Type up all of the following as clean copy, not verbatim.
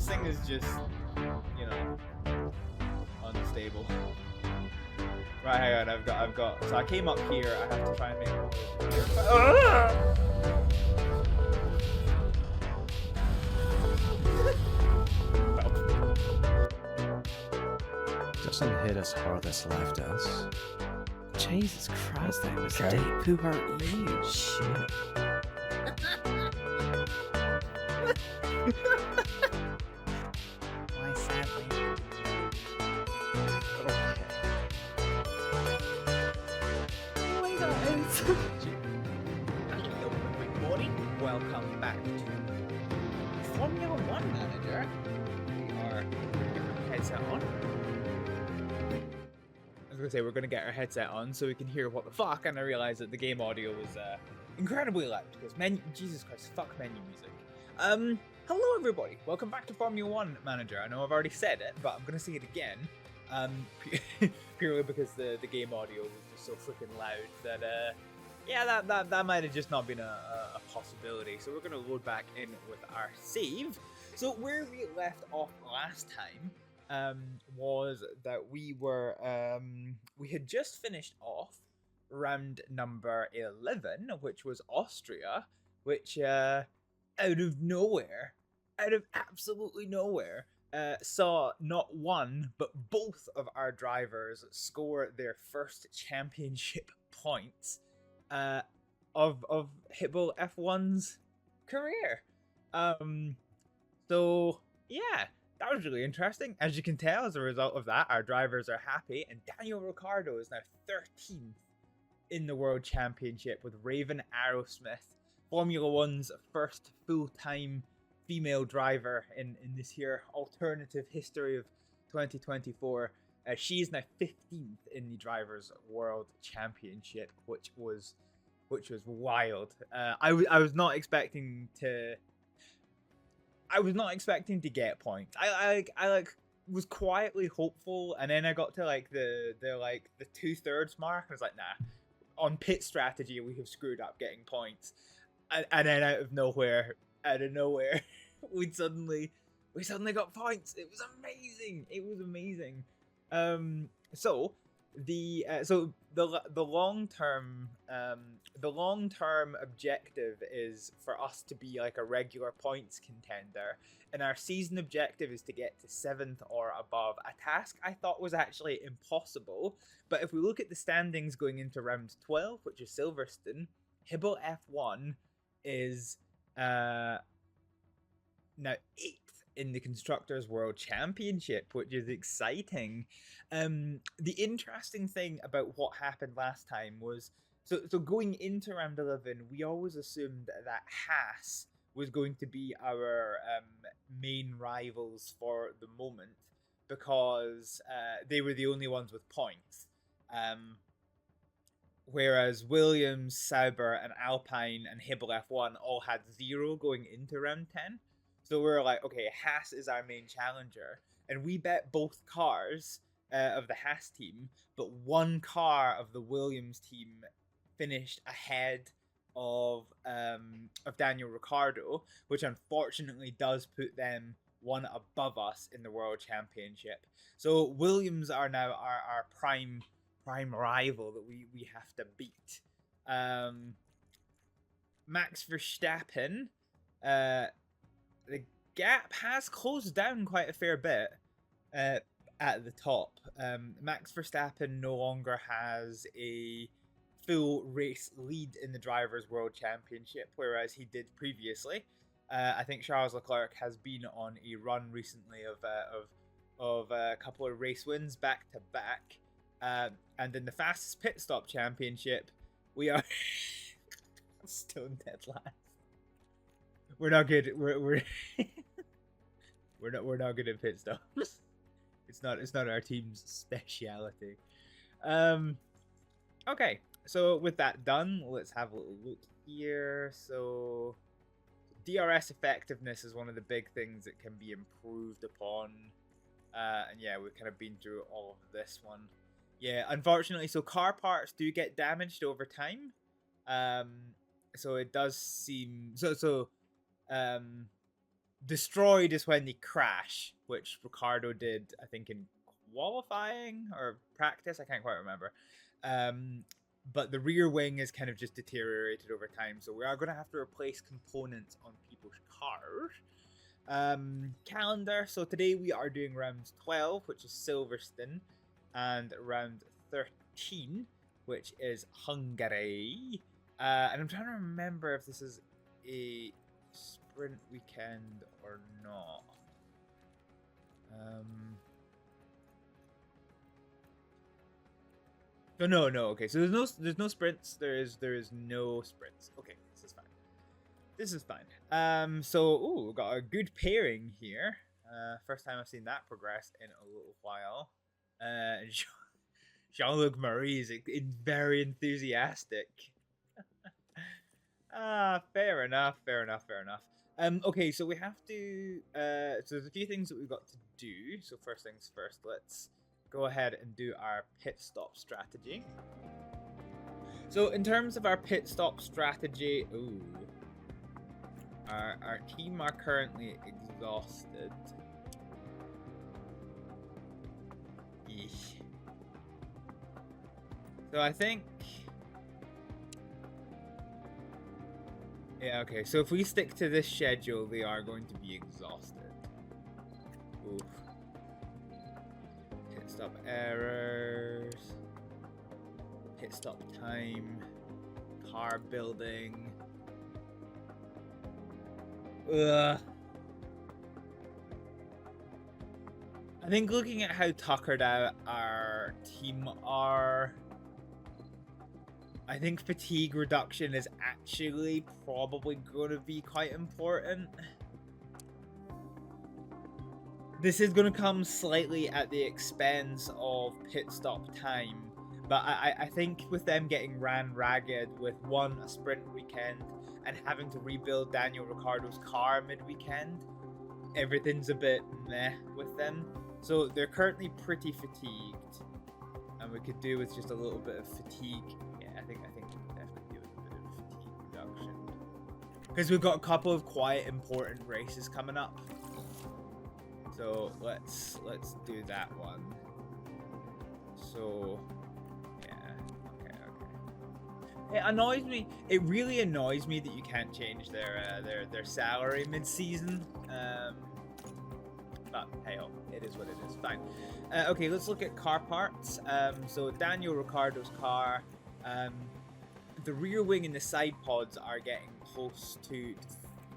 This thing is just, you know, unstable. Right, hang on, I've got. So I came up here. I have to try and make. Doesn't hit as hard as life does. Jesus Christ, that was deep. Who hurt you? Shit. Why sadly? Okay. Oh my guys. Hello everybody, welcome back to Formula 1 Manager. We are getting our headset on. I was gonna say we're gonna get our headset on so we can hear what the fuck, and I realized that the game audio was incredibly loud because Jesus Christ, fuck menu music. Hello everybody, welcome back to Formula 1 Manager. I know I've already said it, but I'm gonna say it again. Purely because the game audio was just so freaking loud that yeah, that might have just not been a possibility. So we're gonna load back in with our save. So where we left off last time was that we had just finished off round number 11, which was Austria, which out of nowhere, out of absolutely nowhere, saw not one but both of our drivers score their first championship points of Hibble F1's career. So yeah, that was really interesting. As you can tell, as a result of that, our drivers are happy, and Daniel Ricciardo is now 13th in the World Championship with Raven Arrowsmith, Formula One's first full-time female driver in this here alternative history of 2024. She is now 15th in the Drivers' World Championship, which was wild. I was not expecting to. I was not expecting to get points. I was quietly hopeful, and then I got to like the 2/3 mark. I was like, nah. On pit strategy, we have screwed up getting points, and then out of nowhere, we suddenly got points. It was amazing. It was amazing. So the long term objective is for us to be like a regular points contender, and our season objective is to get to 7th or above. A task I thought was actually impossible, but if we look at the standings going into round 12, which is Silverstone, Hibble F1 is now 8th in the Constructors' World Championship, which is exciting. The interesting thing about what happened last time was, so going into round 11, we always assumed that Haas was going to be our main rivals for the moment because they were the only ones with points. Whereas Williams, Sauber, and Alpine and Hibble F1 all had 0 going into round 10. So we were like, okay, Haas is our main challenger. And we bet both cars of the Haas team, but one car of the Williams team finished ahead of Daniel Ricciardo, which unfortunately does put them one above us in the World Championship. So Williams are now our prime rival that we have to beat. Max Verstappen, the gap has closed down quite a fair bit at the top. Max Verstappen no longer has a full race lead in the Drivers' World Championship, whereas he did previously. I think Charles Leclerc has been on a run recently of a couple of race wins back to back. And in the fastest pit stop championship, we are stone dead last. We're not good. We're not good at pit stops. It's not our team's speciality. Okay, so with that done, let's have a little look here. So DRS effectiveness is one of the big things that can be improved upon. And yeah, we've kind of been through all of this one. Yeah, unfortunately, so car parts do get damaged over time. So it does seem destroyed is when they crash, which Ricardo did, I think, in qualifying or practice. I can't quite remember. But the rear wing is kind of just deteriorated over time, so we are going to have to replace components on people's cars. Calendar. So today we are doing round 12, which is Silverstone, and round 13, which is Hungary. And I'm trying to remember if this is a sprint weekend or not. No. Okay, so there's no sprints. There is no sprints. Okay, this is fine. This is fine. So we've got a good pairing here. First time I've seen that progress in a little while. Jean-Luc Marie is very enthusiastic. Fair enough. Okay, so we have to. So there's a few things that we've got to do. So first things first, let's go ahead and do our pit stop strategy. So in terms of our pit stop strategy, our team are currently exhausted. Eesh. So I think, yeah, okay, so if we stick to this schedule, they are going to be exhausted. Oof. Pit stop errors, pit stop time, car building. Ugh. I think looking at how tuckered out our team are, I think fatigue reduction is actually probably going to be quite important. This is going to come slightly at the expense of pit stop time, but I think with them getting ran ragged with a sprint weekend and having to rebuild Daniel Ricciardo's car mid-weekend, everything's a bit meh with them. So they're currently pretty fatigued, and we could do with just a little bit of fatigue. Yeah, I think we can definitely do with a bit of fatigue reduction, because we've got a couple of quite important races coming up. So let's do that one. So yeah, okay. It annoys me. It really annoys me that you can't change their salary mid-season. But hey, it is what it is. Fine. Okay, let's look at car parts. So Daniel Ricciardo's car, the rear wing and the side pods are getting close to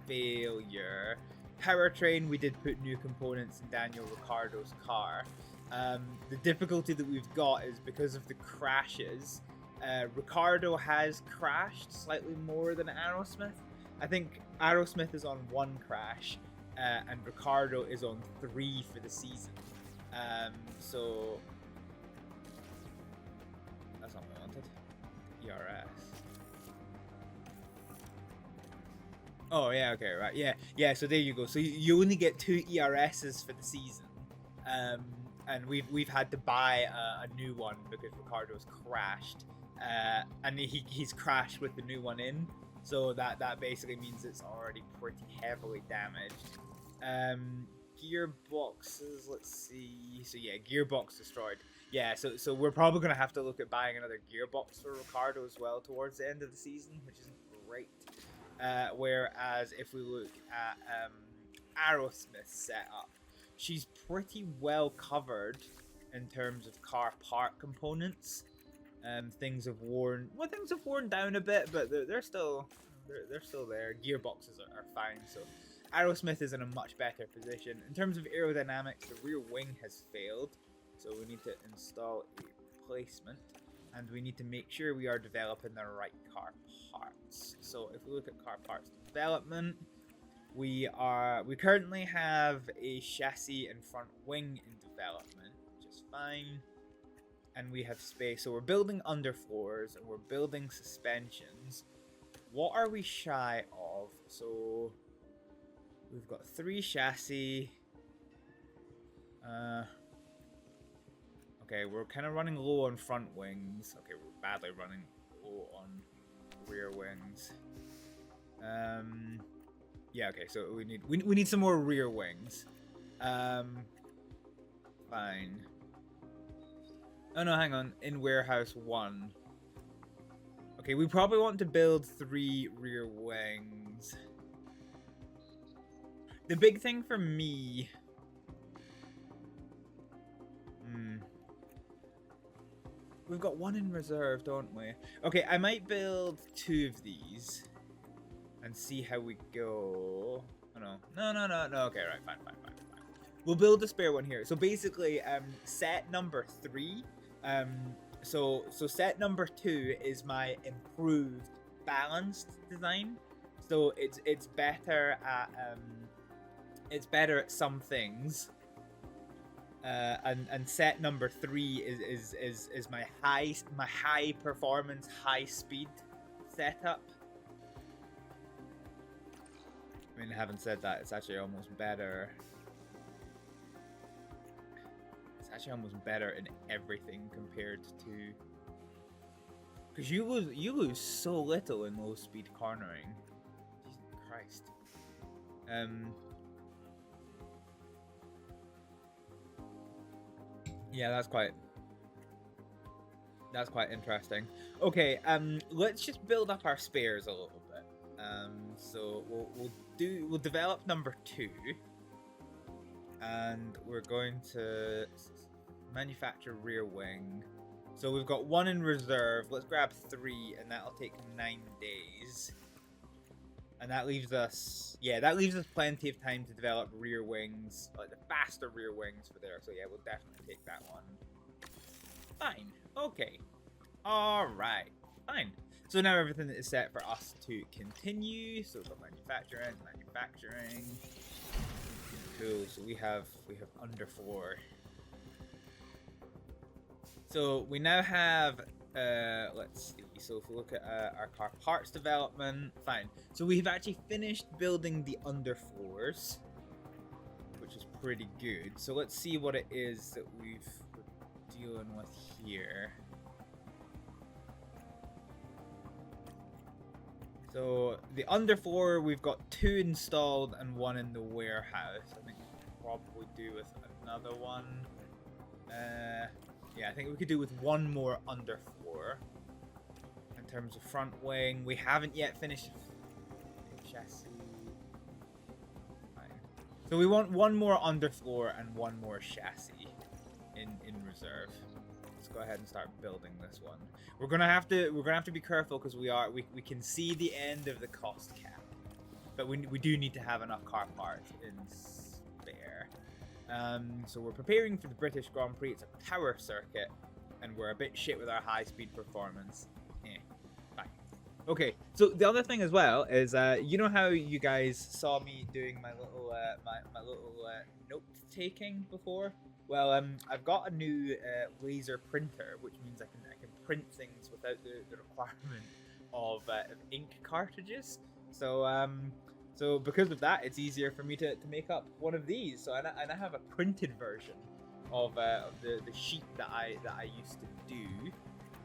failure. Powertrain, we did put new components in Daniel Ricciardo's car. The difficulty that we've got is because of the crashes. Ricciardo has crashed slightly more than Aerosmith. I think Aerosmith is on 1 crash. And Ricciardo is on 3 for the season. So that's not what I wanted. ERS. Oh yeah, okay, right, yeah. So there you go. So you only get 2 ERSs for the season, and we've had to buy a new one because Ricciardo's crashed, and he's crashed with the new one in. So that basically means it's already pretty heavily damaged. Gearboxes, let's see. So yeah, gearbox destroyed. Yeah, so we're probably going to have to look at buying another gearbox for Ricciardo as well towards the end of the season, which isn't great. Whereas if we look at Aerosmith's setup, she's pretty well covered in terms of car part components. Things have worn down a bit, but they're still there. Gearboxes are fine, so Aerosmith is in a much better position. In terms of aerodynamics, the rear wing has failed, so we need to install a replacement, and we need to make sure we are developing the right car parts. So if we look at car parts development, we currently have a chassis and front wing in development, which is fine. And we have space, so we're building underfloors and we're building suspensions. What are we shy of? So we've got 3 chassis. Okay, we're kind of running low on front wings. Okay, we're badly running low on rear wings. Yeah, okay, so we need some more rear wings. Fine. Oh no, hang on. In warehouse 1. Okay, we probably want to build 3 rear wings. The big thing for me... We've got 1 in reserve, don't we? Okay, I might build 2 of these. And see how we go. Oh no. No. Okay, right, fine. We'll build a spare one here. So basically, set number 3. So set number 2 is my improved balanced design. So it's better at some things. And set number 3 is my high performance, high speed setup. I mean, having said that, it's actually almost better. It's actually almost better in everything compared to, because you lose so little in low speed cornering. Jesus Christ. Yeah, that's quite interesting. Okay, let's just build up our spares a little bit. So we'll develop number 2, and we're going to manufacture rear wing. So we've got 1 in reserve. Let's grab 3, and that'll take 9 days. And that leaves us, plenty of time to develop rear wings, like the faster rear wings for there. So yeah, we'll definitely take that one. Fine. Okay. All right. Fine. So now everything is set for us to continue. So we've got manufacturing. Cool. So we have underfloor. So we now have, let's see. So if we look at our car parts development, fine. So we've actually finished building the underfloors, which is pretty good. So let's see what it is that we're dealing with here. So the underfloor, we've got 2 installed and 1 in the warehouse. I think we could probably do with another one. Yeah, I think we could do with 1 more underfloor. In terms of front wing, we haven't yet finished chassis. Fine. So we want 1 more underfloor and 1 more chassis in reserve. Let's go ahead and start building this one. We're gonna have to be careful because we can see the end of the cost cap, but we do need to have enough car parts in spare. So we're preparing for the British Grand Prix. It's a power circuit, and we're a bit shit with our high speed performance. Fine. Okay. So the other thing as well is, you know how you guys saw me doing my little my little note taking before? Well, I've got a new laser printer, which means I can print things without the requirement of ink cartridges. So so because of that, it's easier for me to make up one of these. So I now have a printed version of the sheet that I used to do.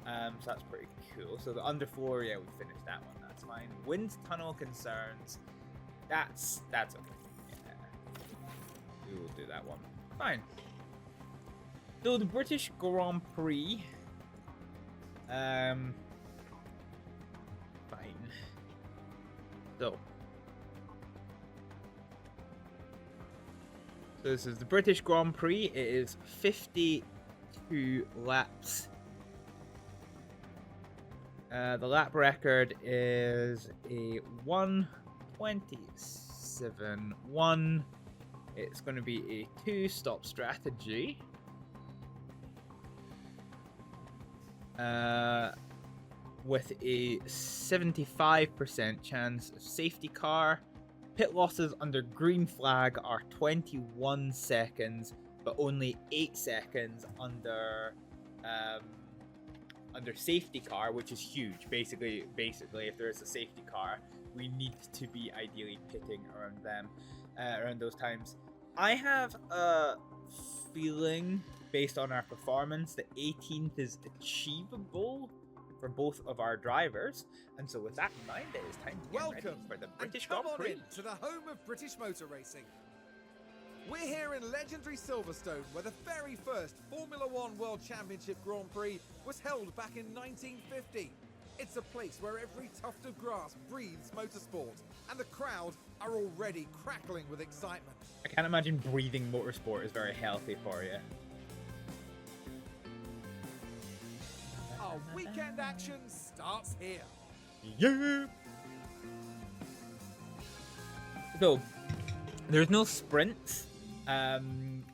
So that's pretty cool. So the underfloor, yeah, we finished that one. That's fine. Wind tunnel concerns. That's okay. Yeah. We will do that one. Fine. So the British Grand Prix. Fine. So this is the British Grand Prix. It is 52 laps. The lap record is a 1:27.1. It's going to be a 2-stop strategy. With a 75% chance of safety car. Pit losses under green flag are 21 seconds, but only 8 seconds under safety car, which is huge. Basically, if there is a safety car, we need to be ideally pitting around them, around those times. I have a feeling, based on our performance, that 18th is achievable. for both of our drivers. And so with that in mind, it is time to get ready Welcome for the British and come Grand on Prix. in to the home of British motor racing. We're here in legendary Silverstone, where the very first Formula One World Championship Grand Prix was held back in 1950. It's a place where every tuft of grass breathes motorsport, and the crowd are already crackling with excitement. I can't imagine breathing motorsport is very healthy for you. Our weekend action starts here. Yeah. So there's no sprints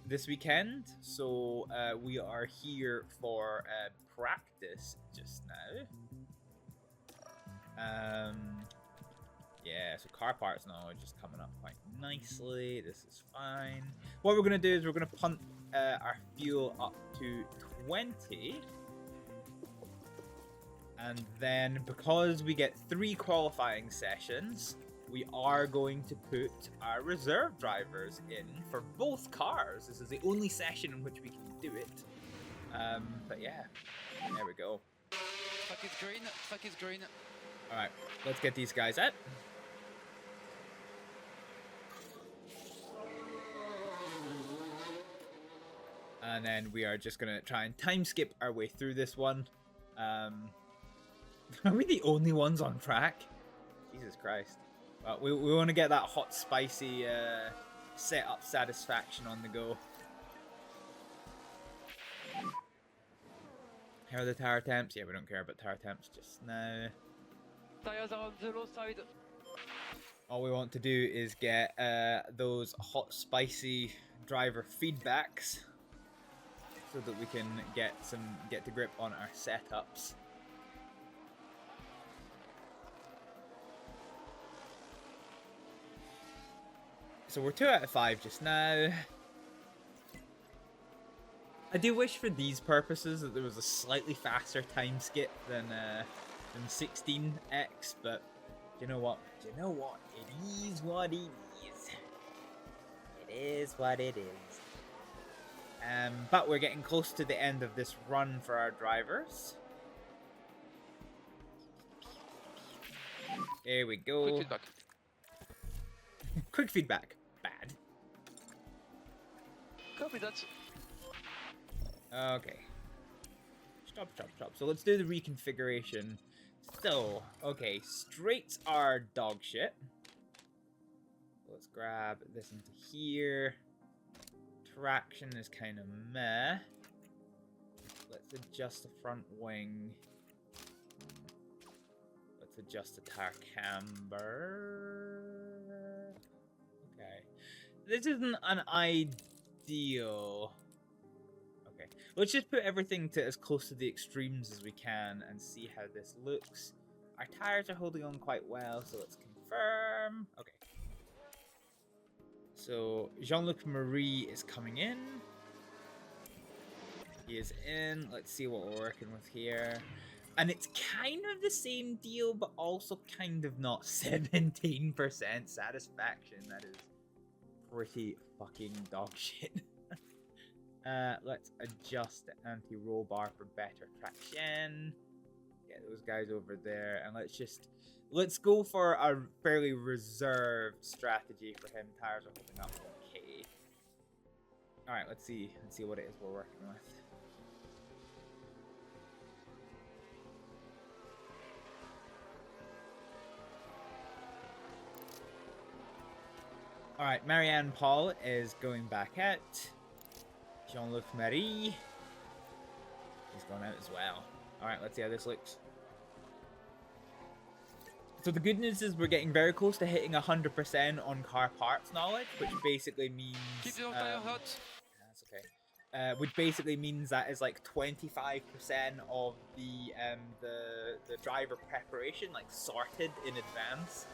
this weekend, so we are here for practice just now. Yeah, so car parts now are just coming up quite nicely. This is fine. What we're gonna do is we're gonna punt our fuel up to 20. And then, because we get 3 qualifying sessions, we are going to put our reserve drivers in for both cars. This is the only session in which we can do it. But yeah, there we go. Track is green, track is green. Alright, let's get these guys out. And then we are just going to try and time skip our way through this one. Are we the only ones on track? Jesus Christ. Well, we want to get that hot, spicy setup satisfaction on the go. How are the tire temps? Yeah, we don't care about tire temps just now. Tires are on the low side. All we want to do is get those hot, spicy driver feedbacks so that we can get to grip on our setups. So we're 2 out of 5 just now. I do wish for these purposes that there was a slightly faster time skip than 16x, but you know what? You know what? It is what it is. It is what it is. But we're getting close to the end of this run for our drivers. Here we go. Quick feedback. Quick feedback. Bad. Copy that. Okay. Stop. So let's do the reconfiguration. So, okay, straights are dog shit. Let's grab this into here. Traction is kind of meh. Let's adjust the front wing. Let's adjust the tire camber. Okay. This isn't an ideal. Okay. Let's just put everything to as close to the extremes as we can and see how this looks. Our tires are holding on quite well, so let's confirm. Okay. So, Jean-Luc Marie is coming in. He is in. Let's see what we're working with here. And it's kind of the same deal, but also kind of not. 17% satisfaction. That is pretty fucking dog shit. Let's adjust the anti-roll bar for better traction. Get those guys over there, and let's go for a fairly reserved strategy for him. Tires are holding up okay. All right, let's see what it is we're working with. All right, Marianne Paul is going back out. Jean-Luc Marie is going out as well. All right, let's see how this looks. So the good news is we're getting very close to hitting 100% on car parts knowledge, which basically means... Keep your tire hot. That's okay. Which basically means that is like 25% of the driver preparation like sorted in advance.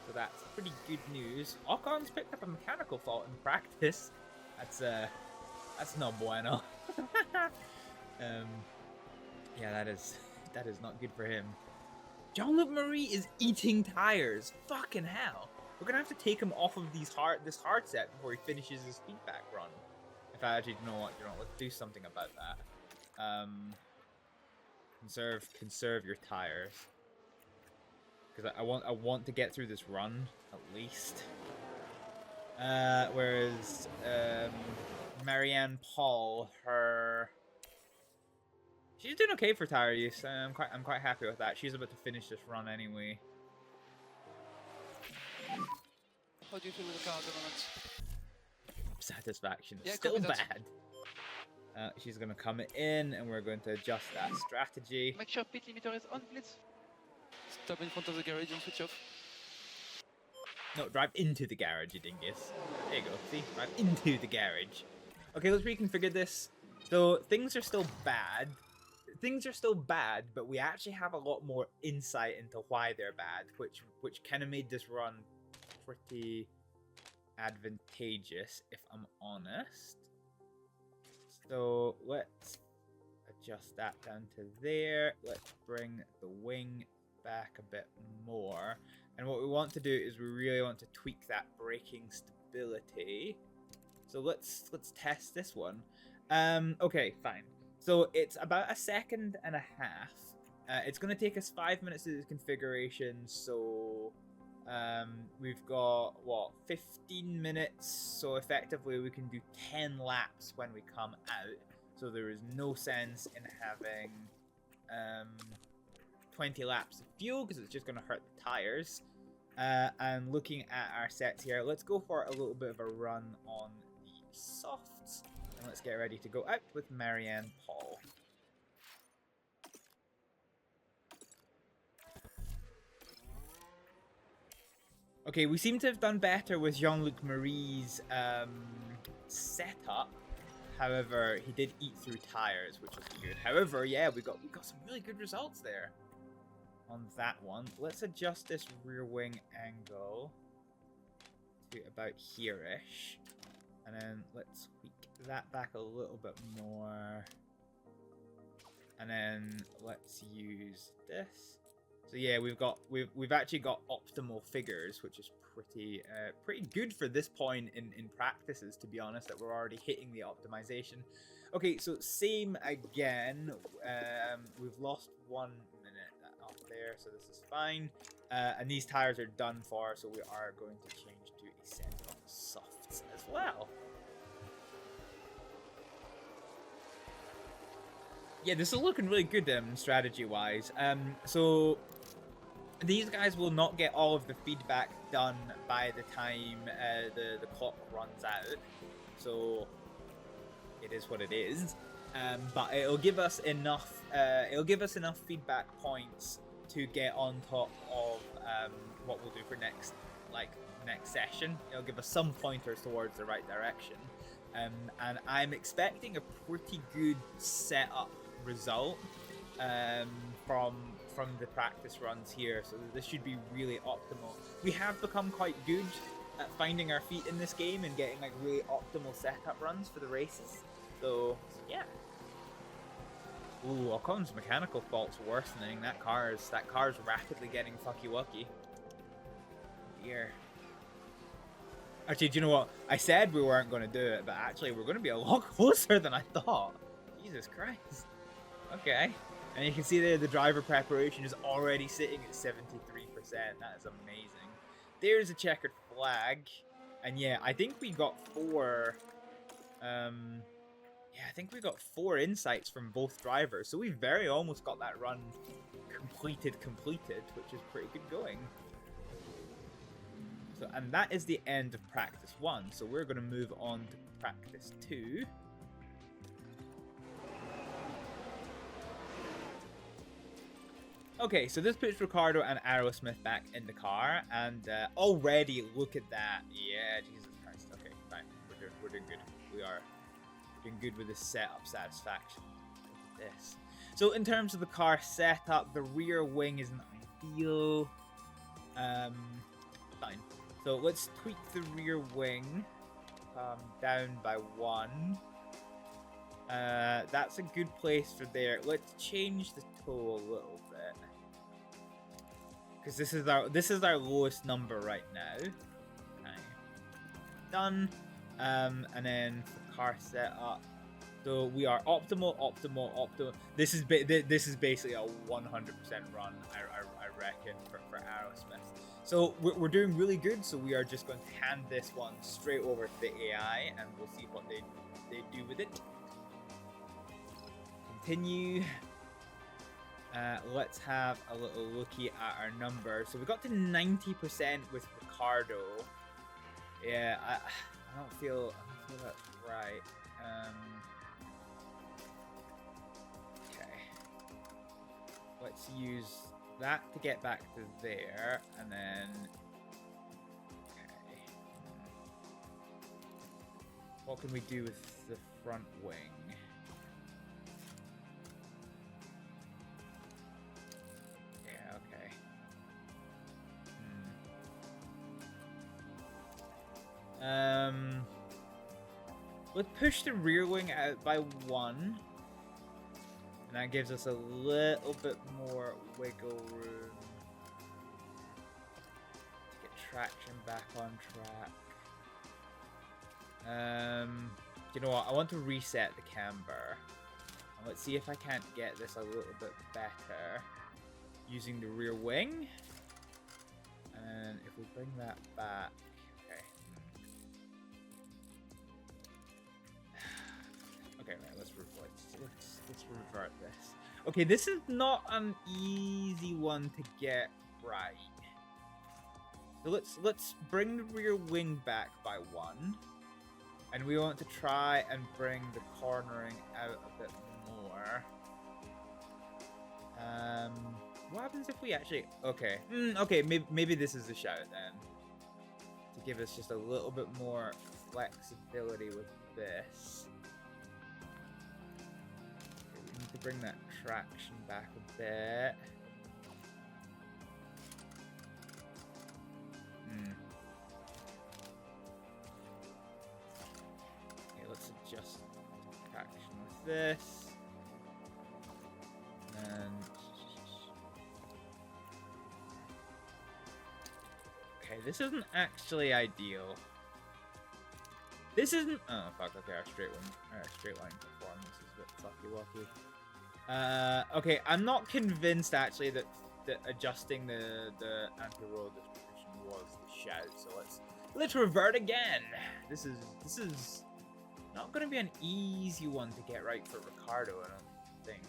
So that's pretty good news. Ocon's picked up a mechanical fault in practice. That's not bueno. Yeah, that is not good for him. Jean-Luc Marie is eating tires. Fucking hell. We're gonna have to take him off of this hard set before he finishes his feedback run. If I actually know what, let's do something about that. Conserve your tires. Because I want to get through this run at least. Whereas Marianne Paul, she's doing okay for tire use. I'm quite happy with that. She's about to finish this run anyway. How do you feel with the car at the moment? Satisfaction. Yeah, Still copy that. bad. She's gonna come in, and we're going to adjust that strategy. Make sure pit limiter is on, please. Stop in front of the garage and switch off. No, drive into the garage, you dingus. There you go. See, drive into the garage. Okay, let's reconfigure this. So things are still bad. Things are still bad, but we actually have a lot more insight into why they're bad, which kind of made this run pretty advantageous, if I'm honest. So let's adjust that down to there. Let's bring the wing back a bit more. And what we want to do is we really want to tweak that braking stability. So let's test this one. Okay, fine. So it's about 1.5 seconds. It's going to take us 5 minutes to do the configuration. So we've got, what, 15 minutes. So effectively we can do 10 laps when we come out. So there is no sense in having 20 laps of fuel because it's just going to hurt the tires. And looking at our sets here, let's go for a little bit of a run on the softs. And let's get ready to go out with Marianne Paul. Okay, we seem to have done better with Jean-Luc Marie's setup. However, he did eat through tires, which was good. However, yeah, we got some really good results there on that one. Let's adjust this rear wing angle to about here-ish. And then let's tweak that back a little bit more. And then let's use this. So yeah, we've actually got optimal figures, which is pretty good for this point in practices, to be honest, that we're already hitting the optimization. Okay, so same again. We've lost 1 minute up there, so this is fine. And these tires are done for, so we are going to change to a set of softs as well. Yeah, this is looking really good strategy-wise. So these guys will not get all of the feedback done by the time the clock runs out. So it is what it is. But it'll give us enough. It'll give us enough feedback points to get on top of what we'll do for next session. It'll give us some pointers towards the right direction. And I'm expecting a pretty good setup result from the practice runs here, so this should be really optimal. We have become quite good at finding our feet in this game and getting like really optimal setup runs for the races. So yeah. Ooh, Ocon's mechanical fault's worsening. That car's rapidly getting fucky wucky. Here. Actually, do you know what? I said we weren't going to do it, but actually we're going to be a lot closer than I thought. Jesus Christ. Okay. And you can see there the driver preparation is already sitting at 73%. That is amazing. There's a checkered flag. And yeah, I think we got 4... yeah, I think we got 4 insights from both drivers. So we very almost got that run completed, which is pretty good going. So, and that is the end of practice 1. So we're going to move on to practice 2. Okay, so this puts Ricardo and Aerosmith back in the car, and already look at that. Yeah, Jesus Christ. Okay, fine. We're doing good. We are doing good with the setup satisfaction. Look at this. So in terms of the car setup, the rear wing isn't ideal. Fine. So let's tweak the rear wing down by 1. That's a good place for there. Let's change the toe a little bit. Because this is our lowest number right now. Okay. Done. And then for car setup, So we are optimal. This is basically a 100% run, I reckon, for Aerosmith. So we're doing really good. So we are just going to hand this one straight over to the AI, and we'll see what they do with it. Continue. Let's have a little looky at our numbers. So we got to 90% with Ricardo. Yeah, I don't feel that's right. Okay. Let's use that to get back to there, and then. Okay. What can we do with the front wing? Let's push the rear wing out by 1, and that gives us a little bit more wiggle room to get traction back on track. You know what? I want to reset the camber, and let's see if I can't get this a little bit better using the rear wing. And if we bring that back. Okay, right, let's revert this. Okay, this is not an easy one to get right. So let's bring the rear wing back by 1. And we want to try and bring the cornering out a bit more. What happens if we actually... Okay, okay, maybe this is a shout then. To give us just a little bit more flexibility with this. To bring that traction back a bit. Okay, let's adjust traction with this. And okay, this isn't actually ideal. This isn't. Oh fuck! Okay, our straight line performance is a bit fucky wucky. Okay, I'm not convinced actually that adjusting the anti-roll distribution was the shout. So let's revert again. This is not going to be an easy one to get right for Ricardo, I don't think.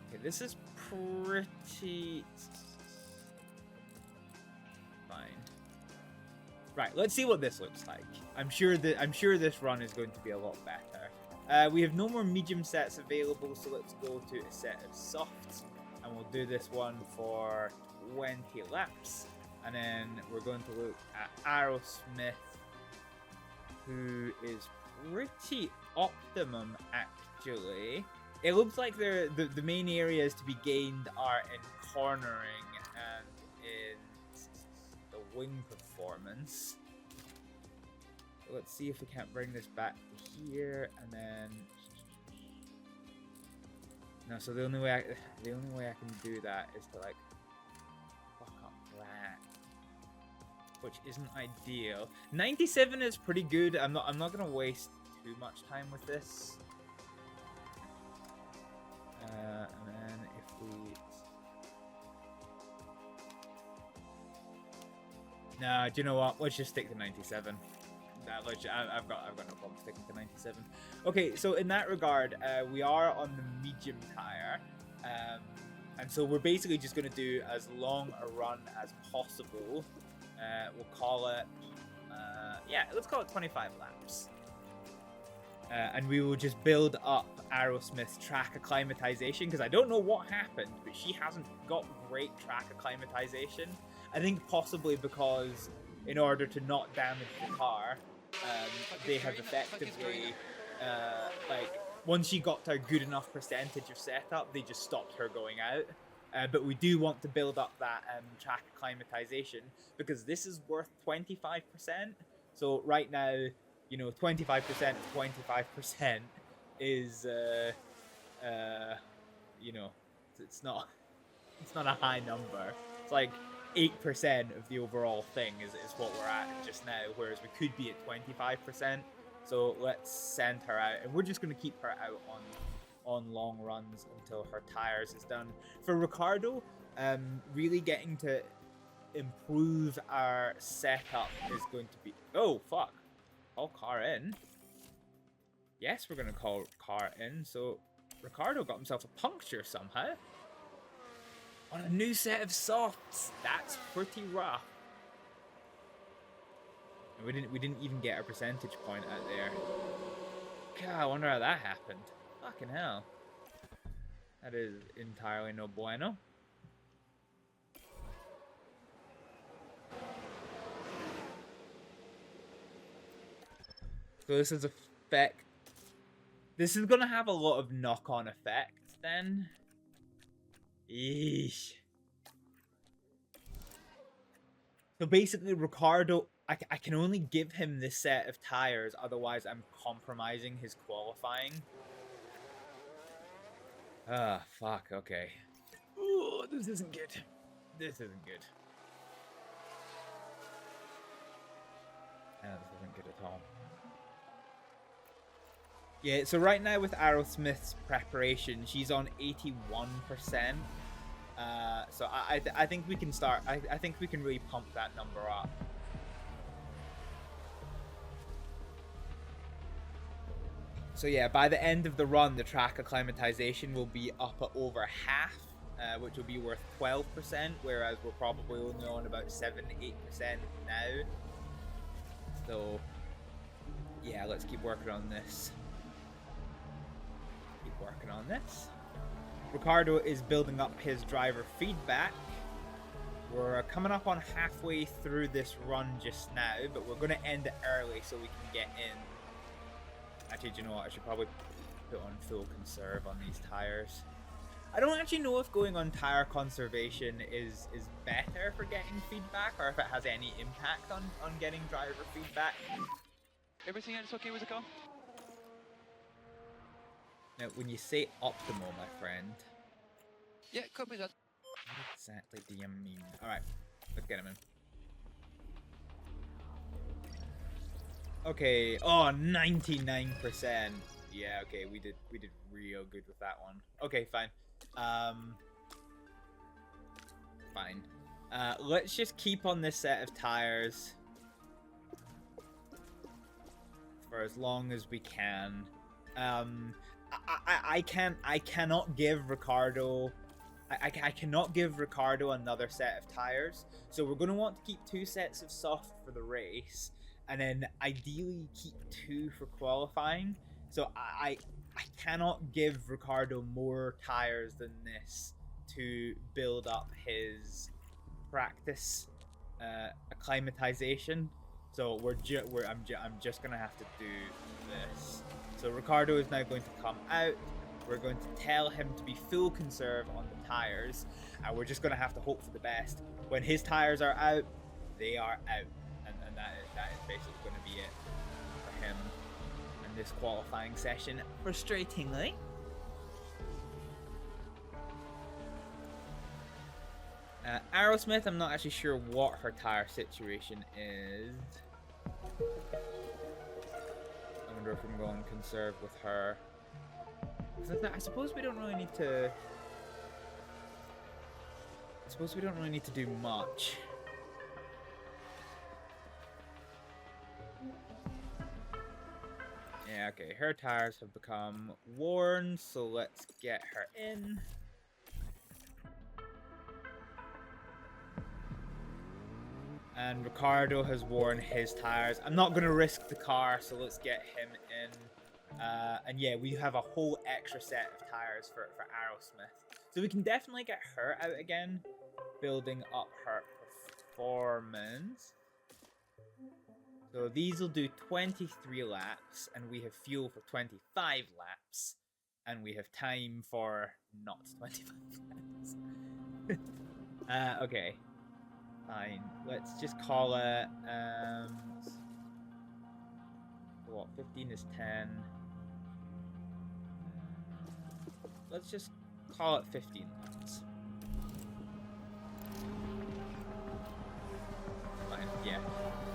Okay, this is pretty fine. Right, let's see what this looks like. I'm sure this run is going to be a lot better. We have no more medium sets available, so let's go to a set of softs, and we'll do this one for 20 laps, and then we're going to look at Aerosmith, who is pretty optimum actually. It looks like the main areas to be gained are in cornering and in the wing performance. Let's see if we can't bring this back to here, and then no. So the only way I can do that is to like fuck up that, which isn't ideal. 97 is pretty good. I'm not gonna waste too much time with this. And then if we no, do you know what? Let's just stick to 97. I've got no problem sticking to 97. Okay, so in that regard, we are on the medium tire, and so we're basically just going to do as long a run as possible. We'll call it, yeah, let's call it 25 laps, and we will just build up Aerosmith's track acclimatization, because I don't know what happened, but she hasn't got great track acclimatization. I think possibly because in order to not damage the car, they have effectively, like, once she got to a good enough percentage of setup, they just stopped her going out. But we do want to build up that track acclimatization, because this is worth 25%. So right now, you know, 25% of 25% is, you know, it's not a high number. It's like 8% of the overall thing is what we're at just now, whereas we could be at 25%. So let's send her out, and we're just going to keep her out on long runs until her tires is done. For Ricardo, really getting to improve our setup is going to be... Oh, fuck. Call car in. Yes, we're going to call car in. So Ricardo got himself a puncture somehow. On a new set of softs. That's pretty rough. And we didn't even get a percentage point out there. God, I wonder how that happened. Fucking hell. That is entirely no bueno. So this is effect. This is gonna have a lot of knock-on effects then. Eesh. So basically, Ricardo, I can only give him this set of tires, otherwise I'm compromising his qualifying. Ah, fuck, okay. Ooh, this isn't good. This isn't good. This isn't good at all. Yeah, so right now with Aerosmith's preparation, she's on 81%. So I think we can start. I think we can really pump that number up. So yeah, by the end of the run, the track acclimatization will be up at over half, which will be worth 12%, whereas we're probably only on about 7-8% now. So yeah, let's keep working on this. Working on this. Ricardo is building up his driver feedback. We're coming up on halfway through this run just now, but we're going to end it early so we can get in. Actually, do you know what? I should probably put on full conserve on these tires. I don't actually know if going on tire conservation is better for getting feedback, or if it has any impact on getting driver feedback. Everything else okay with the car? Now, when you say optimal, my friend, Yeah, copy that. what exactly do you mean? Alright, let's get him in. Okay, oh, 99%. Yeah, okay, we did real good with that one. Okay, fine. Fine. Let's just keep on this set of tires for as long as we can. I cannot give Ricardo I cannot give Ricardo another set of tires, so we're going to want to keep 2 sets of soft for the race, and then ideally keep 2 for qualifying. So I cannot give Ricardo more tires than this to build up his practice acclimatization. So I'm just gonna have to do this. So Ricardo is now going to come out. We're going to tell him to be full conserve on the tires, and we're just going to have to hope for the best. When his tires are out, they are out, and that is basically going to be it for him in this qualifying session, frustratingly. Aerosmith, I'm not actually sure what her tire situation is. I wonder if we can go and conserve with her. I suppose we don't really need to. I suppose we don't really need to do much. Yeah, okay. Her tires have become worn, so let's get her in. And Ricardo has worn his tires. I'm not going to risk the car, so let's get him in. And yeah, we have a whole extra set of tires for Aerosmith. So we can definitely get her out again, building up her performance. So these will do 23 laps, and we have fuel for 25 laps. And we have time for not 25 laps. Okay. Fine. Let's just call it, what, 15 is 10. Let's just call it 15 laps. Fine, yeah.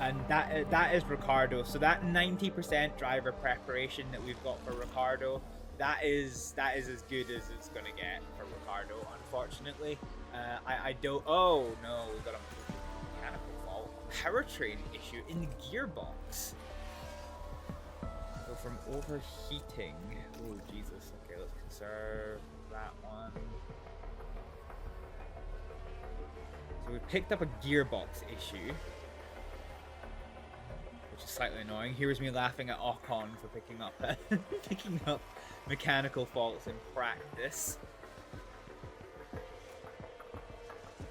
And that is Ricardo. So that 90% driver preparation that we've got for Ricardo, that is as good as it's gonna get for Ricardo. Unfortunately, I don't. Oh no, we got a mechanical fault, powertrain issue in the gearbox. So from overheating. Oh Jesus. Okay, let's conserve that one. So we picked up a gearbox issue, which is slightly annoying. Here's me laughing at Ocon for picking up mechanical faults in practice.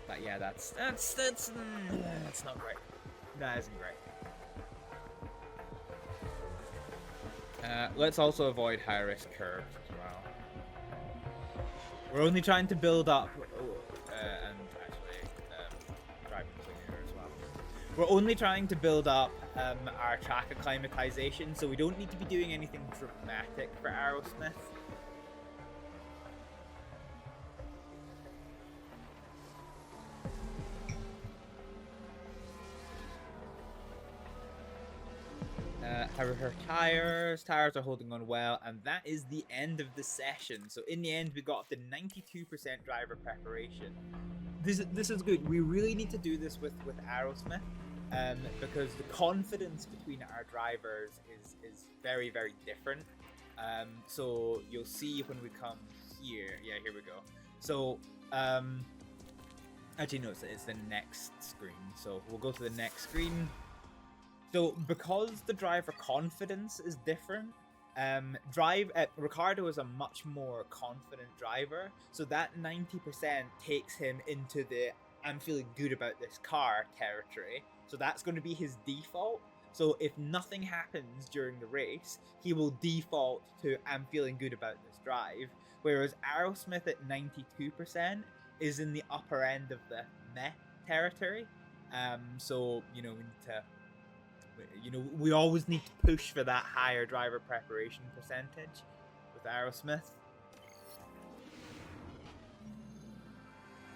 But yeah, that's not great. That isn't great. Let's also avoid high risk curves as well. We're only trying to build up, and actually driving cleaner as well. We're only trying to build up our track acclimatization, so we don't need to be doing anything dramatic for Aerosmith. Her tires are holding on well, and that is the end of the session. So in the end, we got up to 92% driver preparation. This is good. We really need to do this with Aerosmith, because the confidence between our drivers is very, very different. So you'll see when we come here. Yeah, here we go. So actually no, it's the next screen. So we'll go to the next screen. So because the driver confidence is different, Ricardo is a much more confident driver. So that 90% takes him into the I'm feeling good about this car territory. So that's going to be his default. So if nothing happens during the race, he will default to I'm feeling good about this drive. Whereas Aerosmith at 92% is in the upper end of the meh territory. So, you know, we need to... You know, we always need to push for that higher driver preparation percentage with Aerosmith.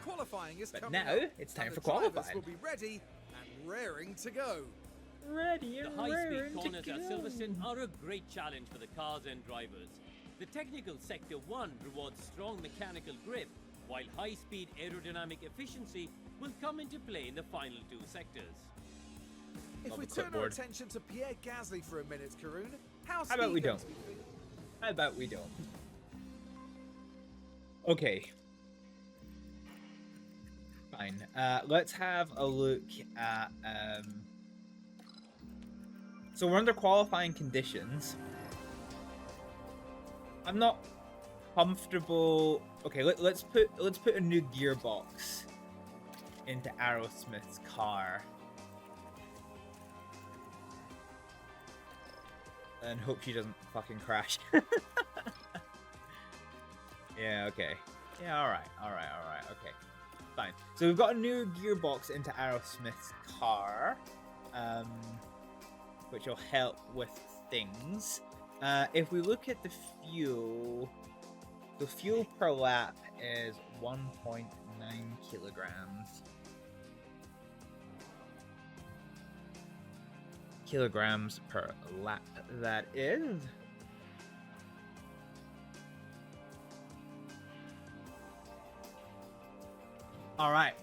Qualifying is But coming now up, it's time and for the drivers qualifying. will be ready and raring to go. Ready The and high-speed raring corners to at go. Silverstone are a great challenge for the cars and drivers. The technical sector 1 rewards strong mechanical grip, while high-speed aerodynamic efficiency will come into play in the final 2 sectors. If Love we the turn our clipboard. attention to Pierre Gasly for a minute, Karun, how's How about he we going don't? to be feeling? How about we don't? Okay. Fine. Let's have a look at... So we're under qualifying conditions. I'm not comfortable... Okay, let's put a new gearbox into Aerosmith's car. And hope she doesn't fucking crash. Yeah, okay. Yeah, alright, okay. Fine. So we've got a new gearbox into Aerosmith's car, which will help with things. If we look at the fuel, the fuel per lap is 1.9 kilograms. Kilograms per lap, that is. Alright,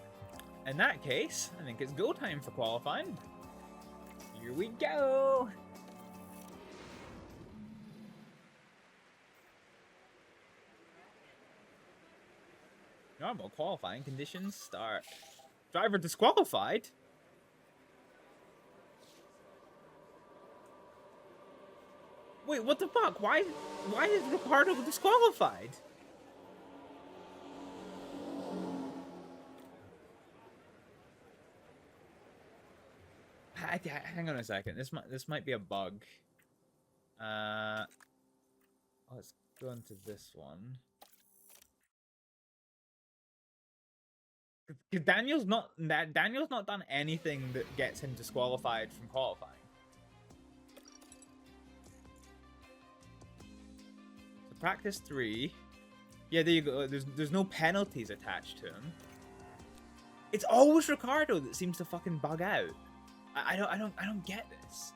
in that case, I think it's go time for qualifying. Here we go! Normal qualifying conditions start. Driver disqualified? Wait, what the fuck? Why is Ricardo disqualified? Hang on a second. This might be a bug. Let's go into this one. Because Daniel's not done anything that gets him disqualified from qualifying. So practice 3. Yeah, there you go. There's no penalties attached to him. It's always Ricardo that seems to fucking bug out. I don't get this.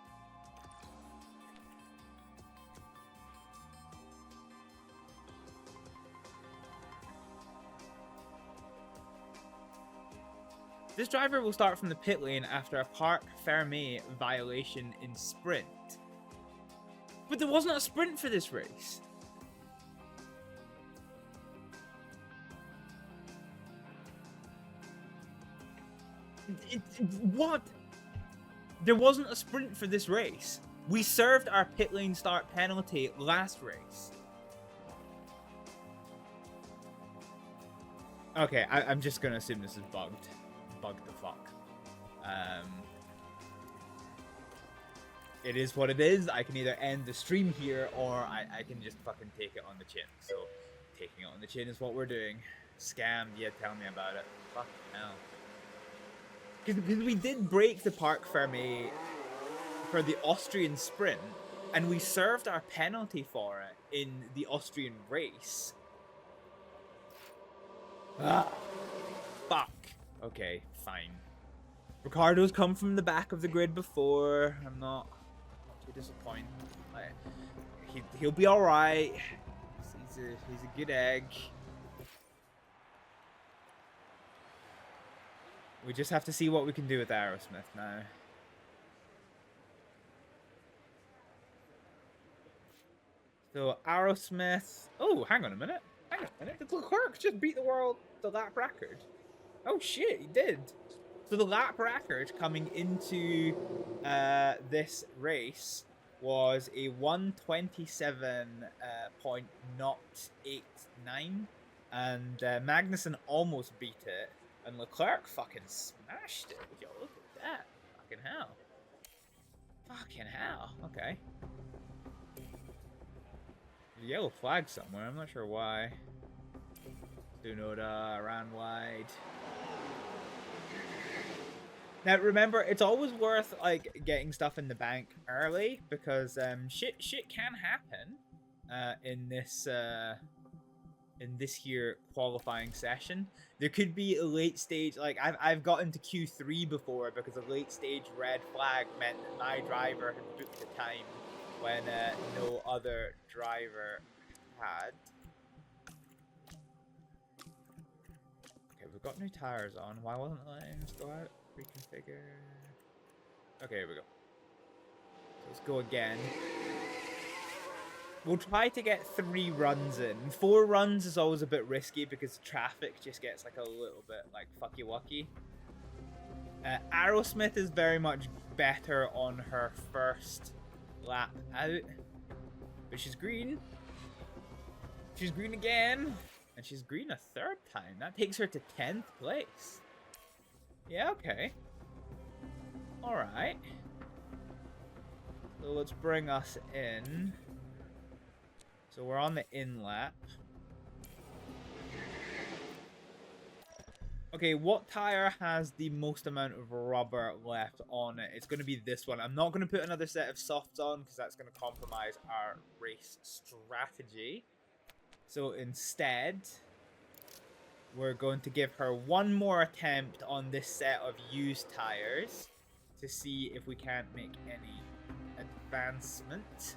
This driver will start from the pit lane after a parc fermé violation in sprint. But there wasn't a sprint for this race. What? There wasn't a sprint for this race. We served our pit lane start penalty last race. Okay, I'm just gonna assume this is bugged. Bugged the fuck. It is what it is. I can either end the stream here or I can just fucking take it on the chin. So, taking it on the chin is what we're doing. Scam, yeah, tell me about it. Fucking hell. Because we did break the parc fermé for the Austrian sprint, and we served our penalty for it in the Austrian race. Ah, fuck. Okay, fine. Ricardo's come from the back of the grid before. I'm not too disappointed. He'll be all right. He's a good egg. We just have to see what we can do with Aerosmith now. So Aerosmith. Oh, hang on a minute. Hang on a minute. Did Leclerc just beat the lap record? Oh shit, he did. So the lap record coming into this race was a 127.089, and Magnussen almost beat it, and Leclerc fucking smashed it. Yo, look at that. Fucking hell. Fucking hell. Okay. There's a yellow flag somewhere. I'm not sure why. Tsunoda ran wide. Now remember, it's always worth like getting stuff in the bank early because shit can happen in this here qualifying session. There could be a late stage, like I've gotten to Q3 before because a late stage red flag meant that my driver had booked the time when no other driver had. Okay, we've got new tires on. Why wasn't it letting us go out? Reconfigure. Okay, here we go. So let's go again. We'll try to get 3 runs in. 4 runs is always a bit risky because traffic just gets like a little bit like fucky-wucky. Aerosmith is very much better on her first lap out. But she's green. She's green again. And she's green a 3rd time. That takes her to 10th place. Yeah, okay. Alright. So let's bring us in. So we're on the in lap. Okay, what tire has the most amount of rubber left on it? It's going to be this one. I'm not going to put another set of softs on because that's going to compromise our race strategy. So instead, we're going to give her one more attempt on this set of used tires to see if we can't make any advancement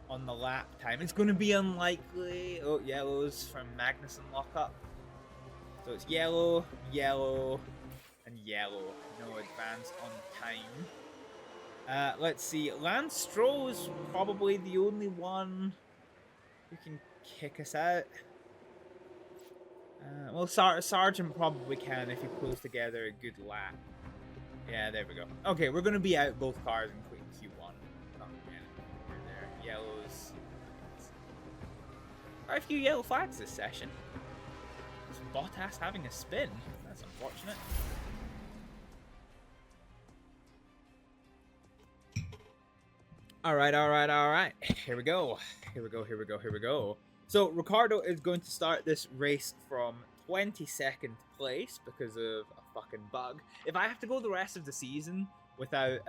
on the lap time. It's going to be unlikely. Oh, yellows from Magnussen lockup. So it's yellow, yellow, and yellow. No advance on time. Let's see. Lance Stroll is probably the only one who can kick us out. Well, Sargent probably can if he pulls together a good lap. Yeah, there we go. Okay, we're going to be out both cars in Q1. Oh, man. There. Yellows. Quite a few yellow flags this session. Is Bottas having a spin? That's unfortunate. Alright. Here we go. So, Ricciardo is going to start this race from 22nd place because of a fucking bug. If I have to go the rest of the season without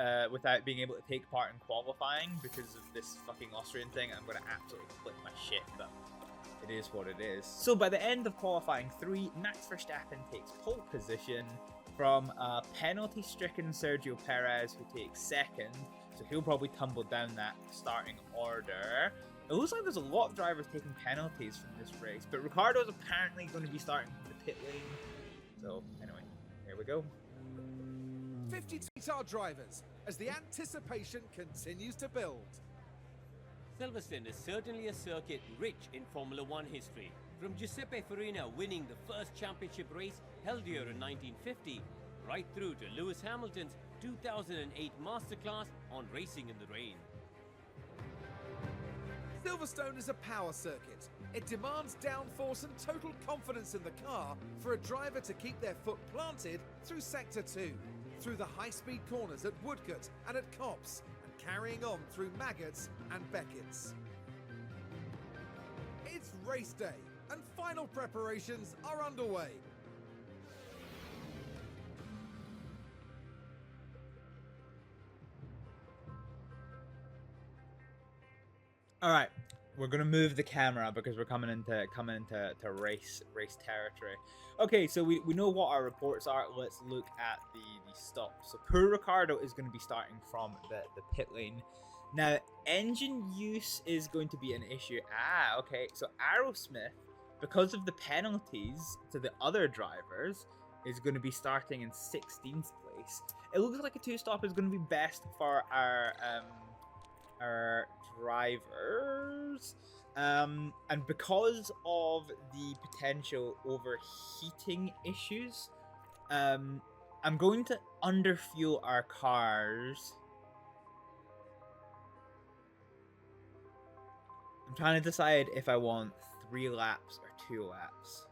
being able to take part in qualifying because of this fucking Austrian thing, I'm going to absolutely flip my shit, but it is what it is. So by the end of qualifying 3, Max Verstappen takes pole position from a penalty-stricken Sergio Perez, who takes second. So he'll probably tumble down that starting order. It looks like there's a lot of drivers taking penalties from this race, but Ricciardo's apparently going to be starting from the pit lane. So anyway, here we go. 52 car drivers as the anticipation continues to build. Silverstone is certainly a circuit rich in Formula One history, from Giuseppe Farina winning the first championship race held here in 1950, right through to Lewis Hamilton's 2008 masterclass on racing in the rain. Silverstone is a power circuit. It demands downforce and total confidence in the car for a driver to keep their foot planted through Sector 2, through the high-speed corners at Woodcote and at Copse, and carrying on through Maggots and Beckett's. It's race day, and final preparations are underway. All right, we're gonna move the camera because we're coming into race territory. Okay, so we know what our reports are. Let's look at the stops. So poor Ricciardo is going to be starting from the pit lane. Now, engine use is going to be an issue. Okay, so Aerosmith, because of the penalties to the other drivers, is going to be starting in 16th place. It looks like a two-stop is going to be best for our drivers, and because of the potential overheating issues, I'm going to underfuel our cars. I'm trying to decide if I want 3 laps or 2 laps.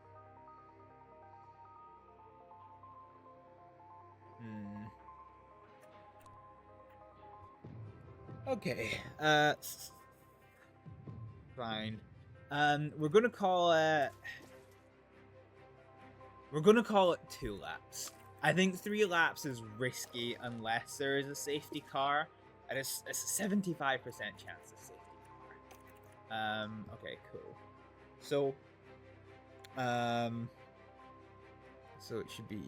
Okay, fine. We're gonna call it 2 laps. I think 3 laps is risky unless there is a safety car, and it's a 75% chance of safety car. Okay, cool. So, so it should be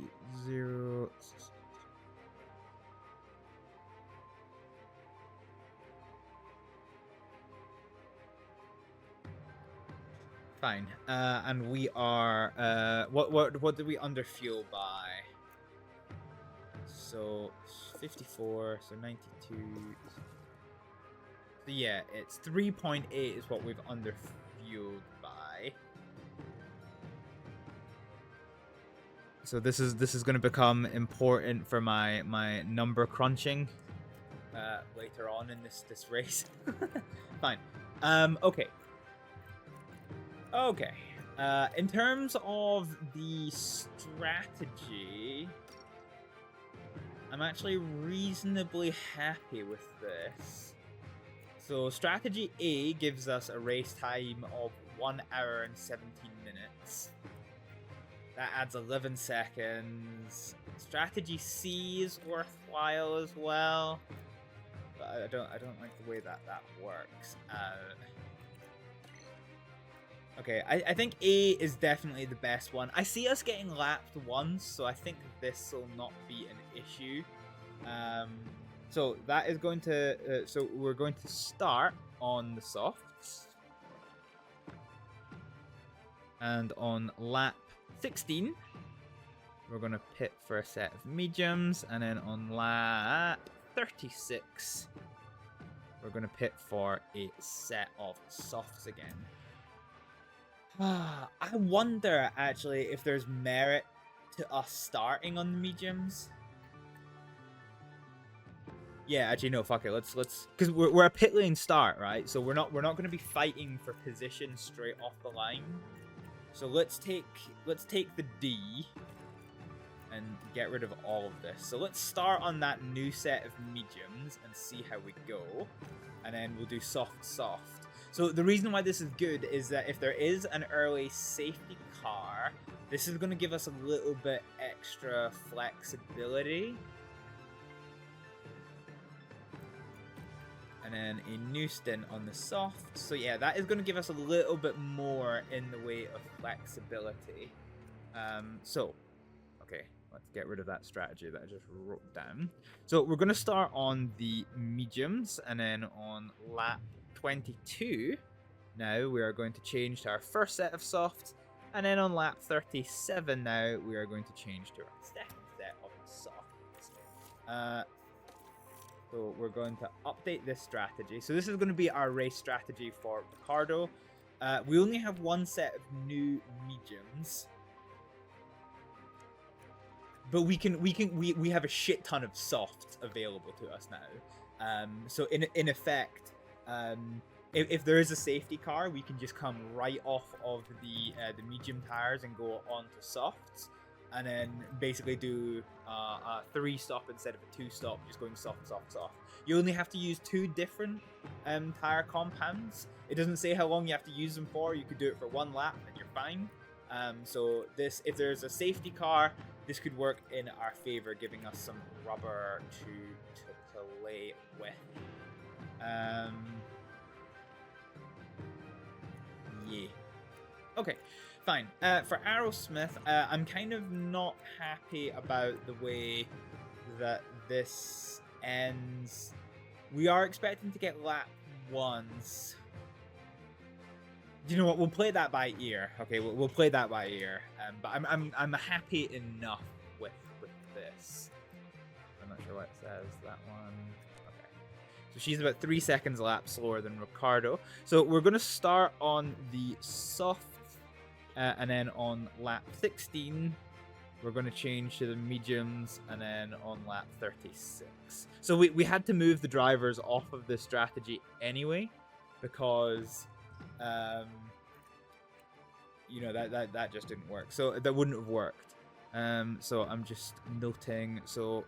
0. Fine. And we are what did we underfuel by? So 54, so 92. So yeah, it's 3.8 is what we've underfueled by. So this is going to become important for my number crunching later on in this race. Fine. Okay. Okay, in terms of the strategy, I'm actually reasonably happy with this. So strategy A gives us a race time of 1 hour and 17 minutes. That adds 11 seconds. Strategy C is worthwhile as well, but I don't like the way that works. Okay, I think A is definitely the best one. I see us getting lapped once, so I think this will not be an issue. So that is going to... so we're going to start on the softs. And on lap 16, we're going to pit for a set of mediums. And then on lap 36, we're going to pit for a set of softs again. I wonder, actually, if there's merit to us starting on the mediums. Yeah, actually, no, fuck it. Let's because we're a pit lane start, right? So we're not going to be fighting for position straight off the line. So let's take the D and get rid of all of this. So let's start on that new set of mediums and see how we go, and then we'll do soft. So the reason why this is good is that if there is an early safety car, this is going to give us a little bit extra flexibility. And then a new stint on the soft. So yeah, that is going to give us a little bit more in the way of flexibility. So, okay. let's get rid of that strategy that I just wrote down. So we're going to start on the mediums, and then on lap 22, now we are going to change to our first set of softs, and then on lap 37 now we are going to change to our second set of softs. So we're going to update this strategy. So this is going to be our race strategy for Ricardo. We only have one set of new mediums, but we have a shit ton of softs available to us now. So in effect, if there is a safety car, we can just come right off of the medium tires and go on to softs, and then basically do a 3-stop instead of a 2-stop, just going soft, soft, soft. You only have to use 2 different tire compounds. It doesn't say how long you have to use them for. You could do it for 1 lap and you're fine. So this, if there's a safety car, this could work in our favor, giving us some rubber to lay with. Yeah. Okay, fine. For Aerosmith, I'm kind of not happy about the way that this ends. We are expecting to get lap 1s. You know what? We'll play that by ear. Okay, we'll play that by ear. But I'm happy enough with this. I'm not sure what it says. That one. Okay. So she's about 3 seconds a lap slower than Ricardo. So we're gonna start on the soft, and then on lap 16, we're gonna change to the mediums, and then on lap 36. So we had to move the drivers off of this strategy anyway, because you know, that just didn't work. So that wouldn't have worked. So I'm just noting. So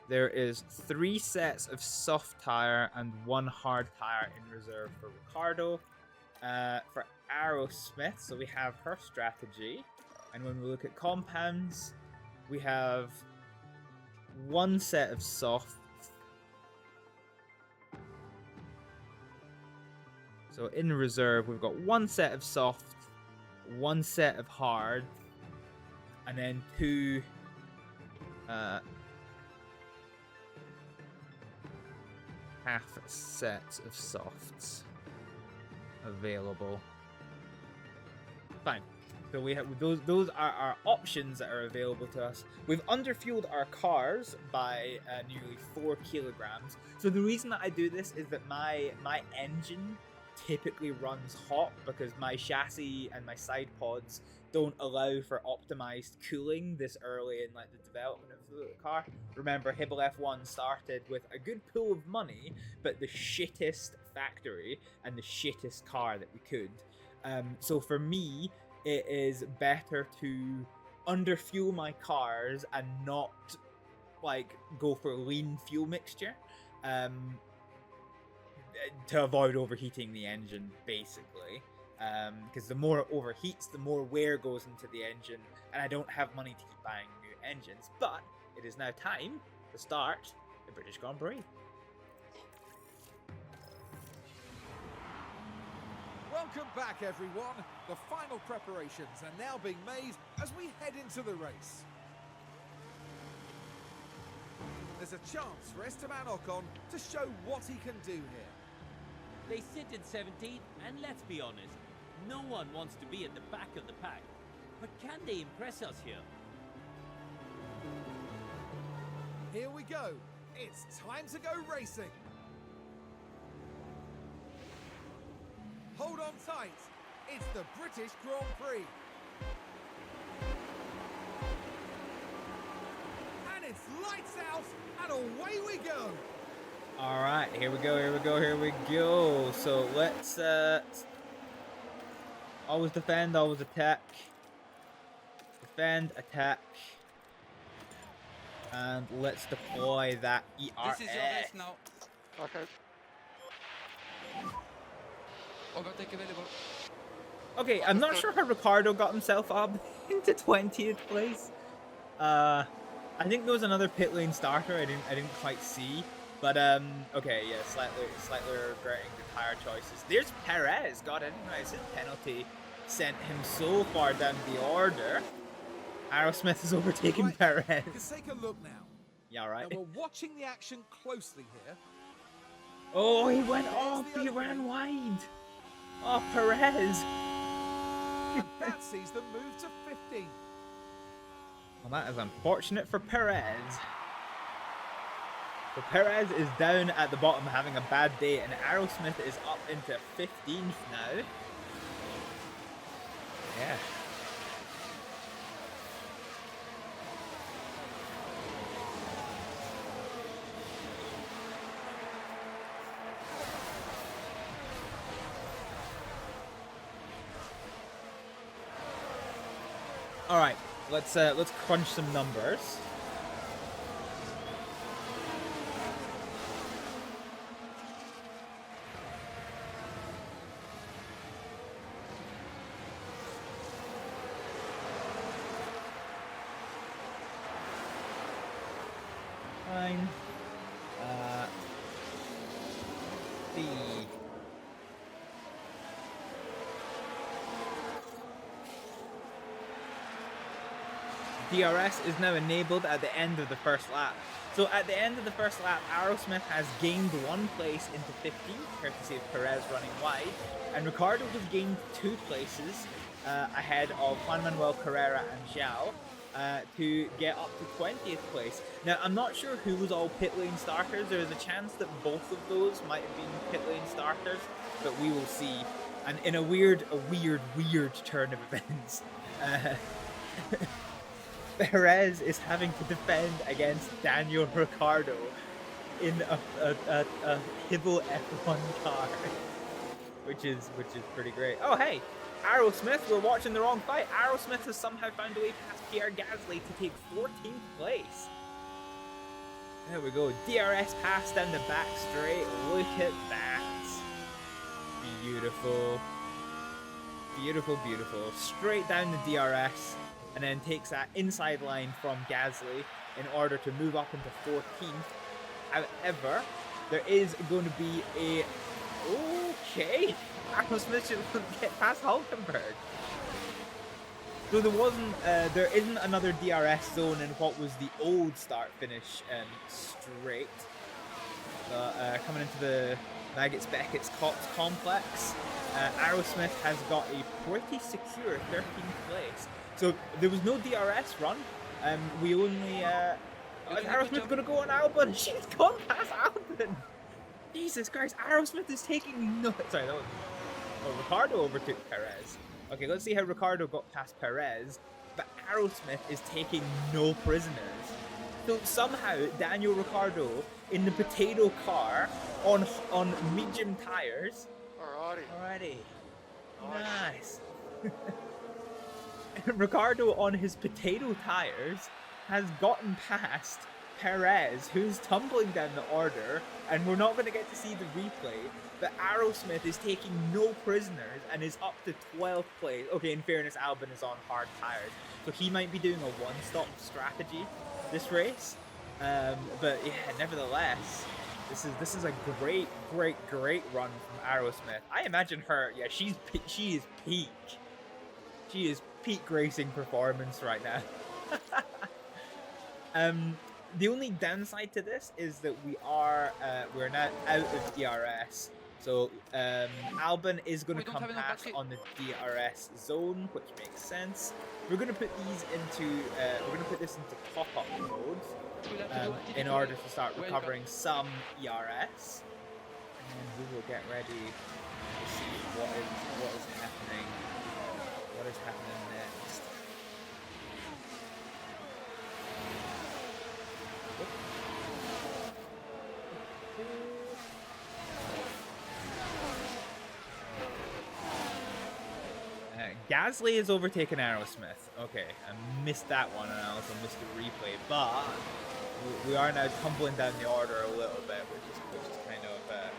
there is 3 sets of soft tire and 1 hard tire in reserve for Ricardo. For Aerosmith, so we have her strategy, and when we look at compounds, we have 1 set of soft. So in reserve, we've got 1 set of soft, 1 set of hard, and then 2 half sets of softs available. Fine. So we have those are our options that are available to us. We've underfueled our cars by nearly 4 kilograms. So the reason that I do this is that my engine typically runs hot because my chassis and my side pods don't allow for optimized cooling this early in like the development of the car. Remember, Hibble F1 started with a good pool of money, but the shittest factory and the shittest car that we could. So for me, it is better to underfuel my cars and not like go for lean fuel mixture. To avoid overheating the engine, basically, because the more it overheats, the more wear goes into the engine, and I don't have money to keep buying new engines. But it is now time to start the British Grand Prix. Welcome back, everyone. The final preparations are now being made as we head into the race. There's a chance for Esteban Ocon to show what he can do here. They sit in 17th, and let's be honest, no one wants to be at the back of the pack. But can they impress us here? Here we go. It's time to go racing. Hold on tight. It's the British Grand Prix. And it's lights out, and away we go. All right, here we go, here we go, here we go. So let's always defend, always attack. Defend, attack. And let's deploy that ERS. This is your race now. Okay. Overtake available. Okay, I'm not sure how Ricardo got himself up into 20th place. I think there was another pit lane starter I didn't quite see. But okay, yeah, slightly regretting the tire choices. There's Perez got in. Right, his penalty sent him so far down the order. Aerosmith is overtaking Right, Perez. let's take a look now. Yeah, right. Now we're watching the action closely here. Oh, he went There's off. the He opening. ran wide. Oh, Perez. And that sees them move to 15. Well, that is unfortunate for Perez. So Perez is down at the bottom having a bad day, and Aerosmith is up into 15th now. Yeah. All right, let's crunch some numbers. Fine. B. DRS is now enabled at the end of the first lap. So at the end of the first lap, Aerosmith has gained 1 place into 15th, courtesy of Perez running wide, and Ricciardo has gained 2 places ahead of Juan Manuel Carrera and Zhao to get up to 20th place. Now, I'm not sure who was all pit lane starters. There is a chance that both of those might have been pit lane starters, but we will see. And in a weird turn of events, Perez is having to defend against Daniel Ricciardo in a Hibble F1 car, which is pretty great. Oh hey, Aerosmith, we're watching the wrong fight. Aerosmith has somehow found a way past Pierre Gasly to take 14th place. There we go. DRS pass down the back straight. Look at that. Beautiful. Beautiful, beautiful. Straight down the DRS. And then takes that inside line from Gasly in order to move up into 14th. However, there is going to be a... Okay. Aerosmith should get past Hulkenberg. So there isn't another DRS zone in what was the old start-finish straight. Coming into the Maggots-Beckett's Cops complex, Aerosmith has got a pretty secure 13th place. So there was no DRS run. We only... is Aerosmith going to go on Albon? She's gone past Albon! Jesus Christ, Aerosmith is taking no... Sorry, that was... Oh, Ricciardo overtook Perez. Okay, let's see how Ricciardo got past Perez. But Aerosmith is taking no prisoners. So somehow, Daniel Ricciardo in the potato car on medium tires... Alrighty. Nice. Ricciardo on his potato tires has gotten past Perez, who's tumbling down the order, and we're not going to get to see the replay, but Aerosmith is taking no prisoners and is up to 12th place. Okay, in fairness, Albon is on hard tires, so he might be doing a one-stop strategy this race, but yeah, nevertheless, this is a great run from Aerosmith. I imagine her, yeah, she is peak. She is peak racing performance right now. The only downside to this is that we're now out of DRS. So Albon is going to come past on the DRS zone, which makes sense. We're going to put these into this into pop-up mode in order to start recovering some ERS, and we will get ready to see what is happening. What is happening next? Gasly is overtaken Aerosmith. Okay, I missed that one, and I also missed the replay, but we are now tumbling down the order a little bit, which is kind of a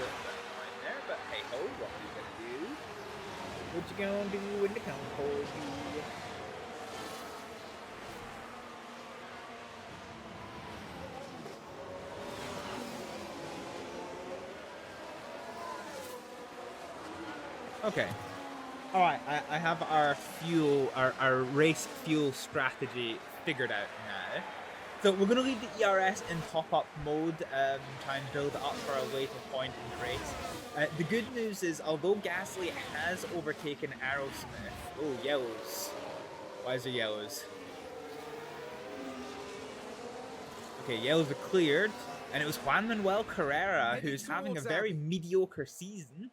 little bit annoying there, but hey ho, what are you gonna do? What you gonna do when the come for you? Okay. All right, I have our race fuel strategy figured out now. So we're gonna leave the ERS in top-up mode, try and build it up for a later point in the race. The good news is, although Gasly has overtaken Aerosmith, oh yellows. Why is there yellows? Okay, yellows are cleared, and it was Juan Manuel Carrera who's having a very mediocre season.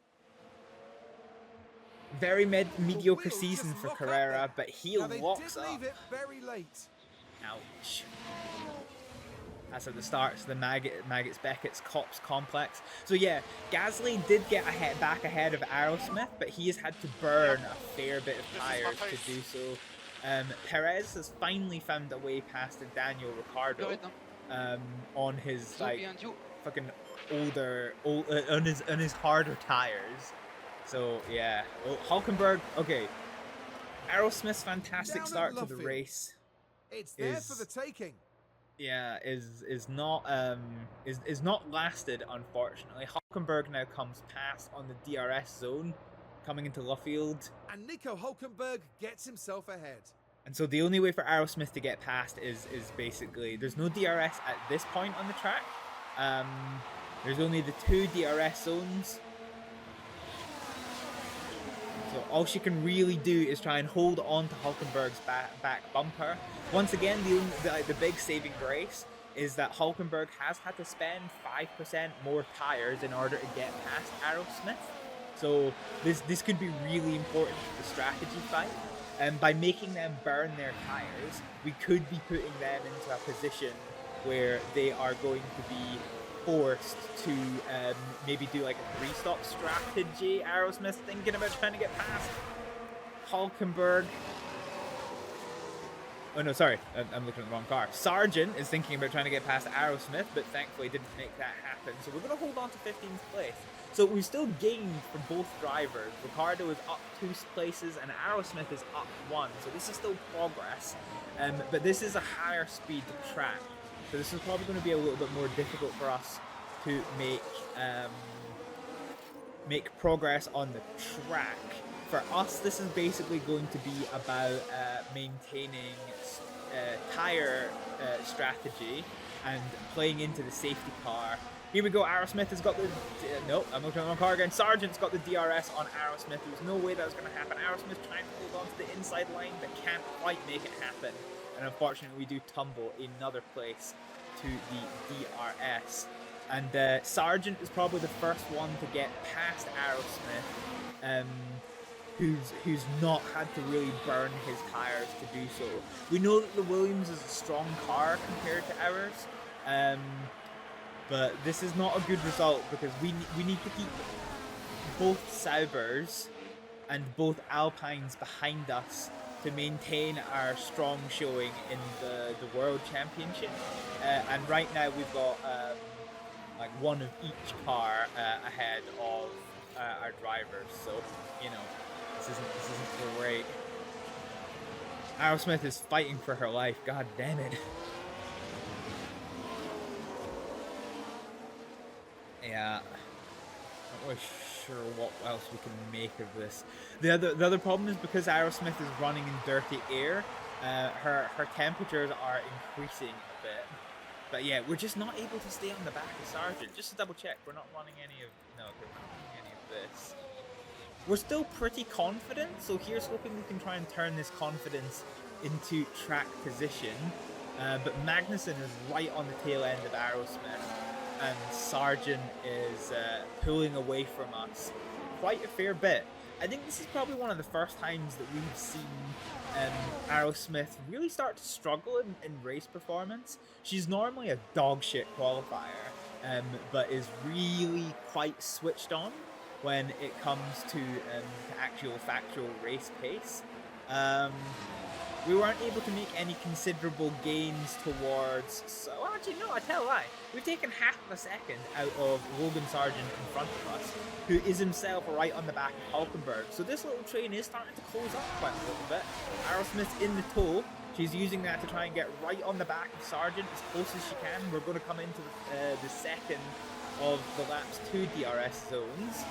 Very mediocre season for Carrera, but he locks up. Leave it very late. Ouch. That's at the start of the Maggots Beckett's Cops complex. So yeah, Gasly did get back ahead of Aerosmith, but he has had to burn a fair bit of tires to do so. Perez has finally found a way past Daniel Ricciardo on his like fucking on his harder tires. So yeah, well, Hulkenberg. Okay, Aerosmith's fantastic start to the race. It's there for the taking. Yeah, is not lasted, unfortunately. Hulkenberg now comes past on the DRS zone, coming into Luffield. And Nico Hulkenberg gets himself ahead. And so the only way for Aerosmith to get past is basically, there's no DRS at this point on the track. There's only the 2 DRS zones. So all she can really do is try and hold on to Hulkenberg's back bumper. Once again, the big saving grace is that Hulkenberg has had to spend 5% more tires in order to get past Aerosmith. So this could be really important for the strategy fight. And by making them burn their tires, we could be putting them into a position where they are going to be forced to maybe do like a 3-stop strategy. Aerosmith thinking about trying to get past Hulkenberg. Oh no, sorry, I'm looking at the wrong car. Sargent is thinking about trying to get past Aerosmith, but thankfully didn't make that happen. So we're going to hold on to 15th place. So we still gained for both drivers. Ricciardo is up 2 places and Aerosmith is up 1. So this is still progress. But this is a higher speed track. So this is probably going to be a little bit more difficult for us to make progress on the track. For us, this is basically going to be about maintaining tire strategy and playing into the safety car. Here we go, Aerosmith has got the... nope, I'm looking at the wrong car again. Sargent's got the DRS on Aerosmith. There was no way that was going to happen. Aerosmith trying to hold on to the inside line, but can't quite make it happen. And unfortunately, we do tumble another place to the DRS. And Sargent is probably the first one to get past Aerosmith, who's not had to really burn his tires to do so. We know that the Williams is a strong car compared to ours, but this is not a good result because we need to keep both Saubers and both Alpines behind us to maintain our strong showing in the World Championship. And right now we've got like one of each car ahead of our drivers. So, you know, this isn't great. Aerosmith is fighting for her life. God damn it. Yeah. Not really sure what else we can make of this. The other problem is because Aerosmith is running in dirty air, her temperatures are increasing a bit. But yeah, we're just not able to stay on the back of Sargent. Just to double check, we're not running any of... No, we're not running any of this. We're still pretty confident, so here's hoping we can try and turn this confidence into track position. But Magnussen is right on the tail end of Aerosmith, and Sargent is pulling away from us quite a fair bit. I think this is probably one of the first times that we've seen Aerosmith really start to struggle in race performance. She's normally a dog shit qualifier, but is really quite switched on when it comes to actual factual race pace. We weren't able to make any considerable gains towards... So, actually, no, I tell a lie. We've taken half of a second out of Logan Sargent in front of us, who is himself right on the back of Hulkenberg. So this little train is starting to close up quite a little bit. Aerosmith's in the tow. She's using that to try and get right on the back of Sargent as close as she can. We're going to come into the second of the lap's 2 DRS zones.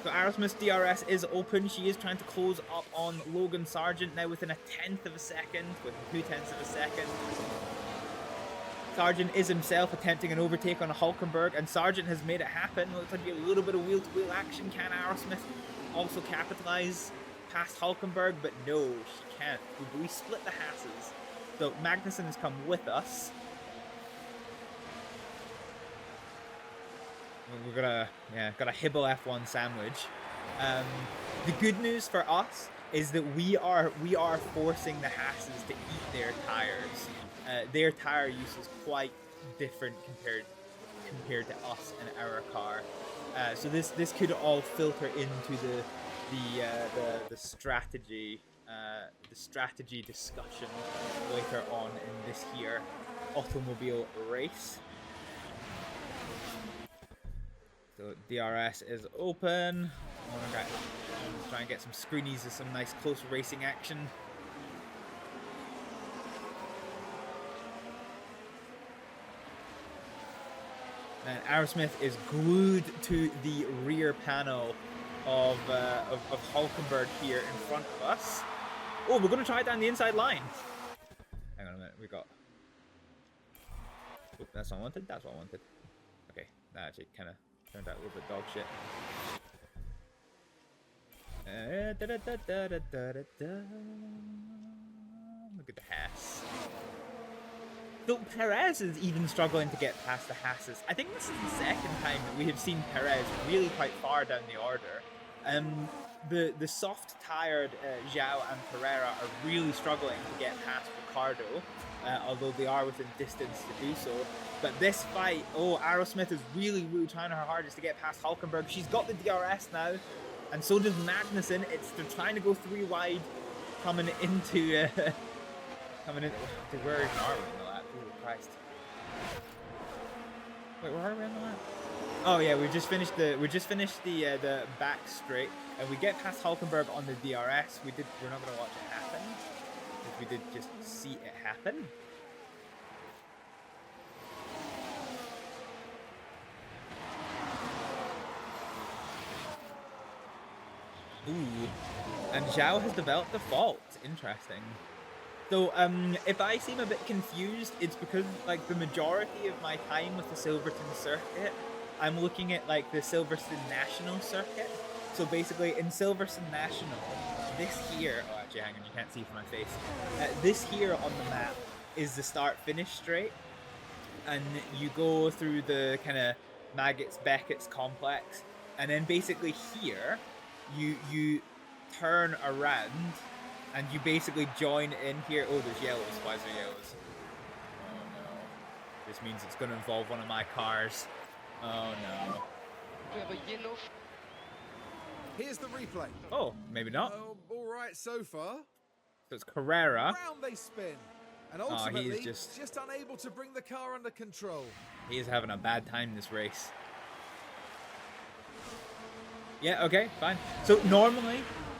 So Aerosmith's DRS is open. She is trying to close up on Logan Sargent now within a 1/10 of a second, with 2/10 of a second. Sargent is himself attempting an overtake on a Hulkenberg, and Sargent has made it happen. Looks like a little bit of wheel-to-wheel action. Can Aerosmith also capitalize past Hulkenberg? But no, she can't. We split the Hasses. So Magnussen has come with us. We're got a Hibble F1 sandwich. The good news for us is that we are forcing the Hasses to eat their tires. Their tire use is quite different compared to us and our car. So this could all filter into the strategy discussion later on in this here automobile race. So DRS is open. I'm gonna try and get some screenies of some nice close racing action. And Aerosmith is glued to the rear panel of Hulkenberg here in front of us. Oh, we're gonna try it down the inside line. Hang on a minute, we got. Oh, that's what I wanted. That's what I wanted. Okay, that actually kind of turned out a little bit dog shit. Look at the Haas. So Perez is even struggling to get past the Hasses. I think this is the second time that we have seen Perez really quite far down the order. The soft-tired Zhao and Pereira are really struggling to get past Ricardo, although they are within distance to do so. But this fight, Aerosmith is really trying her hardest to get past Hulkenberg. She's got the DRS now, and so does Magnussen. They're trying to go 3 wide, coming into where even are we in the lap? Oh Christ! Wait, where are we on the lap? Oh yeah, we just finished the back straight, and we get past Hulkenberg on the DRS. We're not gonna watch it happen, because we did just see it happen. Ooh, and Zhao has developed the fault. Interesting. So, if I seem a bit confused, it's because, like, the majority of my time with the Silverstone circuit, I'm looking at, like, the Silverstone National circuit. So, basically, in Silverstone National, this here... Oh, actually, hang on, you can't see from my face. This here on the map is the start-finish straight. And you go through the kind of Maggots-Beckett's complex. And then, basically, here, you turn around... And you basically join in here. Oh, there's yellows. Why is there yellows? Oh no. This means it's going to involve one of my cars. Oh no. We have a yellow. Here's the replay. Oh, maybe not. Oh, all right so far. So it's Carrera. Round they spin. And ultimately, he is just unable to bring the car under control. He is having a bad time this race. Yeah, okay, fine. So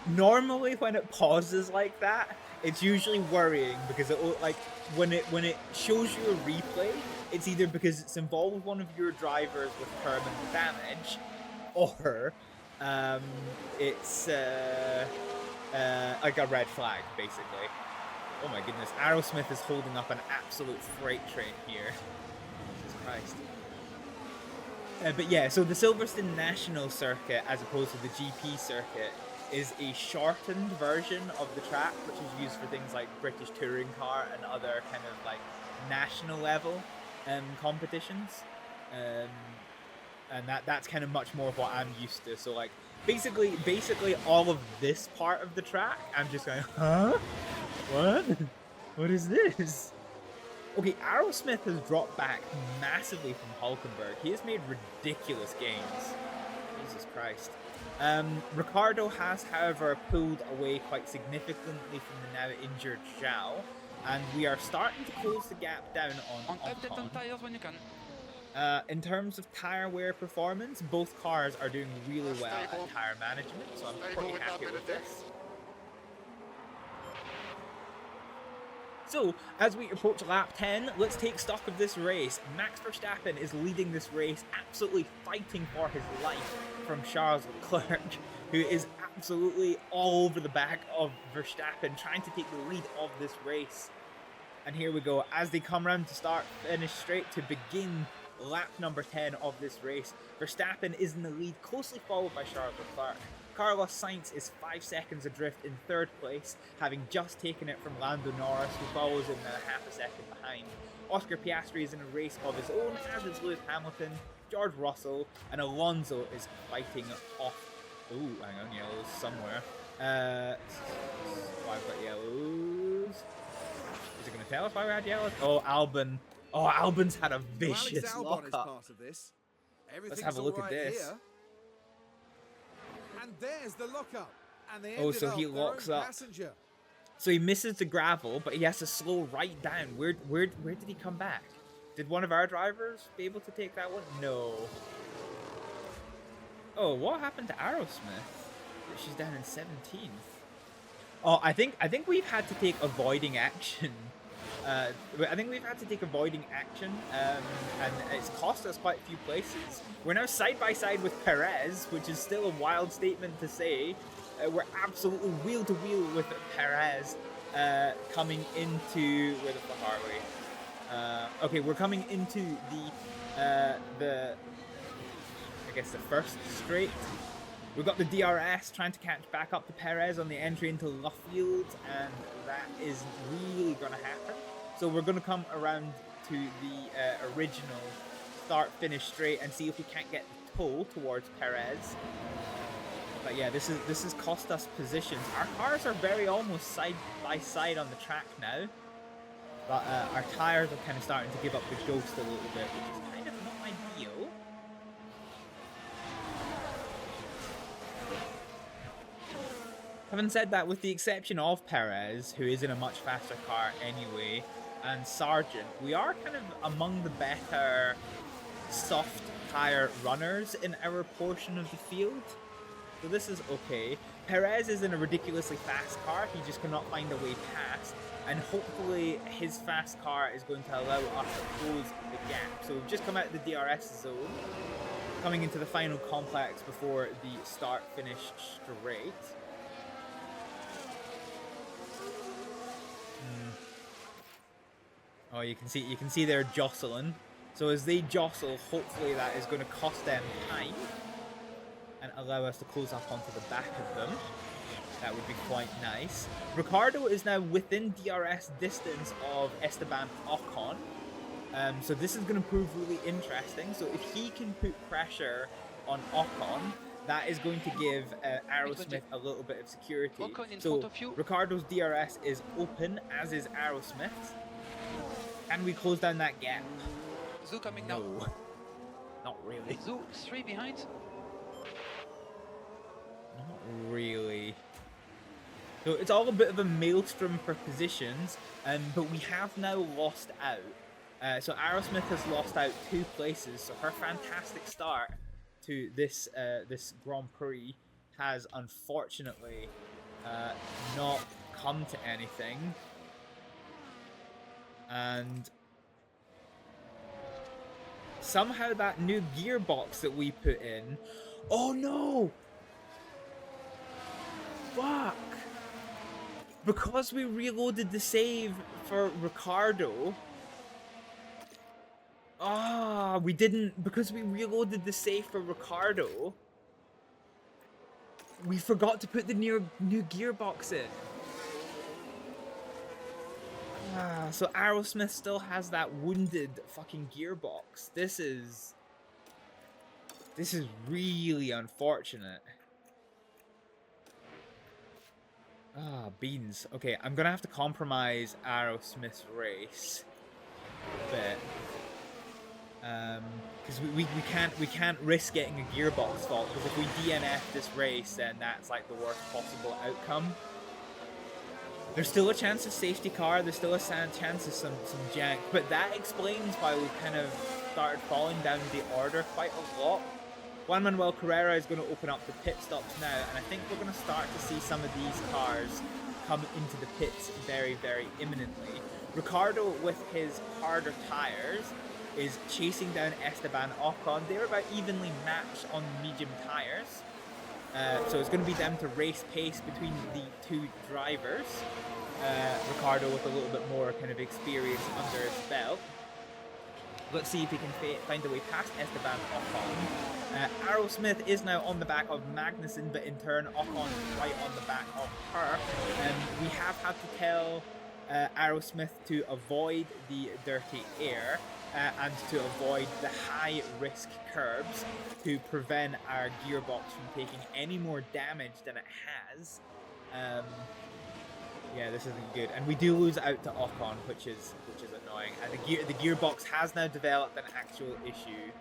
normally when it pauses like that, it's usually worrying, because it will, like, when it shows you a replay, it's either because it's involved one of your drivers with permanent damage, or it's like a red flag, basically. Oh my goodness, Aerosmith is holding up an absolute freight train here. Jesus Christ. But yeah, so the Silverstone National Circuit, as opposed to the GP circuit, is a shortened version of the track, which is used for things like British Touring Car and other kind of like national level competitions. And that's kind of much more of what I'm used to. So like basically all of this part of the track, I'm just going, huh? What? What is this? Okay, Aerosmith has dropped back massively from Hulkenberg. He has made ridiculous gains. Jesus Christ. Ricardo has, however, pulled away quite significantly from the now injured Zhao, and we are starting to close the gap down on Update on tires when you can. In terms of tire wear performance, both cars are doing really well at tire management, so I'm pretty happy with this. So, as we approach lap 10, let's take stock of this race. Max Verstappen is leading this race, absolutely fighting for his life from Charles Leclerc, who is absolutely all over the back of Verstappen, trying to take the lead of this race. And here we go, as they come around to start finish straight to begin lap number 10 of this race. Verstappen is in the lead, closely followed by Charles Leclerc. Carlos Sainz is 5 seconds adrift in 3rd place, having just taken it from Lando Norris, who follows him now half a second behind. Oscar Piastri is in a race of his own, as is Lewis Hamilton, George Russell, and Alonso is fighting off. Ooh, hang on, yellows somewhere. I've got yellows. Is it going to tell us why we had yellows? Oh, Albon. Oh, Albon's had a vicious lockup. Let's have a look at this. Here. And there's the lockup. And they oh, so he locks up. Passenger. So he misses the gravel, but he has to slow right down. Where did he come back? Did one of our drivers be able to take that one? No. Oh, what happened to Aerosmith? She's down in 17th. Oh, I think we've had to take avoiding action. I think we've had to take avoiding action, and it's cost us quite a few places. We're now side by side with Perez, which is still a wild statement to say. We're absolutely wheel to wheel with Perez coming into where the fuck are we? Okay, we're coming into the I guess the first straight. We've got the DRS trying to catch back up to Perez on the entry into Luffield, and that is really going to happen. So we're going to come around to the original start-finish straight and see if we can't get the toe towards Perez. But yeah, this has cost us positions. Our cars are very almost side by side on the track now, but our tires are kind of starting to give up the ghost a little bit, which is kind of not ideal. Having said that, with the exception of Perez, who is in a much faster car anyway, and Sargent, we are kind of among the better soft tire runners in our portion of the field. So this is okay. Perez is in a ridiculously fast car, he just cannot find a way past, and hopefully his fast car is going to allow us to close the gap. So we've just come out of the DRS zone, coming into the final complex before the start-finish straight. Oh, you can see they're jostling. So as they jostle, hopefully that is going to cost them time and allow us to close up onto the back of them. That would be quite nice. Ricciardo is now within DRS distance of Esteban Ocon. So this is going to prove really interesting. So if he can put pressure on Ocon, that is going to give Aerosmith a little bit of security. So Ricciardo's DRS is open, as is Aerosmith's. Can we close down that gap? Zoo coming No. now. Not really. Zoo 3 behind. Not really. So it's all a bit of a maelstrom for positions, but we have now lost out. So Aerosmith has lost out 2 places, so her fantastic start to this this Grand Prix has unfortunately not come to anything. And somehow that new gearbox that we put in... Oh no! Fuck! Because we reloaded the save for Ricciardo... Ah, we didn't... Because we reloaded the save for Ricciardo... We forgot to put the new gearbox in. So Aerosmith still has that wounded fucking gearbox. This is really unfortunate. Ah, beans. Okay, I'm gonna have to compromise Aerosmith's race a bit. Because we can't risk getting a gearbox fault, because if we DNF this race, then that's like the worst possible outcome. There's still a chance of safety car, there's still a chance of some jank, but that explains why we kind of started falling down the order quite a lot. Juan Manuel Carrera is going to open up the pit stops now, and I think we're going to start to see some of these cars come into the pits very, very imminently. Ricardo, with his harder tires, is chasing down Esteban Ocon. They're about evenly matched on medium tires. So it's going to be them to race pace between the two drivers. Ricardo with a little bit more kind of experience under his belt. Let's see if he can find a way past Esteban Ocon. Aerosmith is now on the back of Magnussen, but in turn Ocon is right on the back of her. We have had to tell Aerosmith to avoid the dirty air and to avoid the high risk curbs to prevent our gearbox from taking any more damage than it has. Yeah, this isn't good, and we do lose out to Ocon, which is annoying. And the gearbox has now developed an actual issue.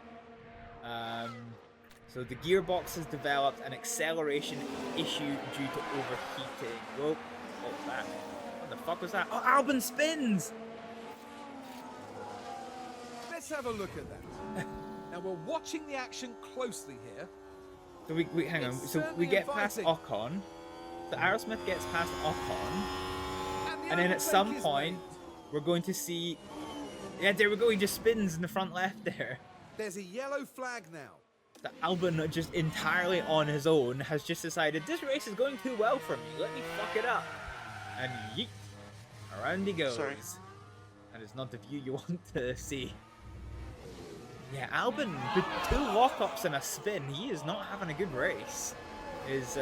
So the gearbox has developed an acceleration issue due to overheating. Whoa, what was that? What the fuck was that? Oh, Albon spins! Let's have a look at that. Now we're watching the action closely here. So we hang on. So we get past Ocon. So Aerosmith gets past Ocon, and then at some point we're going to see. Yeah, there we go. He just spins in the front left there. There's a yellow flag now. The Albon, just entirely on his own, has just decided this race is going too well for me. Let me fuck it up. And yeet, around he goes. Sorry. That is not the view you want to see. Yeah, Albon, with 2 lockups and a spin, he is not having a good race. Is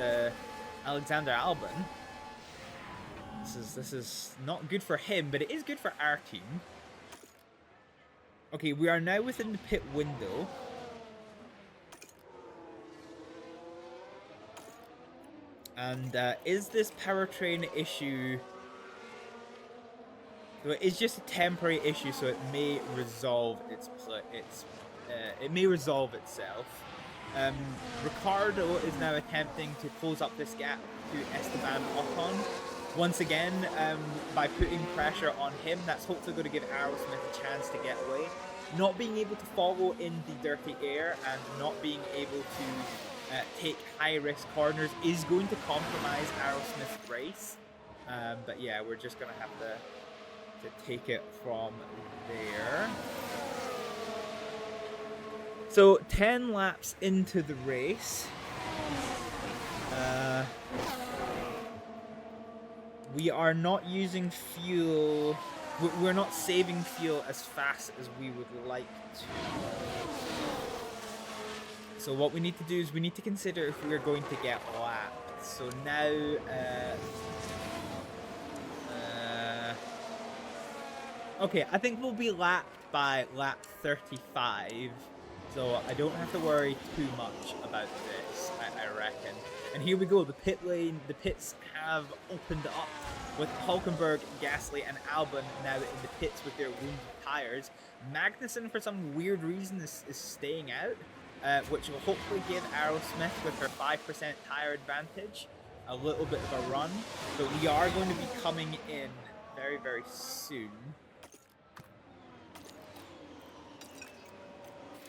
Alexander Albon. This is not good for him, but it is good for our team. Okay, we are now within the pit window. And is this powertrain issue... So it is just a temporary issue, so it may resolve it may resolve itself. Ricardo is now attempting to close up this gap to Esteban Ocon. Once again, by putting pressure on him, that's hopefully going to give Aerosmith a chance to get away. Not being able to follow in the dirty air and not being able to take high-risk corners is going to compromise Aerosmith's race. But yeah, we're just going to have to take it from there. So 10 laps into the race, we are not using fuel. We're not saving fuel as fast as we would like to. So what we need to do is we need to consider if we are going to get lapped. So now, okay, I think we'll be lapped by lap 35. So I don't have to worry too much about this, I reckon. And here we go, the pit lane, the pits have opened up with Hulkenberg, Gasly and Albon now in the pits with their wounded tyres. Magnussen, for some weird reason, is staying out, which will hopefully give Aerosmith, with her 5% tyre advantage, a little bit of a run. So we are going to be coming in very, very soon.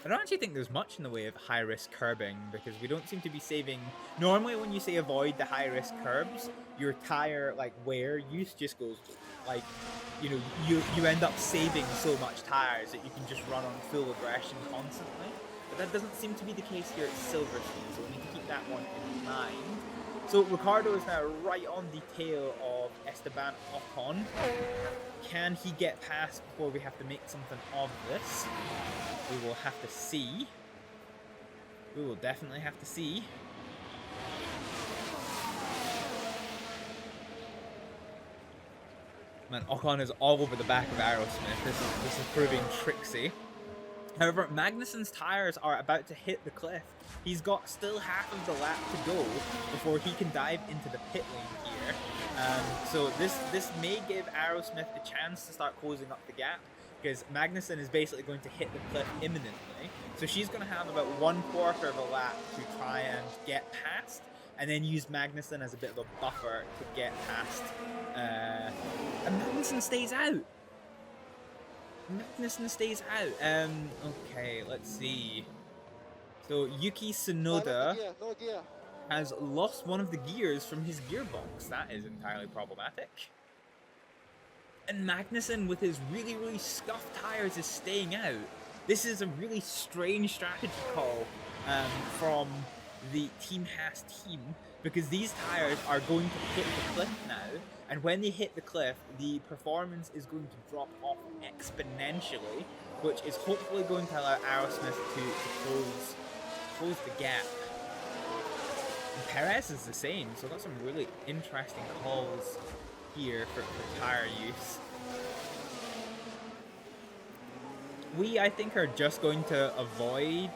I don't actually think there's much in the way of high-risk curbing, because we don't seem to be saving... Normally when you say avoid the high-risk curbs, your tire, like, wear use just goes, like, you know, you end up saving so much tires that you can just run on full aggression constantly. But that doesn't seem to be the case here at Silverstone, so we need to keep that one in mind. So Ricardo is now right on the tail of Esteban Ocon. Can he get past before we have to make something of this? We will have to see. We will definitely have to see. Man, Ocon is all over the back of Aerosmith. This is proving tricksy. However, Magnussen's tires are about to hit the cliff. He's got still half of the lap to go before he can dive into the pit lane here. So this may give Aerosmith a chance to start closing up the gap, because Magnussen is basically going to hit the cliff imminently. So she's going to have about 1/4 of a lap to try and get past, and then use Magnussen as a bit of a buffer to get past. And Magnussen stays out. Magnussen stays out. Okay, let's see. So Yuki Tsunoda has lost one of the gears from his gearbox. That is entirely problematic. and Magnussen with his really, really scuffed tires is staying out. This is a really strange strategy call from the Team Haas team, because these tires are going to hit the cliff now, and when they hit the cliff, the performance is going to drop off exponentially, which is hopefully going to allow Aerosmith to close the gap. And Perez is the same, so got some really interesting calls here for tire use. We, I think, are just going to avoid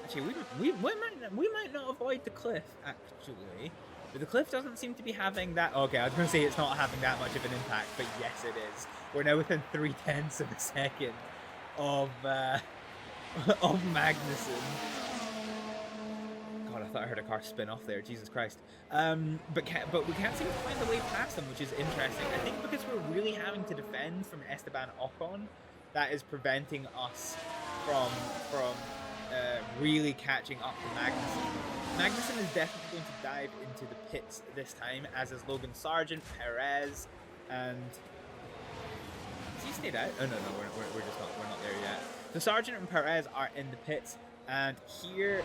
actually, we might not avoid the cliff, actually. But the cliff doesn't seem to be having that... Okay, I was going to say it's not having that much of an impact, but yes, it is. We're now within 0.3 of a second of Magnussen. God, I thought I heard a car spin off there. Jesus Christ. But we can't seem to find a way past them, which is interesting. I think because we're really having to defend from Esteban Ocon, that is preventing us from really catching up to Magnussen. Magnussen is definitely going to dive into the pits this time, as is Logan Sargent, Perez, and... Has he stayed out? Oh no, we're just not, we're not there yet. So Sargent and Perez are in the pits, and here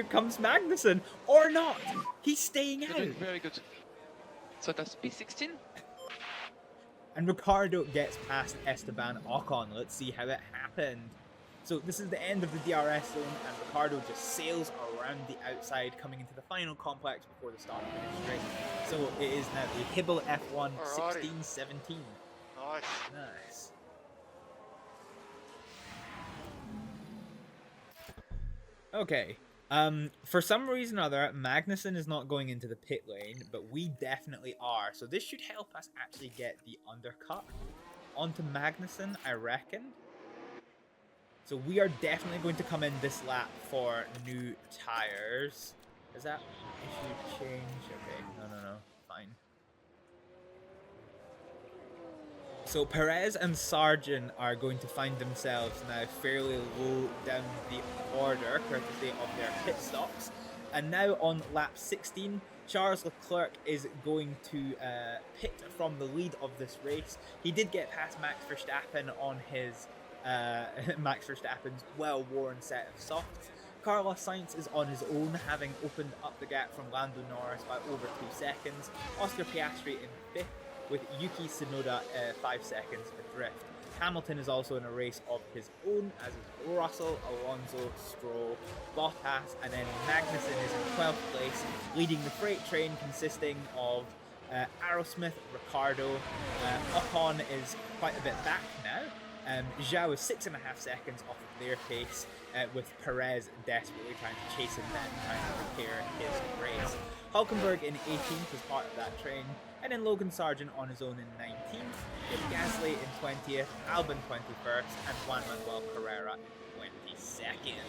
comes Magnussen, or not! He's staying out! Very good. So that's P16? And Ricciardo gets past Esteban Ocon. Let's see how it happened. So this is the end of the DRS zone, and Ricciardo just sails around the outside, coming into the final complex before the start of the finish straight. So it is now the Hibble F1 16-17. Nice. Okay. For some reason or other, Magnussen is not going into the pit lane, but we definitely are. So this should help us actually get the undercut onto Magnussen, I reckon. So we are definitely going to come in this lap for new tires. Is that issue change? Okay, no, fine. So Perez and Sargent are going to find themselves now fairly low down the order, courtesy of their pit stops. And now on lap 16, Charles Leclerc is going to pit from the lead of this race. He did get past Max Verstappen on his Max Verstappen's well-worn set of softs. Carlos Sainz is on his own, having opened up the gap from Lando Norris by over 2 seconds. Oscar Piastri in 5th, with Yuki Tsunoda 5 seconds adrift. Hamilton is also in a race of his own, as is Russell, Alonso, Stroll, Bottas, and then Magnussen is in 12th place, leading the freight train consisting of Aerosmith, Ricciardo. Ocon is quite a bit back now. Zhao is 6.5 seconds off of their pace, with Perez desperately trying to chase him down, trying to repair his race. Hulkenberg in 18th is part of that train, and then Logan Sargent on his own in 19th, with Gasly in 20th, Albon 21st, and Juan Manuel Carrera in 22nd.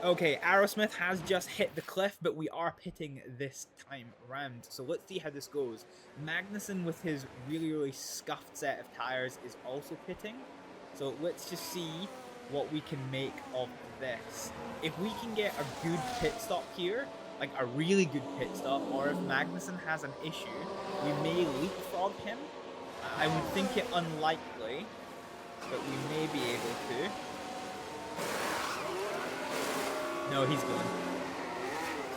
Okay, Aerosmith has just hit the cliff, but we are pitting this time round. So let's see how this goes. Magnussen, with his really, really scuffed set of tires, is also pitting. So let's just see what we can make of this. If we can get a good pit stop here, like a really good pit stop, or if Magnussen has an issue, we may leapfrog him. I would think it unlikely, but we may be able to. No, he's gone.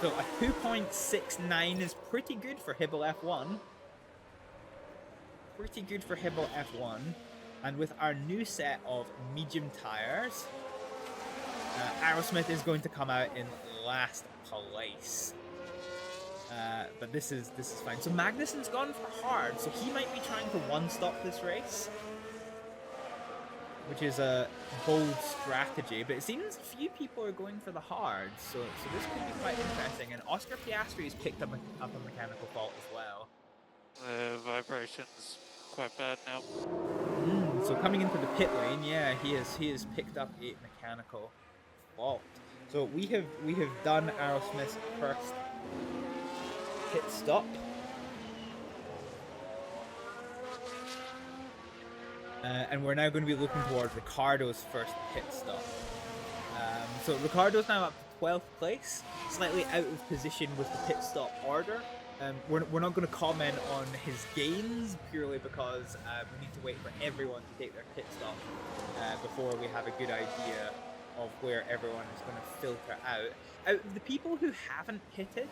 So a 2.69 is pretty good for Hibble F1. Pretty good for Hibble F1. And with our new set of medium tires, Aerosmith is going to come out in last place. But this is fine. So Magnussen's gone for hard, so he might be trying to one-stop this race, which is a bold strategy, but it seems a few people are going for the hard, so this could be quite interesting. And Oscar Piastri has picked up a mechanical fault as well. Vibration's quite bad now. So coming into the pit lane, yeah, he has picked up a mechanical fault. So we have done Aerosmith's first pit stop. And we're now going to be looking towards Ricciardo's first pit stop. So Ricardo's now up to 12th place, slightly out of position with the pit stop order. We're not going to comment on his gains purely because we need to wait for everyone to take their pit stop before we have a good idea of where everyone is going to filter out. Out of the people who haven't pitted,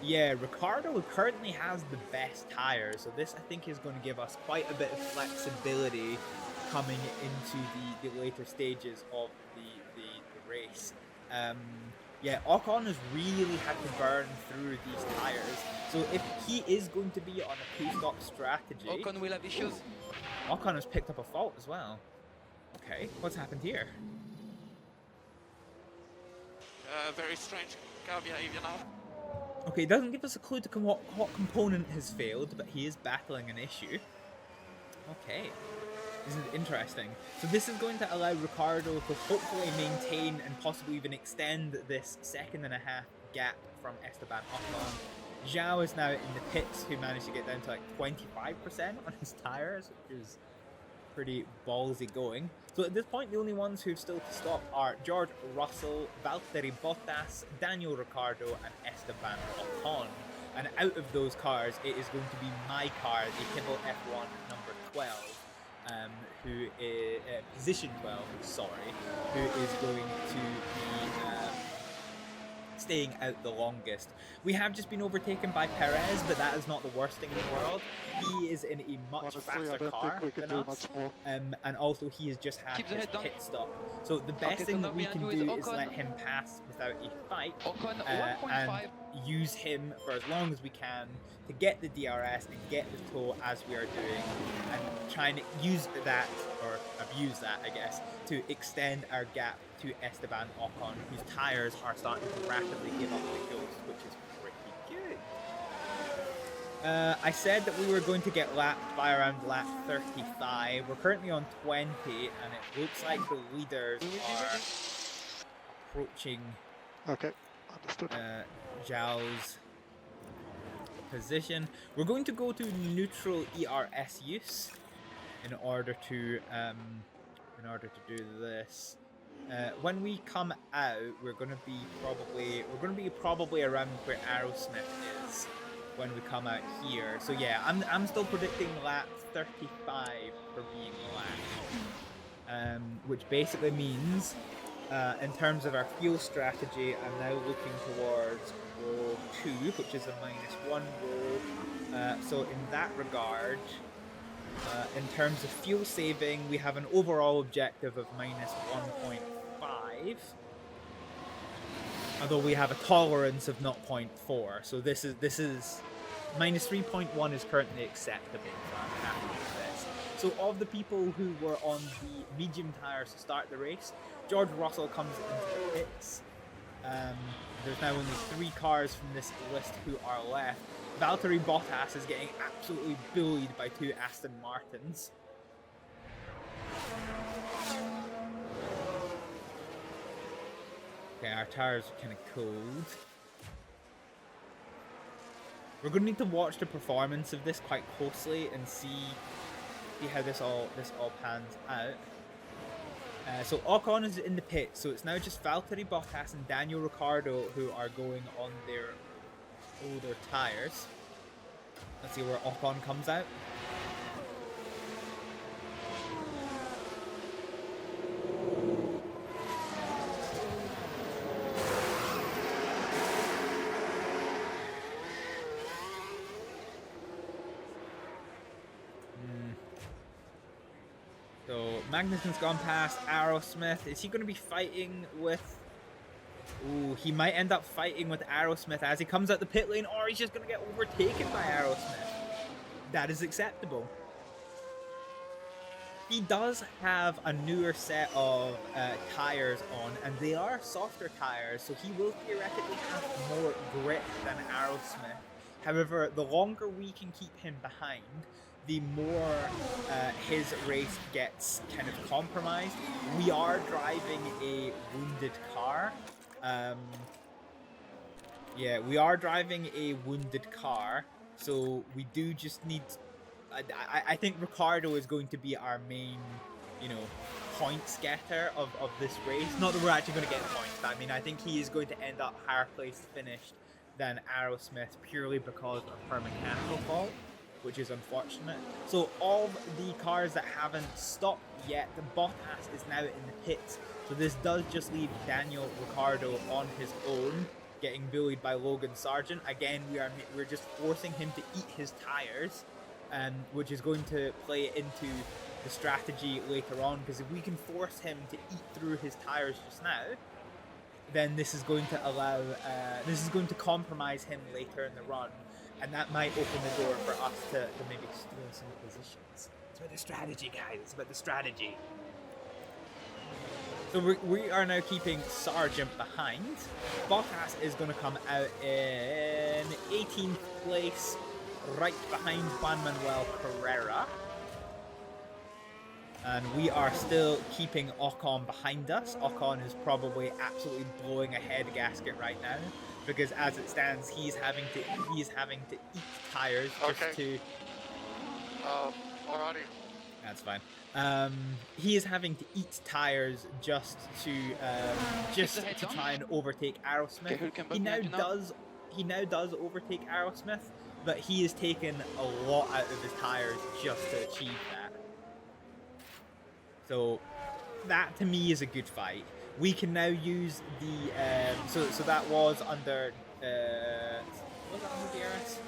yeah, Ricardo currently has the best tires, so this I think is going to give us quite a bit of flexibility coming into the later stages of the race. Yeah, Ocon has really had to burn through these tires, so if he is going to be on a two-stop strategy... Ocon will have issues. Ocon has picked up a fault as well. Okay, what's happened here? Very strange car behavior now. Okay, it doesn't give us a clue to what component has failed, but he is battling an issue. Okay. This is interesting. So this is going to allow Ricardo to hopefully maintain and possibly even extend this 2.5 second gap from Esteban Ocon. Zhao is now in the pits, who managed to get down to like 25% on his tyres, which is pretty ballsy going. So at this point, the only ones who've still to stop are George Russell, Valtteri Bottas, Daniel Ricciardo, and Esteban Ocon. And out of those cars, it is going to be my car, the Hibble F1 number 12. Who is position 12, sorry, who is going to be staying out the longest. We have just been overtaken by Perez, but that is not the worst thing in the world. He is in a much faster car than us, and also he has just had his pit stop. So the best thing that we can do is let him pass without a fight, and use him for as long as we can to get the DRS and get the tow as we are doing, and try and use that, or abuse that I guess, to extend our gap to Esteban Ocon, whose tyres are starting to rapidly give up the ghost, which is pretty good. I said that we were going to get lapped by around lap 35. We're currently on 20, and it looks like the leaders are approaching Zhao's position. We're going to go to neutral ERS use in order to do this. When we come out, we're going to be probably around where Aerosmith is when we come out here. So yeah, I'm still predicting lap 35 for being last, which basically means in terms of our fuel strategy, I'm now looking towards row 2, which is a -1 row. So in that regard, in terms of fuel saving, we have an overall objective of -1.5, although we have a tolerance of 0.4. So this is -3.1 is currently acceptable. So I'm happy with this. So of the people who were on the medium tires to start the race, George Russell comes into the pits. There's now only 3 cars from this list who are left. Valtteri Bottas is getting absolutely bullied by 2 Aston Martins. Okay, our tires are kind of cold. We're going to need to watch the performance of this quite closely and see how this all pans out. So Ocon is in the pit, so it's now just Valtteri Bottas and Daniel Ricciardo who are going on their older tires. Let's see where Ocon comes out. So Magnussen's gone past Aerosmith. Is he going to be fighting with... Ooh, he might end up fighting with Aerosmith as he comes out the pit lane, or he's just going to get overtaken by Aerosmith. That is acceptable. He does have a newer set of tyres on, and they are softer tyres, so he will theoretically have more grip than Aerosmith. However, the longer we can keep him behind, the more his race gets kind of compromised. We are driving a wounded car. Yeah, we are driving a wounded car, so we do just need... I think Ricciardo is going to be our main, you know, points getter of this race. Not that we're actually going to get points, but I mean, I think he is going to end up higher placed finished than Aerosmith purely because of her mechanical fault, which is unfortunate. So all of the cars that haven't stopped yet, Bottas is now in the pits. So this does just leave Daniel Ricciardo on his own, getting bullied by Logan Sargent. Again, we're just forcing him to eat his tires, which is going to play into the strategy later on, because if we can force him to eat through his tires just now, then this is going to allow, this is going to compromise him later in the run, and that might open the door for us to maybe steal some positions. It's about the strategy, guys. It's about the strategy. So we are now keeping Sargent behind. Bottas is going to come out in 18th place, right behind Juan Manuel Carrera. And we are still keeping Ocon behind us. Ocon is probably absolutely blowing a head gasket right now, because as it stands, he's having to eat tires just to. Alrighty. That's fine. He is having to eat tires just to try and overtake Aerosmith. Okay, he now does overtake Aerosmith, but he has taken a lot out of his tires just to achieve that. So that to me is a good fight. We can now use the so that was under was that under DRS?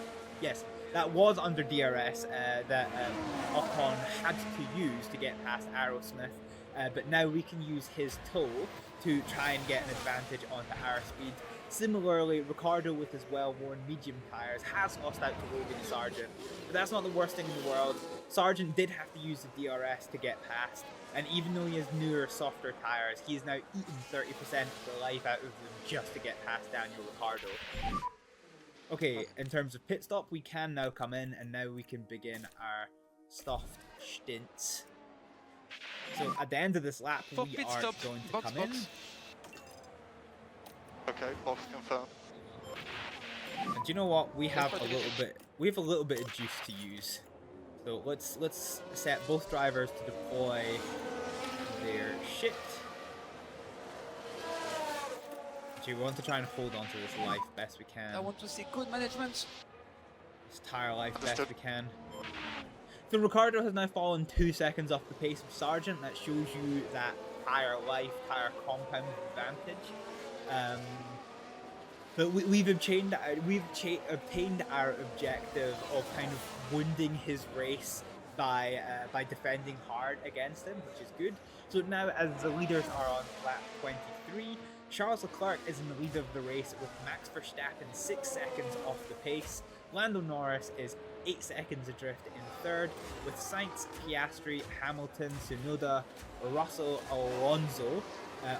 Yes. That was under DRS that Ocon had to use to get past Aerosmith, but now we can use his toe to try and get an advantage onto our speed. Similarly, Ricciardo with his well-worn medium tyres has lost out to Logan Sargent, but that's not the worst thing in the world. Sargent did have to use the DRS to get past, and even though he has newer, softer tyres, he is now eating 30% of the life out of them just to get past Daniel Ricciardo. Okay, in terms of pit stop, we can now come in, and now we can begin our stuffed stints. So at the end of this lap, we are going to come in. Okay, box confirmed. And do you know what? We have a little bit of juice to use. So let's set both drivers to deploy their shit. We want to try and hold on to this life best we can. I want to see good management. This tire life best we can. So Ricciardo has now fallen 2 seconds off the pace of Sargent. That shows you that tire life, tire compound advantage. But we've obtained our objective of kind of wounding his race by defending hard against him, which is good. So now, as the leaders are on lap 23, Charles Leclerc is in the lead of the race with Max Verstappen 6 seconds off the pace. Lando Norris is 8 seconds adrift in third, with Sainz, Piastri, Hamilton, Tsunoda, Russell, Alonso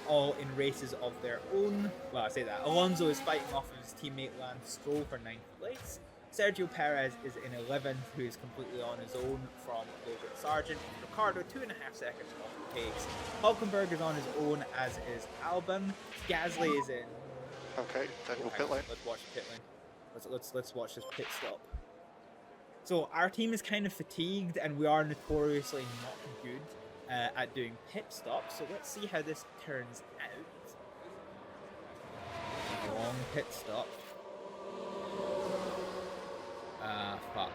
all in races of their own. Well, I say that. Alonso is fighting off of his teammate Lance Stroll for 9th place. Sergio Perez is in 11th, who is completely on his own from Logan Sargent. Ricciardo 2.5 seconds off the pace. Hulkenberg is on his own, as is Albon. Gasly is in. Okay, then we'll pit lane. Let's watch the pit lane. Let's watch this pit stop. So our team is kind of fatigued, and we are notoriously not good at doing pit stops. So let's see how this turns out. Long pit stop. Fuck.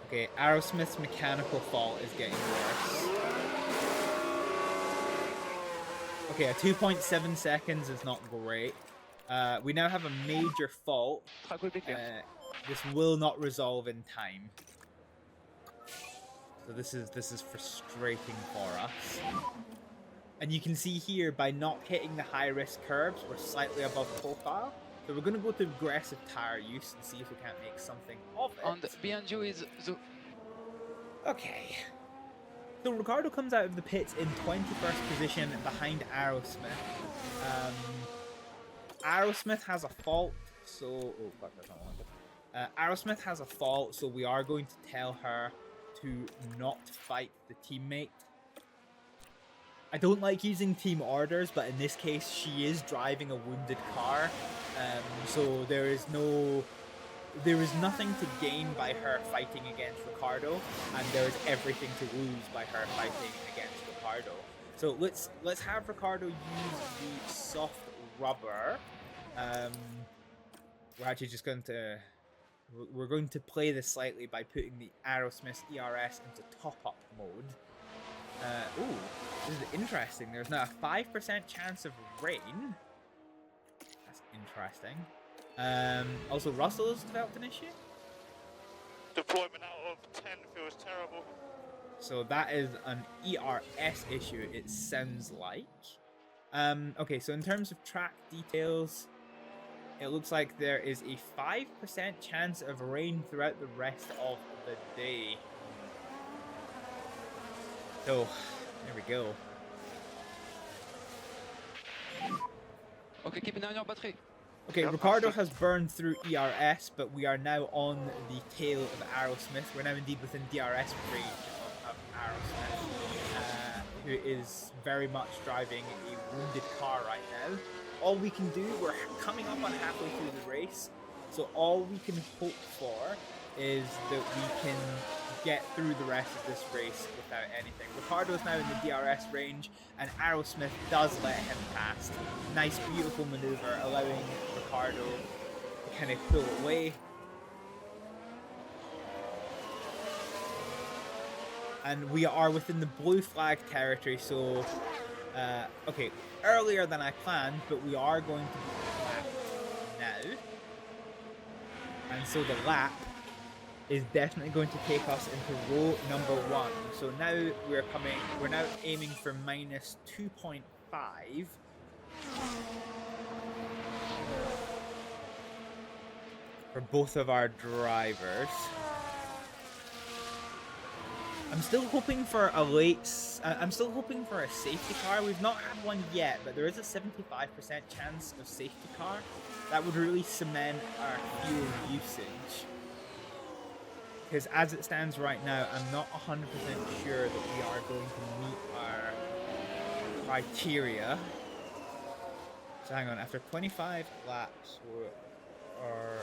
Okay, Aerosmith's mechanical fault is getting worse. Okay, a 2.7 seconds is not great. We now have a major fault. This will not resolve in time. So this is frustrating for us. And you can see here, by not hitting the high-risk curves, we're slightly above profile. So we're going to go to aggressive tire use and see if we can't make something of it. And behind you is the... Okay. So Ricciardo comes out of the pits in 21st position behind Aerosmith. Aerosmith has a fault, so... Oh, fuck, that's not one. Aerosmith has a fault, so we are going to tell her to not fight the teammate. I don't like using team orders, but in this case, she is driving a wounded car. So there is no there is nothing to gain by her fighting against Ricardo, and there is everything to lose by her fighting against Ricardo. So let's have Ricardo use the soft rubber. We're actually just going to play this slightly by putting the Aerosmith ERS into top-up mode. Ooh, this is interesting. There's now a 5% chance of rain. That's interesting. Also, Russell's developed an issue. Deployment out of 10 feels terrible. So that is an ERS issue, it sounds like. Okay, so in terms of track details, it looks like there is a 5% chance of rain throughout the rest of the day. So, there we go. Okay, keep an eye on your battery. Okay, Ricardo has burned through ERS, but we are now on the tail of Aerosmith. We're now indeed within DRS range of Aerosmith, who is very much driving a wounded car right now. All we can do, we're coming up on halfway through the race, so all we can hope for is that we can get through the rest of this race without anything. Ricardo is now in the DRS range, and Aerosmith does let him past. Nice, beautiful maneuver, allowing Ricardo to kind of pull away. And we are within the blue flag territory, so okay, earlier than I planned, but we are going to be lapped now. And so the lap is definitely going to take us into row number 1. So now we're now aiming for minus 2.5. For both of our drivers. I'm still hoping for I'm still hoping for a safety car. We've not had one yet, but there is a 75% chance of safety car. That would really cement our fuel usage. Because as it stands right now, I'm not 100% sure that we are going to meet our criteria. So hang on, after 25 laps, we are...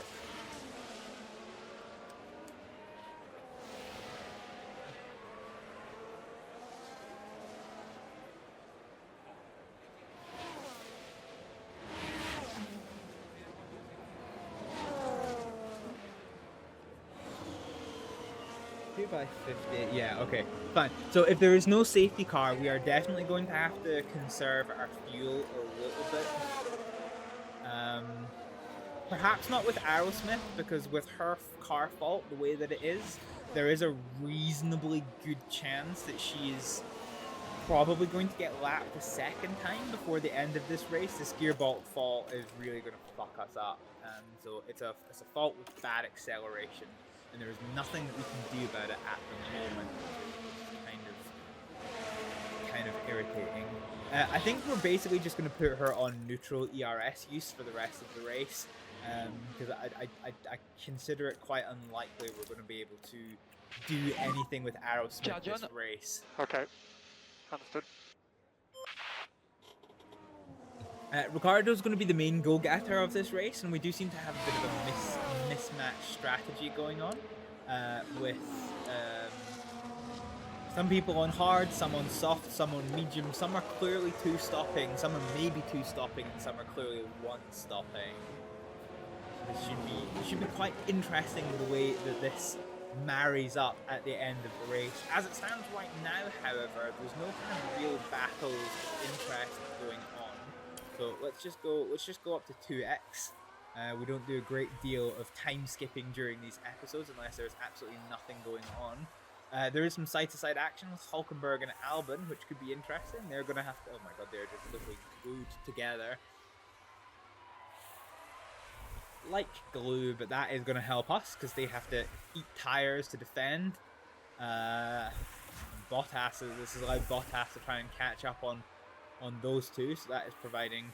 2 by 50, yeah, okay, fine. So if there is no safety car, we are definitely going to have to conserve our fuel a little bit. Perhaps not with Aerosmith, because with her car fault, the way that it is, there is a reasonably good chance that she is probably going to get lapped a second time before the end of this race. This gearbolt fault is really going to fuck us up, and so it's a fault with bad acceleration. And there is nothing that we can do about it at the moment. It's kind of irritating. I think we're basically just going to put her on neutral ERS use for the rest of the race, because I consider it quite unlikely we're going to be able to do anything with Aerosmith this race. Okay, understood. Ricardo's going to be the main go-getter of this race, and we do seem to have a bit of a mismatch strategy going on, with some people on hard, some on soft, some on medium, some are clearly 2 stopping, some are maybe 2 stopping, and some are clearly 1 stopping. This should be quite interesting the way that this marries up at the end of the race. As it stands right now, however, there's no kind of real battles of interest going on. So let's just go up to 2x. We don't do a great deal of time skipping during these episodes unless there's absolutely nothing going on. There is some side-to-side action with Hulkenberg and Albon, which could be interesting. They're going to have to... Oh my god, they're just literally glued together. Like glue, but that is going to help us because they have to eat tires to defend. Bottas, this has allowed Bottas to try and catch up on those two, so that is providing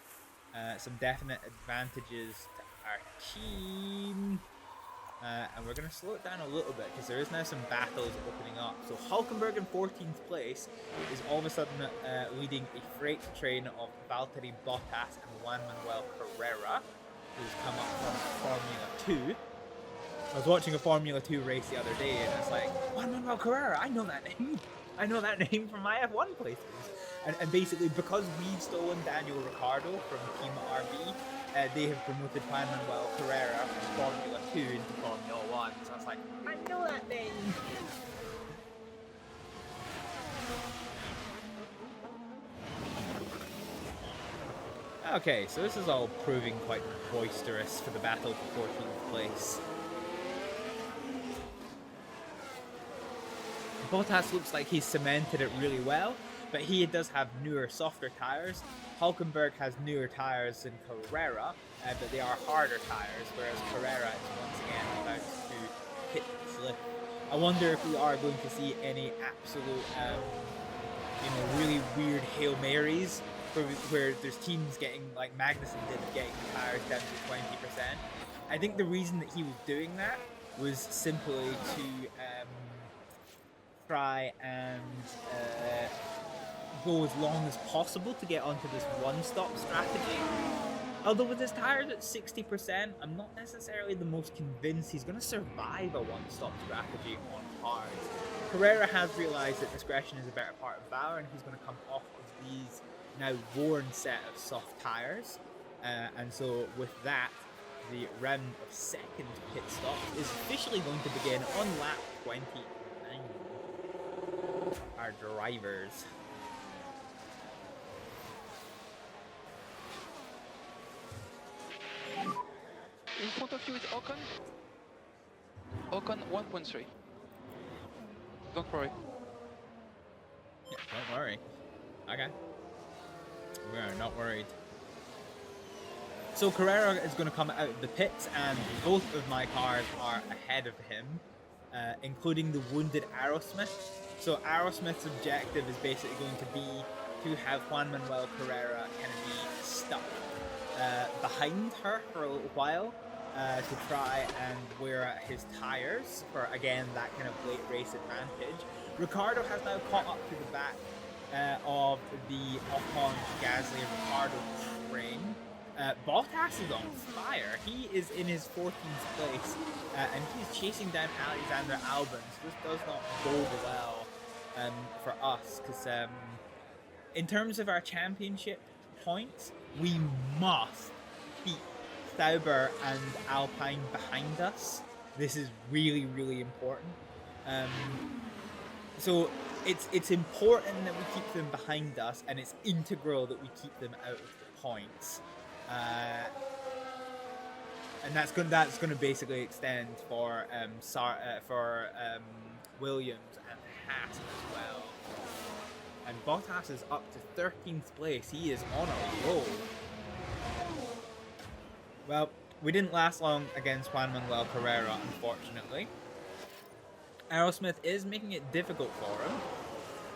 some definite advantages to our team. And we're going to slow it down a little bit because there is now some battles opening up. So Hulkenberg in 14th place is all of a sudden leading a freight train of Valtteri Bottas and Juan Manuel Carrera, who's come up from Formula 2. I was watching a Formula 2 race the other day, and it's like, Juan Manuel Carrera, I know that name. I know that name from my F1 places. And basically, because we've stolen Daniel Ricciardo from Team RB, they have promoted Juan Manuel Carrera from Formula 2 into Formula 1. So I was like, I know that name. Okay, so this is all proving quite boisterous for the battle for 14th place. Bottas looks like he's cemented it really well, but he does have newer, softer tyres. Hulkenberg has newer tyres than Carrera, but they are harder tyres, whereas Carrera is once again about to hit the slip. I wonder if we are going to see any absolute, really weird Hail Marys, where there's teams getting, like Magnussen did, getting tyres down to 20%. I think the reason that he was doing that was simply to try and go as long as possible to get onto this one-stop strategy. Although with his tyres at 60%, I'm not necessarily the most convinced he's going to survive a one-stop strategy on hards. Carrera has realised that discretion is a better part of valor, and he's going to come off of these now worn set of soft tyres. And so with that, the round of second pit stop is officially going to begin on lap 29. Our drivers. In front of you is Ocon. Ocon 1.3. Don't worry. Yeah, don't worry. Okay. We are not worried. So Carrera is going to come out of the pits, and both of my cars are ahead of him, including the wounded Aerosmith. So Aerosmith's objective is basically going to be to have Juan Manuel Carrera kind of be stuck behind her for a little while, to try and wear out his tyres for, again, that kind of late race advantage. Ricciardo has now caught up to the back of the Ocon, Gasly, and Ricciardo train. Bottas is on fire. He is in his 14th place, and he's chasing down Alexander Albon. So this does not bode well for us, because in terms of our championship points, we must beat Sauber and Alpine behind us. This is really, really important. So it's important that we keep them behind us, and it's integral that we keep them out of the points. And that's going to basically extend for Williams and Haas as well. And Bottas is up to 13th place. He is on a roll. Well, we didn't last long against Juan Manuel Carrera, unfortunately. Aerosmith is making it difficult for him.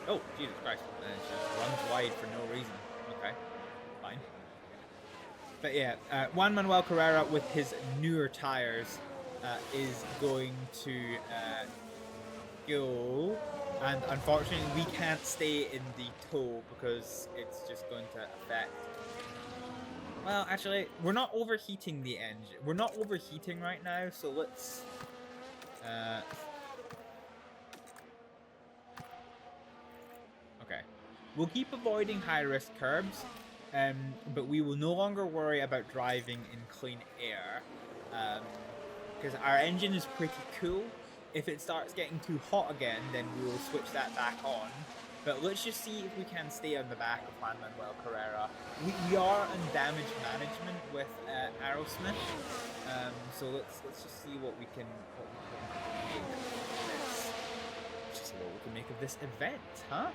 Oh, Jesus Christ. And it just runs wide for no reason. Okay, fine. But yeah, Juan Manuel Carrera with his newer tyres is going to go, and unfortunately we can't stay in the tow because it's just going to affect. Well, actually, we're not overheating the engine. We're not overheating right now, so let's okay. We'll keep avoiding high-risk curbs. But we will no longer worry about driving in clean air, because our engine is pretty cool. If it starts getting too hot again, then we will switch that back on. But let's just see if we can stay on the back of Juan Manuel Carrera. We are on damage management with Aerosmith, so let's just see what we can make of this. Just see what we can make of this event, huh?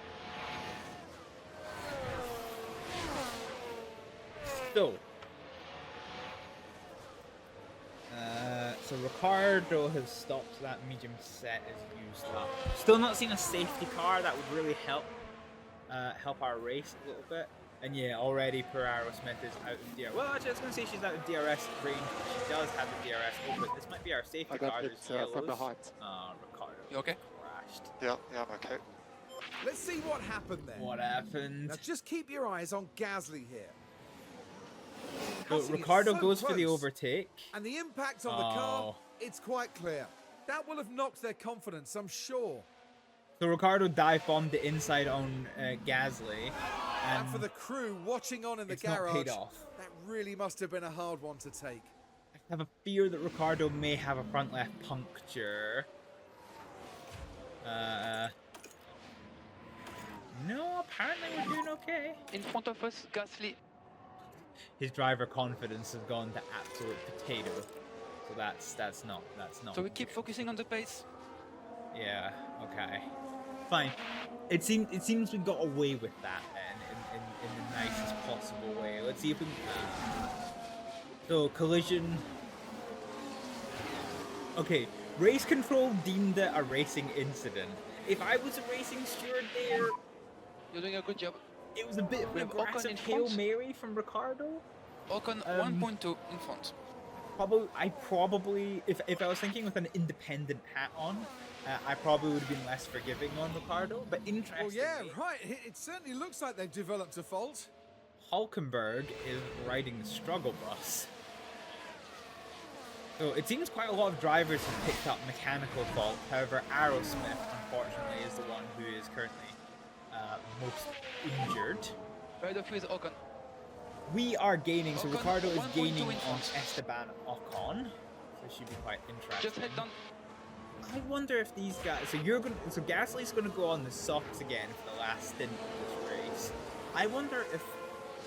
So Ricciardo has stopped, so that medium set is used up. Still not seeing a safety car. That would really help our race a little bit. And yeah, already Aerosmith is out of DRS. Well, actually, I was going to say she's out of DRS range. She does have the DRS open. This might be our safety car. There's yellows. from behind. Ricardo. You okay? Crashed. Yeah, I'm okay. Let's see what happened there. What happened? Now just keep your eyes on Gasly here. So Cutting it Ricardo so goes for the close. overtake. And the impact on the car It's quite clear. That will have knocked their confidence, I'm sure. So Ricciardo dive bombed the inside on Gasly. And for the crew watching on in the it's not garage, paid off. that really must have been a hard one to take. I have a fear that Ricciardo may have a front left puncture. No, apparently we're doing okay. In front of us, Gasly. His driver confidence has gone to absolute potato. So that's not. So we keep focusing on the pace. Yeah. Okay. Fine. It seems we got away with that then in the nicest possible way. Let's see if we can. So collision. Okay. Race control deemed it a racing incident. If I was a racing steward there, You're doing a good job. it was a bit of We an have Ocon aggressive in Hail front. Mary from Ricciardo. Ocon 1.2 in front. I probably, if I was thinking with an independent hat on, I probably would have been less forgiving on Ricciardo. But interestingly, Well, yeah, right. It certainly looks like they've developed a fault. Hulkenberg is riding the struggle bus. So it seems quite a lot of drivers have picked up mechanical fault. However, Aerosmith, unfortunately, is the one who is currently most injured. Right of you is Ocon. We are gaining, so Ocon, Ricciardo is 1.2 gaining in on front. Esteban Ocon. So it should be quite interesting. Just head down. I wonder if these guys. So Gasly's gonna go on the softs again for the last stint of this race. I wonder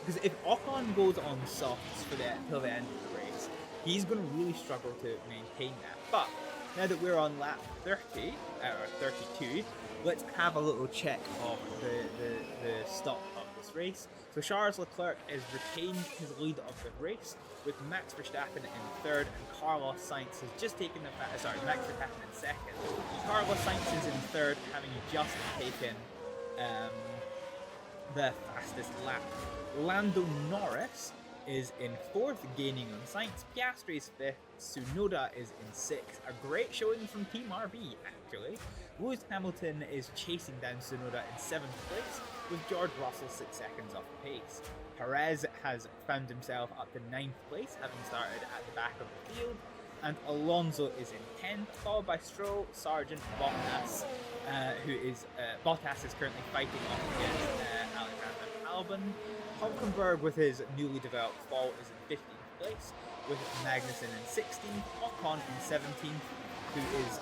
because if Ocon goes on softs till the end of the race, he's gonna really struggle to maintain that. But now that we're on lap 30 or 32, let's have a little check of the stop of this race. So Charles Leclerc has retained his lead of the race, with Max Verstappen in third and Carlos Sainz has just taken Max Verstappen in second. Carlos Sainz is in third, having just taken the fastest lap. Lando Norris is in fourth, gaining on Sainz. Piastri is fifth. Tsunoda is in sixth. A great showing from Team RB, actually. Lewis Hamilton is chasing down Tsunoda in seventh place, with George Russell 6 seconds off the pace. Perez has found himself up to 9th place, having started at the back of the field, and Alonso is in 10th, followed by Stroll, Sargent, Bottas, Bottas is currently fighting off against Alexander Albon. Hulkenberg, with his newly developed fall, is in 15th place, with Magnussen in 16th, Ocon in 17th, who is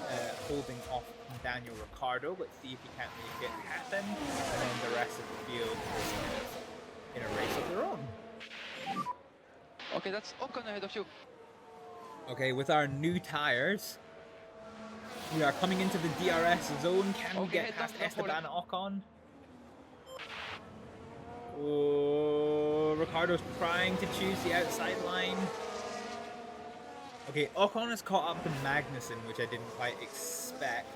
holding off Daniel Ricciardo. Let's see if he can't make it happen, and then the rest of the field is kind of in a race of their own. Okay, that's Ocon ahead of you. Okay, with our new tires, we are coming into the DRS zone. Can we Okay, get past don't fall Esteban Ocon? Oh, Ricciardo's trying to choose the outside line. Okay, Ocon has caught up to Magnussen, which I didn't quite expect.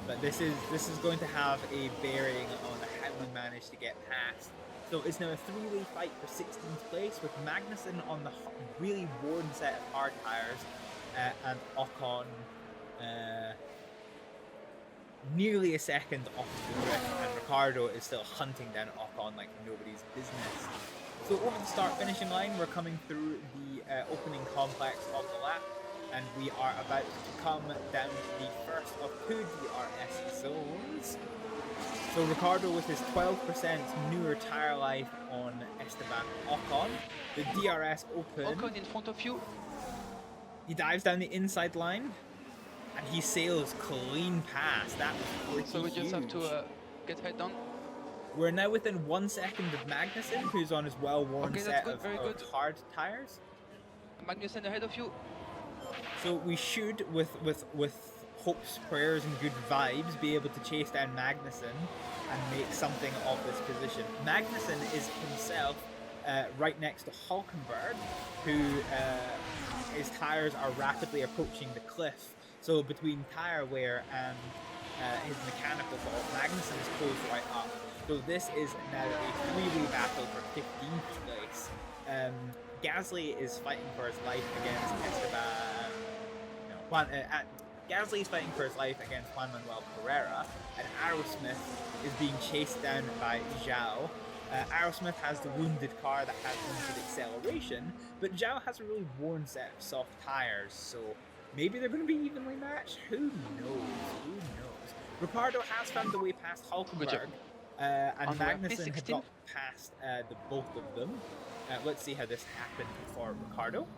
But this is going to have a bearing on how we manage to get past. So it's now a three-way fight for 16th place, with Magnussen on the really worn set of hard tires, and Ocon nearly a second off the drift, and Ricciardo is still hunting down Ocon like nobody's business. So over the start-finishing line, we're coming through the opening complex of the lap, and we are about to come down to the first of two DRS zones. So Ricciardo, with his 12% newer tire life on Esteban Ocon, the DRS open. Ocon in front of you. He dives down the inside line, and he sails clean past. That was pretty So we just have to huge. get head down. We're now within 1 second of Magnussen, who's on his well-worn Okay, that's set good, of very good. hard tires. Magnussen ahead of you. So we should, with hopes, prayers, and good vibes, be able to chase down Magnussen and make something of this position. Magnussen is himself right next to Hulkenberg, who his tires are rapidly approaching the cliff. So between tire wear and his mechanical fault, Magnussen is closed right up. So this is now a three-way battle for 15th place. Gasly is fighting for his life against Esteban. Gasly is fighting for his life against Juan Manuel Carrera, and Aerosmith is being chased down by Zhao. Aerosmith has the wounded car that has limited acceleration, but Zhao has a really worn set of soft tires, so Maybe they're going to be evenly matched. Who knows? Who knows? Ricardo has found the way past Hulkenberg, and On lap Magnussen had P16. got past the both of them. Let's see how this happened for Ricardo.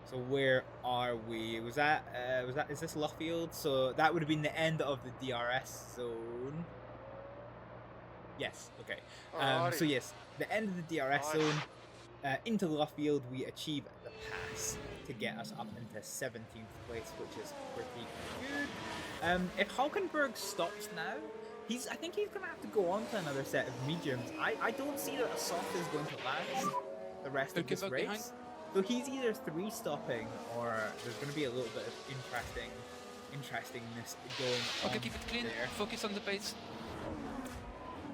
So where are we? Was that is this Luffield? So that would have been the end of the DRS zone. Yes. Okay. So yes, the end of the DRS zone. Into Luffield, we achieve the pass to get us up into 17th place, which is pretty good. If Hulkenberg stops now, I think he's going to have to go on to another set of mediums. I don't see that a soft is going to last the rest of this Hulkenberg race. behind. So he's either 3-stopping or there's going to be a little bit of interestingness going on. Okay, keep it clean. There. Focus on the pace.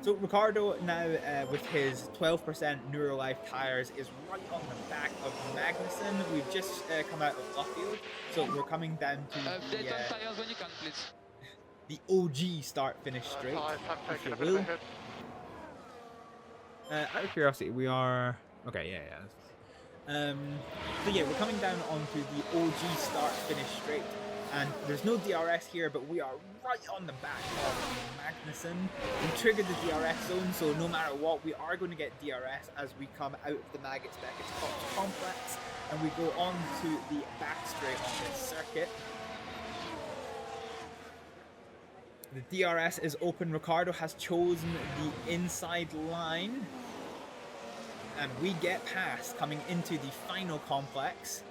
So Ricardo now with his 12% Neurolife tires is right on the back of Magnussen. We've just come out of Luffield, so we're coming down to Dead on tires when you can, please. the OG start-finish straight, if you will. Out of curiosity, we are... Okay, yeah. So yeah, we're coming down onto the OG start-finish straight. And there's no DRS here, but we are right on the back of Magnussen. We triggered the DRS zone, so no matter what, we are going to get DRS as we come out of the Maggots Beckett's complex. And we go on to the back straight on this circuit. The DRS is open. Ricardo has chosen the inside line. And we get past coming into the final complex.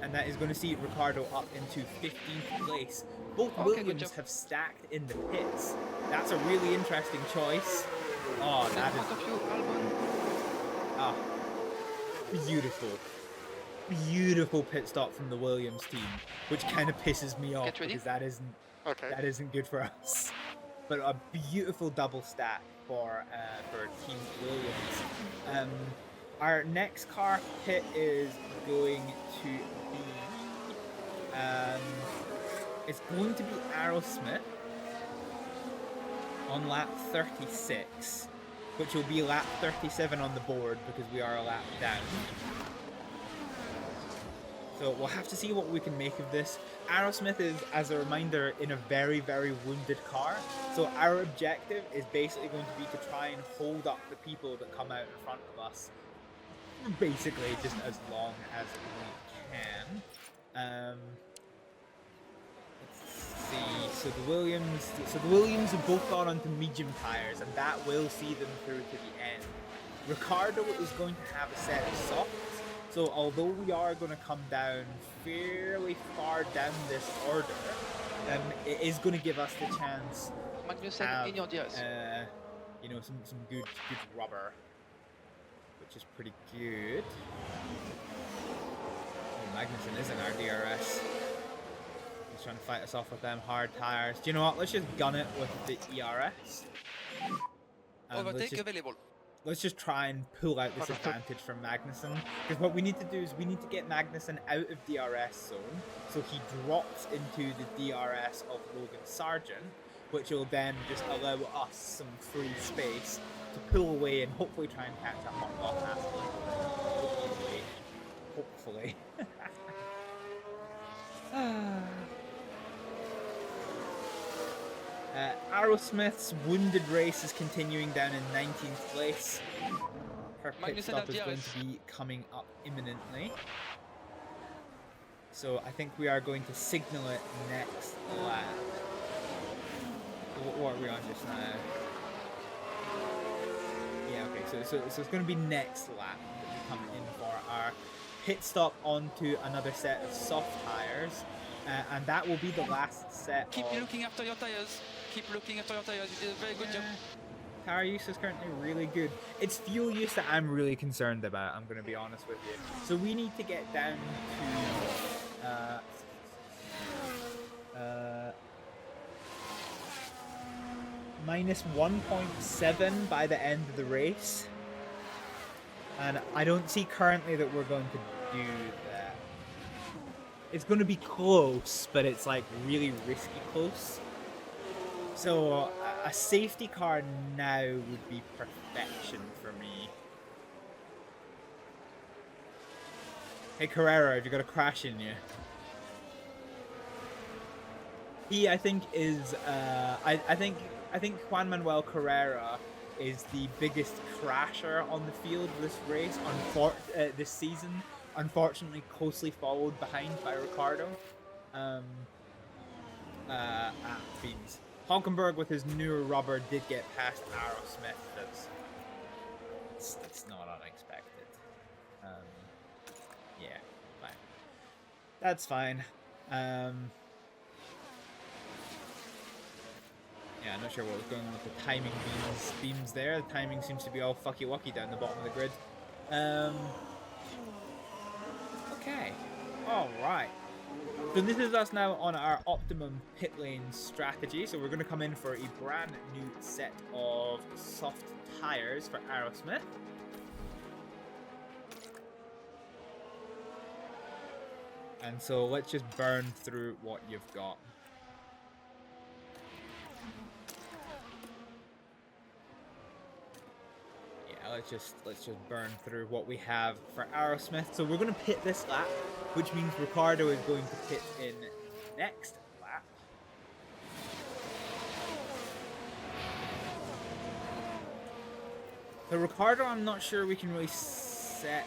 And that is going to see Ricardo up into 15th place. Both Williams have stacked in the pits. That's a really interesting choice. Oh, that is... beautiful. Beautiful pit stop from the Williams team, which kind of pisses me off because that isn't good for us. But a beautiful double stat for Team Williams. Our next car pit is going to be it's going to be Aerosmith on lap 36, which will be lap 37 on the board because we are a lap down. So we'll have to see what we can make of this. Aerosmith is, as a reminder, in a very, very wounded car. So our objective is basically going to be to try and hold up the people that come out in front of us. Basically, just as long as we can. Let's see. So the Williams have both gone onto medium tires, and that will see them through to the end. Ricardo is going to have a set of softs. So although we are going to come down fairly far down this order, it is going to give us the chance to have, you know, some good rubber, which is pretty good. Oh, Magnussen is in our DRS. He's trying to fight us off with them hard tires. Do you know what? Let's just gun it with the ERS. Overtake available. Let's just try and pull out this advantage from Magnussen. Because what we need to do is we need to get Magnussen out of DRS zone, so he drops into the DRS of Logan Sargent, which will then just allow us some free space to pull away and hopefully try and catch up on Bottas. Hopefully. Aerosmith's wounded race is continuing down in 19th place. Her pit stop is going to be coming up imminently. So I think we are going to signal it next lap. What are we on just now? Yeah, okay, so it's going to be next lap that we come in for our pit stop onto another set of soft tires. And that will be the last set. Keep looking after your tires. Keep looking after your tires. You did a very good job. Tire use is currently really good. It's fuel use that I'm really concerned about, I'm going to be honest with you. So we need to get down to minus 1.7 by the end of the race. And I don't see currently that we're going to do that. It's going to be close, but it's like really risky close. So a safety car now would be perfection for me. Hey Carrera, have you got a crash in you? He, I think, is I think Juan Manuel Carrera is the biggest crasher on the field this race, this season. Unfortunately, closely followed behind by Ricardo. Beans. Hulkenberg with his newer rubber did get past Aerosmith. That's not unexpected. Yeah, fine. That's fine. Yeah, I'm not sure what was going on with the timing beams there. The timing seems to be all fucky-wucky down the bottom of the grid. Okay. Alright. So this is us now on our optimum pit lane strategy. So we're going to come in for a brand new set of soft tires for Aerosmith. And so let's just burn through what you've got. Let's just burn through what we have for Aerosmith. So we're going to pit this lap, which means Ricardo is going to pit in next lap. So Ricardo, I'm not sure we can really set.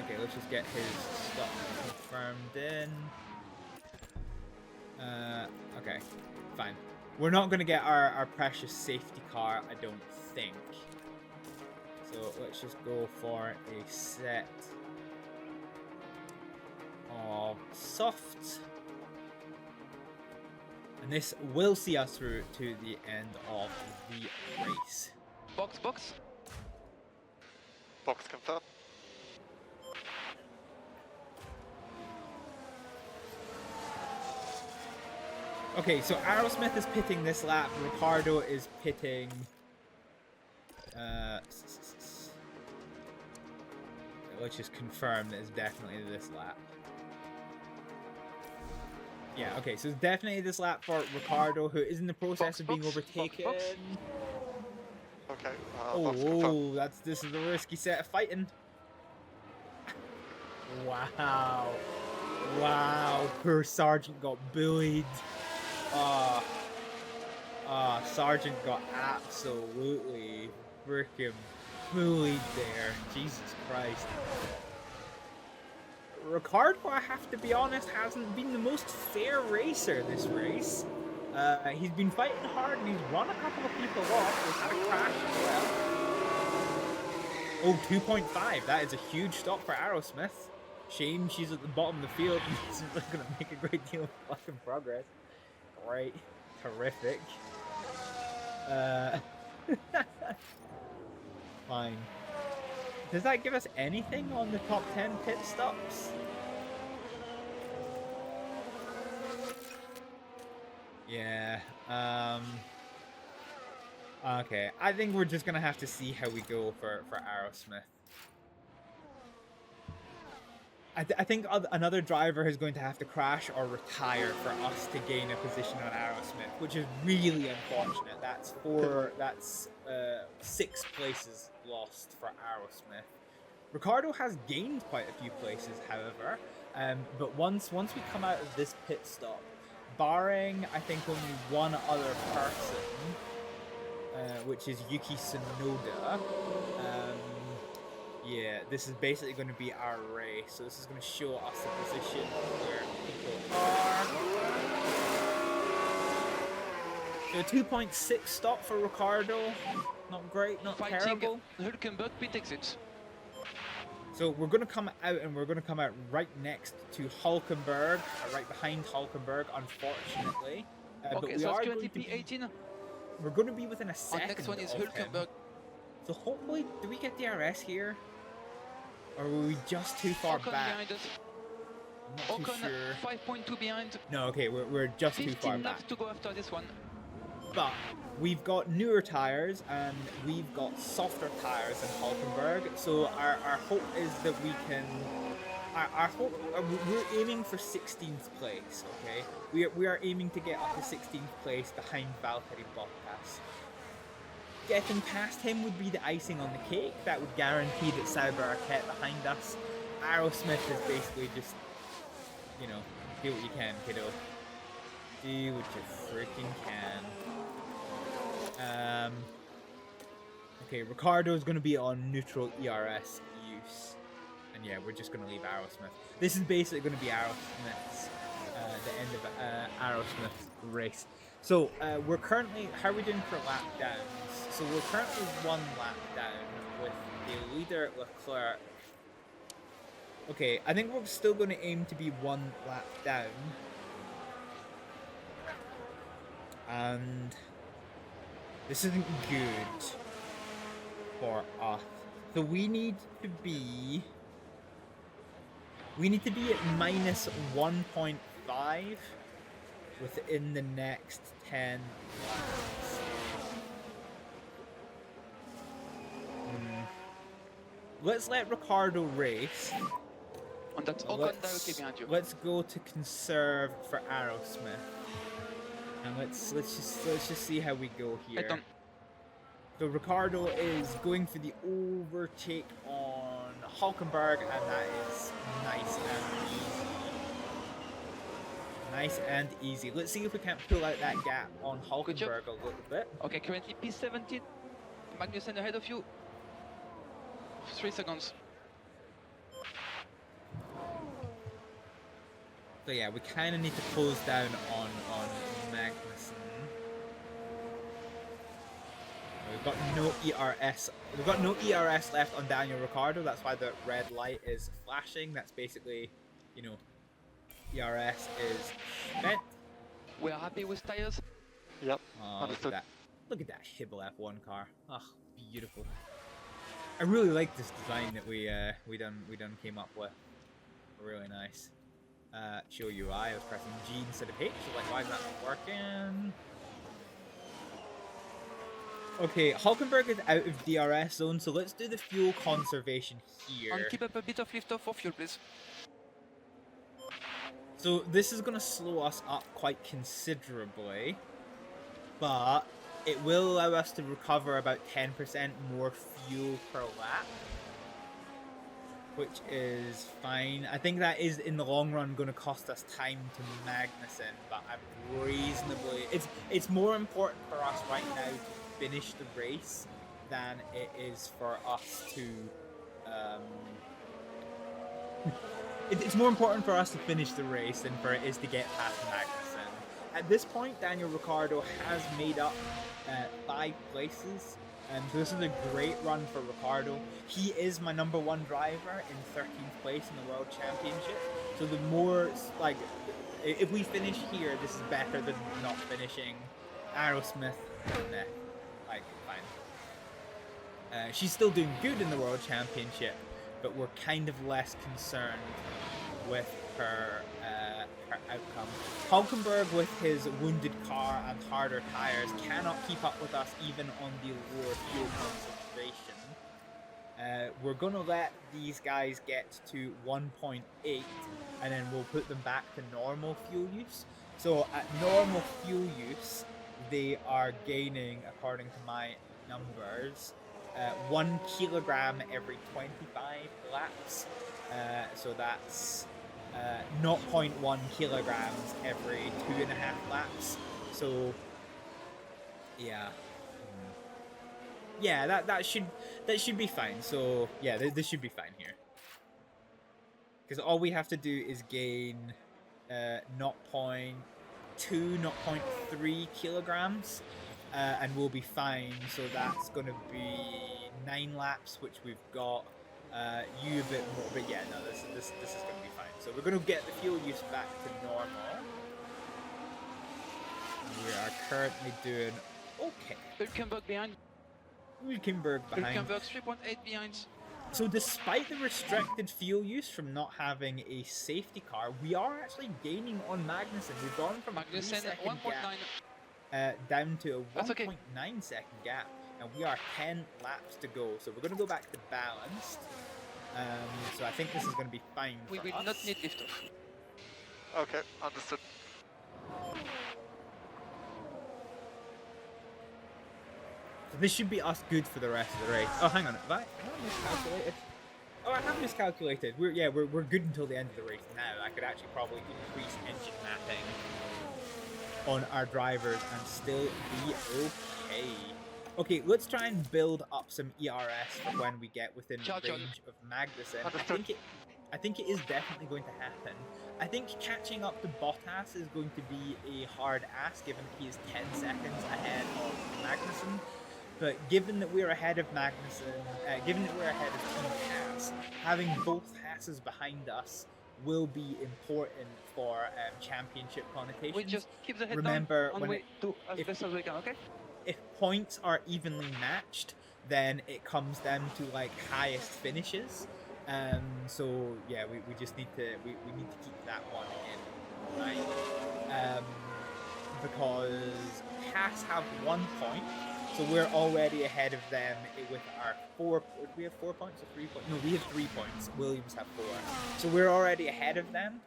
Okay, let's just get his stop confirmed in. Okay, fine. We're not going to get our precious safety car, I don't think. So let's just go for a set of softs. And this will see us through to the end of the race. Box, box. Box confirmed. Okay, so Aerosmith is pitting this lap. Ricardo is pitting... let's just confirm that it's definitely this lap. Yeah, okay, so it's definitely this lap for Ricardo, who is in the process of being overtaken. Okay. Oh, this is a risky set of fighting. Wow. Wow, poor Sargent got bullied. Sargent got absolutely freaking bullied there. Jesus Christ. Ricardo, I have to be honest, hasn't been the most fair racer this race. He's been fighting hard and he's run a couple of people off. He's had a crash as well. Oh, 2.5. That is a huge stop for Aerosmith. Shame she's at the bottom of the field and she's not going to make a great deal of fucking progress. Great. Terrific. Fine. Does that give us anything on the top 10 pit stops? Yeah. Okay. I think we're just gonna have to see how we go for Aerosmith. I think another driver is going to have to crash or retire for us to gain a position on Aerosmith, which is really unfortunate. That's 6 places lost for Aerosmith. Ricardo has gained quite a few places, however, but once we come out of this pit stop, barring I think only one other person, which is Yuki Tsunoda. Yeah, this is basically going to be our race. So this is going to show us the position where people are. So 2.6 stop for Ricardo. Not great, not terrible. Hulkenberg pit exit. So we're going to come out and we're going to come out right next to Hulkenberg, right behind Hulkenberg, unfortunately. Okay, but we so are it's currently going to P18. We're going to be within a second. Our next one is of Hulkenberg. him. So hopefully, do we get DRS here? Or were we just too far Ocon back? behind us. I'm not too Ocon sure. 5.2 behind. No, okay, we're just too far 15 back. laps to go after this one. But we've got newer tires and we've got softer tires than Hulkenberg. So our hope is that we can. Our hope, we're aiming for 16th place. Okay, we are aiming to get up to 16th place behind Valtteri Bottas. Getting past him would be the icing on the cake. That would guarantee that Sauber are kept behind us. Aerosmith is basically just, you know, do what you can, kiddo. Do what you freaking can. Okay, Ricardo's gonna be on neutral ERS use. And yeah, we're just gonna leave Aerosmith. This is basically gonna be Aerosmith's, the end of Aerosmith's race. So, we're currently, how are we doing for lap downs? So we're currently 1 lap down with the leader Leclerc. Okay, I think we're still going to aim to be 1 lap down. And this isn't good for us. So we need to be at minus 1.5 within the next 10 laps. Let's let Ricardo race. And that's Ocon directly behind you. Let's go to conserve for Aerosmith, and let's just see how we go here. So Ricardo is going for the overtake on Hülkenberg, and that is nice and easy. Nice and easy. Let's see if we can't pull out that gap on Hülkenberg a little bit. Okay, currently P17. Magnussen ahead of you. 3 seconds. So yeah, we kind of need to close down on Magnussen. We've got no ERS. We've got no ERS left on Daniel Ricciardo. That's why the red light is flashing. That's basically, you know, ERS is spent. We are happy with tires. Yep. Oh, Understood. Look at that Hibble F1 car. Oh, beautiful. I really like this design that we done came up with. Really nice. Show UI. I was pressing G instead of H. So like, why is that not working? Okay, Hülkenberg is out of DRS zone, so let's do the fuel conservation here. And keep up a bit of lift off for fuel, please. So this is going to slow us up quite considerably, but it will allow us to recover about 10% more fuel per lap, which is fine. I think that is, in the long run, going to cost us time to Magnussen, but I'm reasonably... It's more important for us right now to finish the race than it is for us to... It's more important for us to finish the race than for it is to get past Magnussen. At this point, Daniel Ricciardo has made up 5 places. So this is a great run for Ricciardo. He is my #1 driver in 13th place in the World Championship. So the more, like, if we finish here, this is better than not finishing. Aerosmith, nah, like, fine. She's still doing good in the World Championship, but we're kind of less concerned with her outcome. Hülkenberg, with his wounded car and harder tires, cannot keep up with us even on the lower fuel concentration. We're gonna let these guys get to 1.8 and then we'll put them back to normal fuel use. So at normal fuel use, they are gaining, according to my numbers, 1 kilogram every 25 laps. So that's 0.1 kilograms every 2.5 laps. So yeah, that should be fine. So yeah, this should be fine here, because all we have to do is gain 0.2, 0.3 kilograms, and we'll be fine. So that's gonna be 9 laps, which we've got. You a bit more, but yeah, no, this is gonna be fine. So we're gonna get the fuel use back to normal. We are currently doing okay. Hülkenberg behind. Hülkenberg behind. Hülkenberg 3.8 behind. So despite the restricted fuel use from not having a safety car, we are actually gaining on Magnussen. We've gone from a 3-second 1.9. gap down to a That's okay. 1.9 second gap, and we are 10 laps to go. So we're going to go back to balanced. So I think this is going to be fine for We will us. not need liftoff. Okay, understood. So this should be us good for the rest of the race. Oh, hang on. Have I miscalculated? Oh, I have miscalculated. We're good until the end of the race now. I could actually probably increase engine mapping on our drivers and still be okay. Okay, let's try and build up some ERS for when we get within range of Magnussen. I think it is definitely going to happen. I think catching up to Bottas is going to be a hard ask, given that he is 10 seconds ahead of Magnussen. But given that we're ahead of Magnussen, given that we're ahead of Team Haas, having both Haas's behind us will be important for championship connotations. We just keep the head Remember, down and we do as best as we can, okay? If points are evenly matched, then it comes down to like highest finishes. So yeah, we just need to we need to keep that one in, right? Because Haas have 1 point. So we're already ahead of them with our 4. Do we have 4 points or 3 points? No, we have 3 points. Williams have 4. So we're already ahead of them.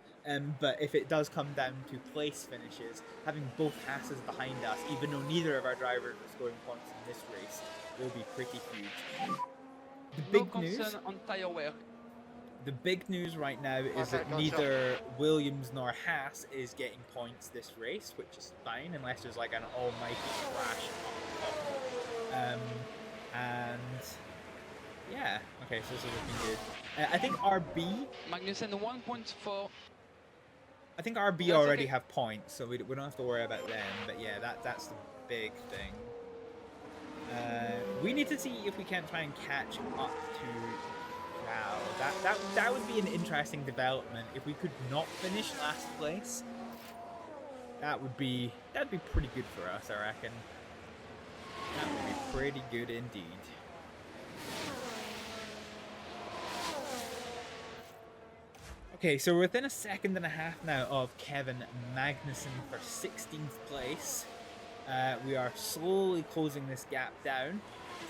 But if it does come down to place finishes, having both Haas's behind us, even though neither of our drivers are scoring points in this race, will be pretty huge. The big news on tire wear. The big news right now is that neither Williams nor Haas is getting points this race, which is fine unless there's like an almighty crash up top. And yeah, okay, so this is looking good. I think RB. Magnussen 1.4. I think RB That's already okay. have points, so we don't have to worry about them. But yeah, that's the big thing. We need to see if we can try and catch up to. Wow, that would be an interesting development if we could not finish last place. That'd be pretty good for us, I reckon. That would be pretty good indeed. Okay, so we're within a second and a half now of Kevin Magnussen for 16th place. We are slowly closing this gap down,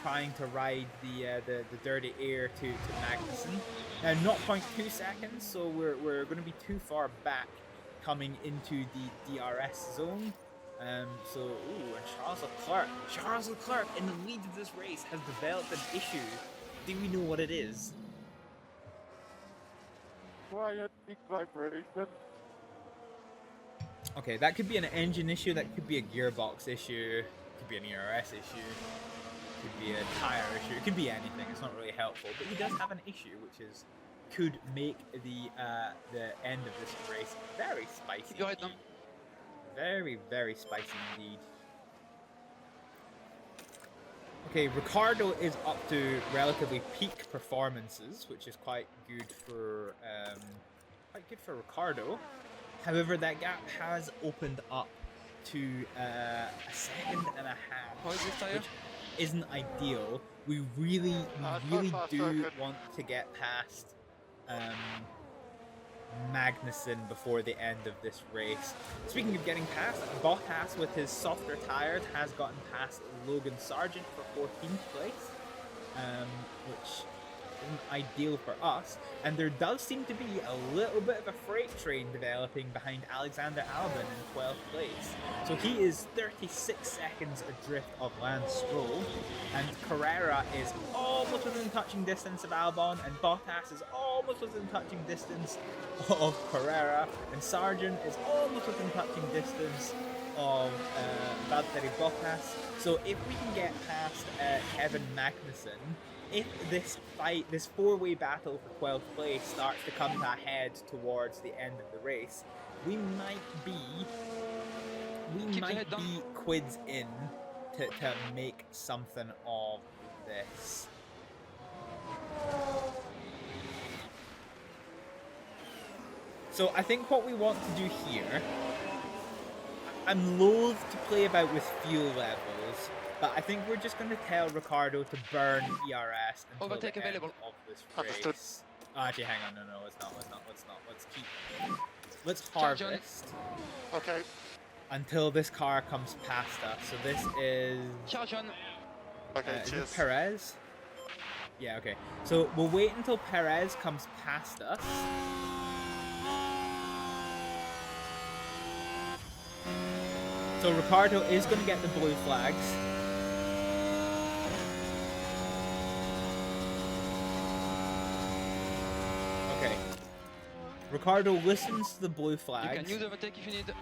trying to ride the dirty air to Magnussen. Now, 0.2 seconds, so we're going to be too far back coming into the DRS zone. So, ooh, and Charles Leclerc in the lead of this race has developed an issue. Do we know what it is? Quiet, big vibration. Okay, that could be an engine issue, that could be a gearbox issue, could be an ERS issue, could be a tire issue, it could be anything, it's not really helpful, but he does have an issue, which is could make the end of this race very spicy. Go ahead, Dom. Very, very spicy indeed. Okay, Ricardo is up to relatively peak performances, which is quite good for Ricardo. However, that gap has opened up to a second and a half, How is this tire? which isn't ideal. We really do want to get past Magnussen before the end of this race. Speaking of getting past, Bottas with his softer tires has gotten past Logan Sargent for 14th place, which isn't ideal for us. And there does seem to be a little bit of a freight train developing behind Alexander Albon in 12th place. So he is 36 seconds adrift of Lance Stroll, and Carrera is almost within touching distance of Albon, and Bottas is almost within touching distance of Carrera, and Sargent is almost within touching distance of Valtteri Bottas. So if we can get past Kevin Magnussen, if this fight, this four-way battle for 12th place starts to come to a head towards the end of the race, we might be quids in to make something of this. So I think what we want to do here, I'm loath to play about with fuel levels, but I think we're just going to tell Ricardo to burn ERS until Overtake the available. end of this Understood. race. Oh, actually, hang on, no, let's not. Let's Charge on. harvest Okay. until this car comes past us. So this is, Charge on. Okay, is it cheers. Perez? Yeah, okay. So we'll wait until Perez comes past us. So Ricardo is going to get the blue flags. Ricardo listens to the blue You flags. can use overtake if you need.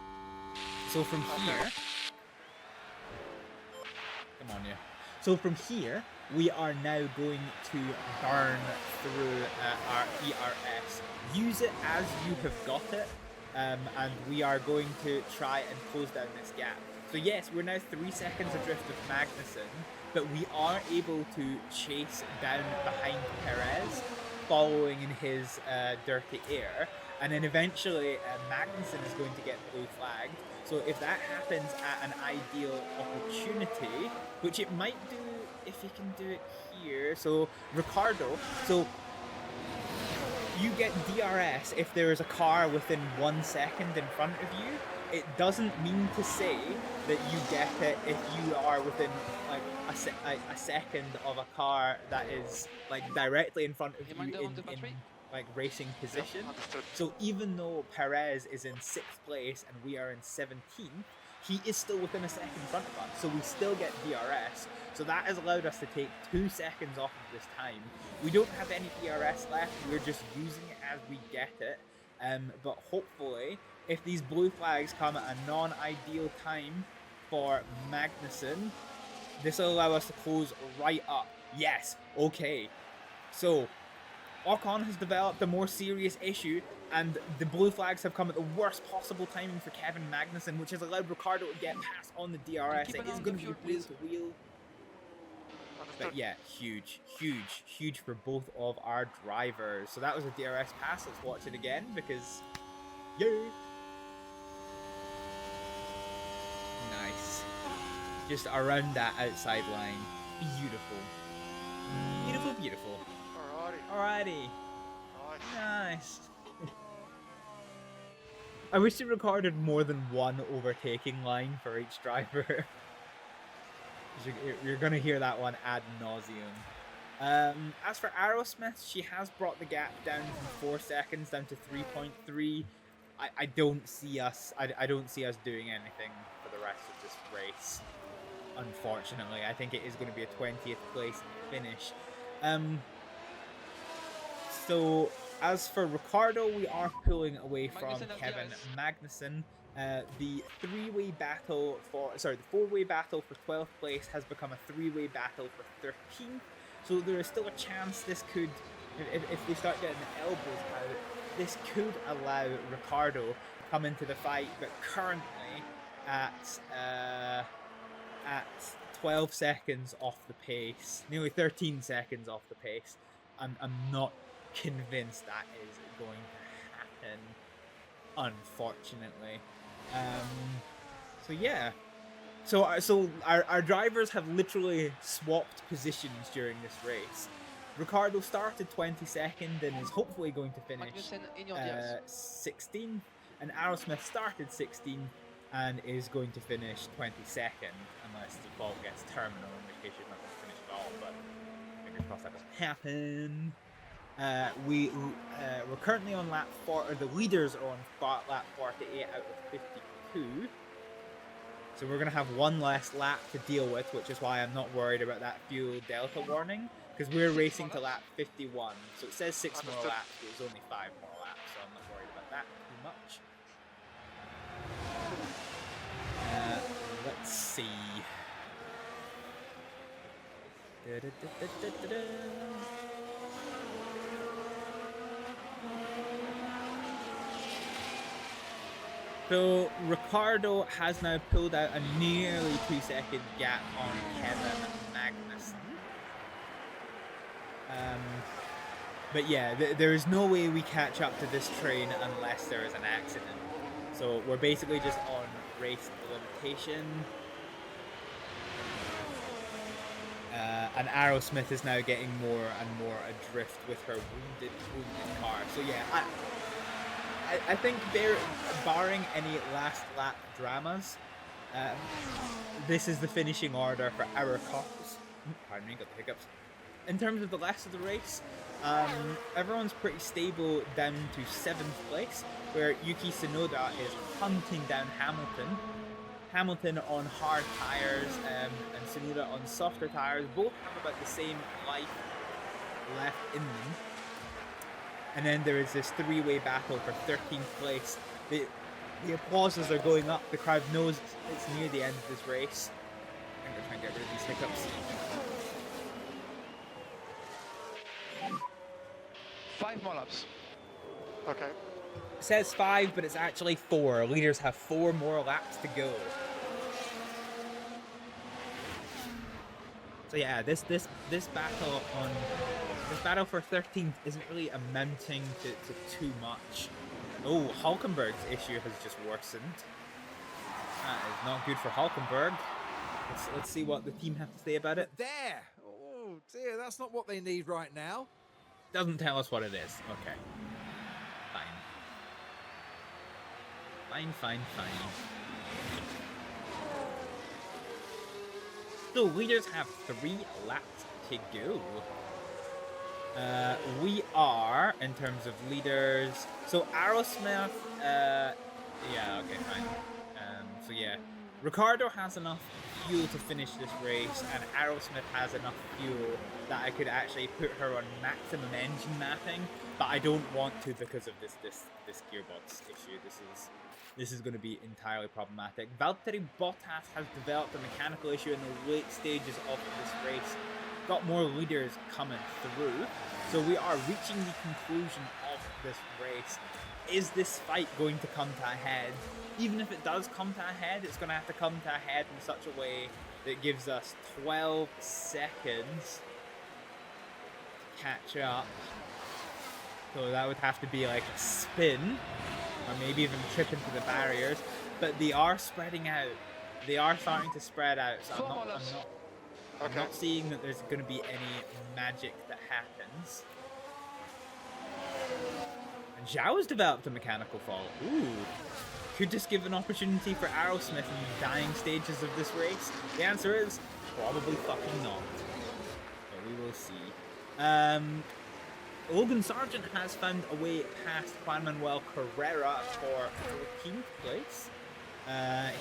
So from here, come on, yeah. So from here, we are now going to burn through our ERS. Use it as you have got it, and we are going to try and close down this gap. So yes, we're now 3 seconds adrift of Magnussen, but we are able to chase down behind Perez, following in his dirty air, and then eventually Magnussen is going to get blue flagged. So if that happens at an ideal opportunity, which it might do if he can do it here. So Ricardo, so you get DRS if there is a car within 1 second in front of you. It doesn't mean to say that you get it if you are within like a second of a car that is like directly in front of you in like racing position. Understood. So even though Perez is in 6th place and we are in 17th, he is still within a second in front of us. So we still get DRS. So that has allowed us to take 2 seconds off of this time. We don't have any DRS left. We're just using it as we get it. But hopefully, if these blue flags come at a non-ideal time for Magnussen, this will allow us to close right up. Yes, okay. So, Ocon has developed a more serious issue, and the blue flags have come at the worst possible timing for Kevin Magnussen, which has allowed Ricardo to get past on the DRS. It is going to be wheel to wheel. But yeah, huge, huge, huge for both of our drivers. So that was a DRS pass. Let's watch it again because, yay! Nice. Just around that outside line. Beautiful. Beautiful, beautiful. Alrighty. Alrighty. Nice. Nice. I wish they recorded more than one overtaking line for each driver. You're going to hear that one ad nauseum. As for Aerosmith, she has brought the gap down from 4 seconds down to 3.3. I don't see us. I don't see us doing anything for the rest of this race. Unfortunately, I think it is going to be a 20th place finish. So as for Ricardo, we are pulling away from Kevin Magnussen. The three-way battle for, the four-way battle for 12th place has become a three-way battle for 13th. So there is still a chance this could, if they start getting the elbows out, this could allow Ricardo to come into the fight. But currently at 12 seconds off the pace, nearly 13 seconds off the pace, I'm not convinced that is going to happen, unfortunately. So yeah, so our drivers have literally swapped positions during this race. Ricardo started 22nd and is hopefully going to finish 16th, and Aerosmith started 16th and is going to finish 22nd unless the ball gets terminal, in which case she's not going to finish at all, but fingers crossed that doesn't happen. We're currently on lap 4, or the leaders are on lap 48 out of 52. So we're going to have one less lap to deal with, which is why I'm not worried about that fuel delta warning, because we're racing to lap 51. So it says 6 more laps, but it's only 5 more laps, so I'm not worried about that too much. Let's see. So Ricardo has now pulled out a nearly 2-second gap on Kevin Magnussen. But yeah, there is no way we catch up to this train unless there is an accident. So we're basically just on race limitation. And Aerosmith is now getting more and more adrift with her wounded car. So yeah, I think barring any last lap dramas, this is the finishing order for our cars. Pardon me, got the hiccups. In terms of the rest of the race, everyone's pretty stable down to 7th place, where Yuki Tsunoda is hunting down Hamilton. Hamilton on hard tyres and Tsunoda on softer tyres. Both have about the same life left in them. And then there is this three-way battle for 13th place. The applauses are going up. The crowd knows it's near the end of this race. I'm going to try and get rid of these hiccups. 5 more laps. Okay. It says 5, but it's actually 4. Leaders have 4 more laps to go. So yeah, this battle for 13th isn't really amounting to too much. Oh, Hulkenberg's issue has just worsened. That is not good for Hulkenberg. Let's see what the team have to say about it. There! Oh dear, that's not what they need right now. Doesn't tell us what it is. Okay. Fine. So leaders have 3 laps to go. We are, in terms of leaders, so Aerosmith, yeah, okay, fine. So yeah, Ricciardo has enough fuel to finish this race, and Aerosmith has enough fuel that I could actually put her on maximum engine mapping, but I don't want to because of this gearbox issue. This is going to be entirely problematic. Valtteri Bottas has developed a mechanical issue in the late stages of this race. Got more leaders coming through, so we are reaching the conclusion of this race. Is this fight going to come to a head? Even if it does come to a head, it's going to have to come to a head in such a way that gives us 12 seconds to catch up. So that would have to be like a spin, or maybe even trip into the barriers. But they are spreading out. They are starting to spread out, so I'm not seeing that there's going to be any magic that happens. And Zhao has developed a mechanical fault. Ooh. Could this give an opportunity for Aerosmith in the dying stages of this race? The answer is probably fucking not. But we will see. Logan Sargent has found a way past Juan Manuel Carrera for 14th place.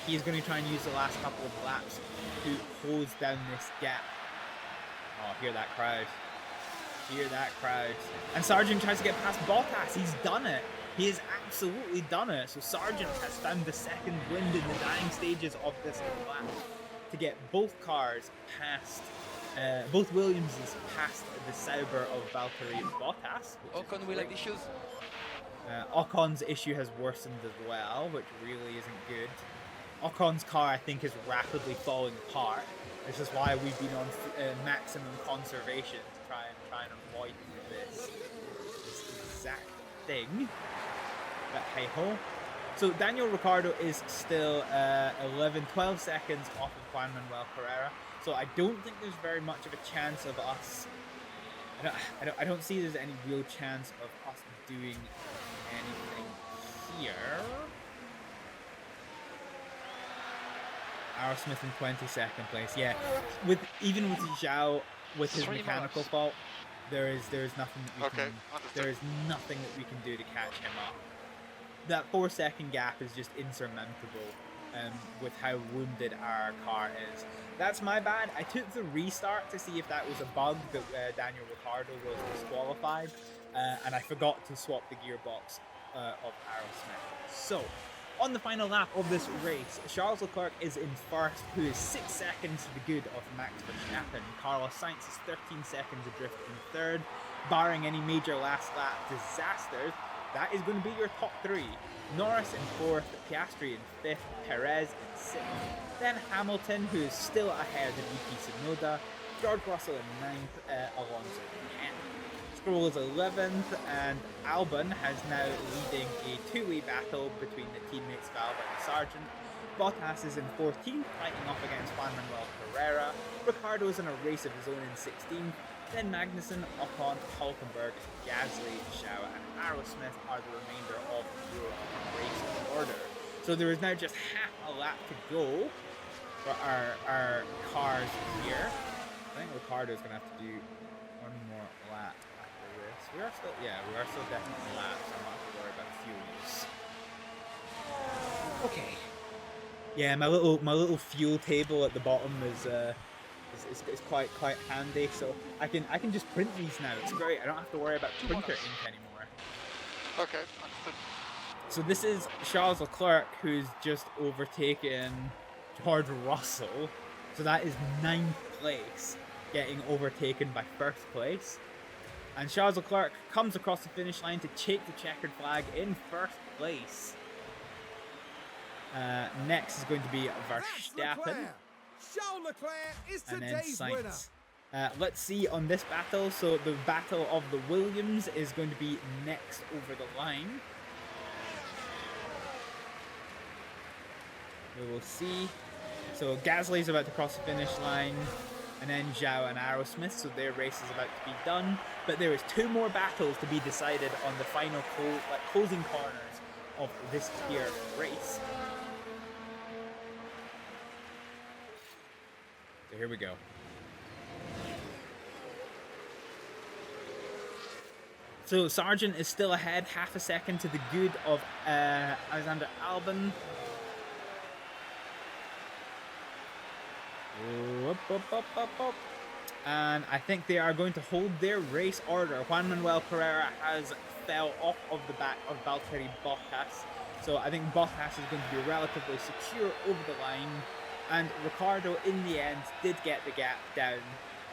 He is going to try and use the last couple of laps to close down this gap. Oh, hear that crowd. Hear that crowd. And Sargent tries to get past Bottas. He's done it. He has absolutely done it. So Sargent has found the second wind in the dying stages of this lap to get both cars past, both Williamses past the Sauber of Valtteri Bottas. Ocon will have issues. Ocon's issue has worsened as well, which really isn't good. Ocon's car, I think, is rapidly falling apart. This is why we've been on maximum conservation to try and avoid this exact thing. But hey ho. So Daniel Ricciardo is still 12 seconds off of Juan Manuel Carrera. So I don't think there's very much of a chance of us. I don't see there's any real chance of us doing anything here. Aerosmith in 22nd place. Yeah, even with Zhao with his mechanical fault, there is nothing that we can. There is nothing that we can do to catch him up. That 4-second gap is just insurmountable. With how wounded our car is. That's my bad. I took the restart to see if that was a bug that Daniel Ricciardo was disqualified, and I forgot to swap the gearbox of Aerosmith. So, on the final lap of this race, Charles Leclerc is in first, who is 6 seconds to the good of Max Verstappen. Carlos Sainz is 13 seconds adrift in third. Barring any major last lap disasters, that is going to be your top 3. Norris in 4th, Piastri in 5th, Perez in 6th, then Hamilton, who is still ahead of Yuki Tsunoda, George Russell in 9th, Alonso in 10th. Stroll is 11th, and Albon has now leading a two-way battle between the teammates Valve and Sargent. Bottas is in 14th, fighting off against Juan Manuel Carrera. Ricciardo is in a race of his own in 16th. Then Magnussen, Ocon, Hulkenberg, Gasly, Zhao, and Aerosmith are the remainder of your race order. So there is now just half a lap to go for our cars here. I think Ricciardo is going to have to do one more lap after this. We are still definitely laps. I'm not worried about fuel use. Okay. Yeah, my little fuel table at the bottom is quite handy, so I can just print these now. It's great. I don't have to worry about printer ink anymore. Okay, understood. So this is Charles Leclerc, who's just overtaken George Russell. So that is 9th place, getting overtaken by 1st place. And Charles Leclerc comes across the finish line to take the checkered flag in 1st place. Next is going to be Verstappen. Charles Leclerc is And then today's winner. Sainz. Let's see on this battle. So the battle of the Williams is going to be next over the line. We will see. So Gasly's about to cross the finish line, and then Zhao and Aerosmith, so their race is about to be done. But there is 2 more battles to be decided on the final closing corners of this tier race. So here we go. So Sargent is still ahead, half a second to the good of Alexander Albon. And I think they are going to hold their race order. Juan Manuel Pereira has fell off of the back of Valtteri Bottas. So I think Bottas is going to be relatively secure over the line. And Ricciardo, in the end, did get the gap down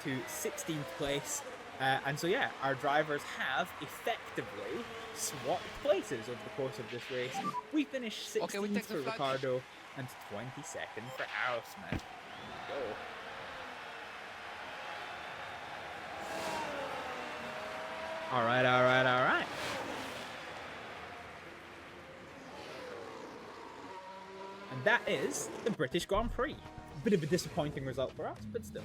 to 16th place. And so, yeah, our drivers have effectively swapped places over the course of this race. We finished 16th for Ricciardo and 22nd for Aerosmith. Go. Alright. And that is the British Grand Prix. Bit of a disappointing result for us, but still.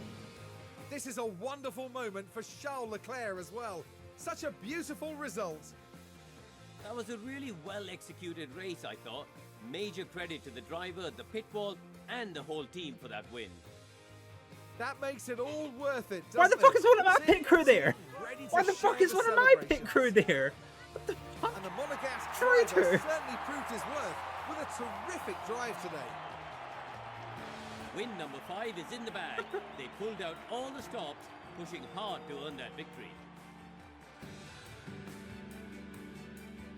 This is a wonderful moment for Charles Leclerc as well. Such a beautiful result. That was a really well-executed race, I thought. Major credit to the driver, the pit wall, and the whole team for that win. That makes it all worth it, Why the doesn't fuck it? is one of my pit crew there? Ready to Why the fuck share is the one of my pit celebrations. crew there? What the fuck? And the Monegasque Traitor. driver certainly proved his worth with a terrific drive today. Win number 5 is in the bag. They pulled out all the stops, pushing hard to earn that victory.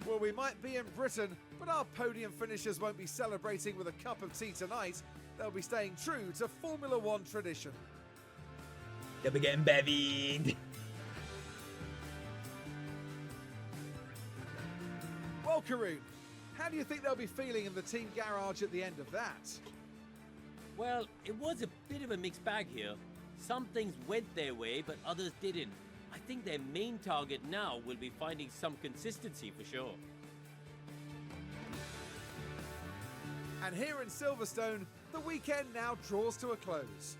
Well, we might be in Britain, but our podium finishers won't be celebrating with a cup of tea tonight. They'll be staying true to Formula One tradition. They'll be getting bevied. Well, Karun, how do you think they'll be feeling in the team garage at the end of that? Well, it was a bit of a mixed bag here. Some things went their way, but others didn't. I think their main target now will be finding some consistency for sure. And here in Silverstone, the weekend now draws to a close.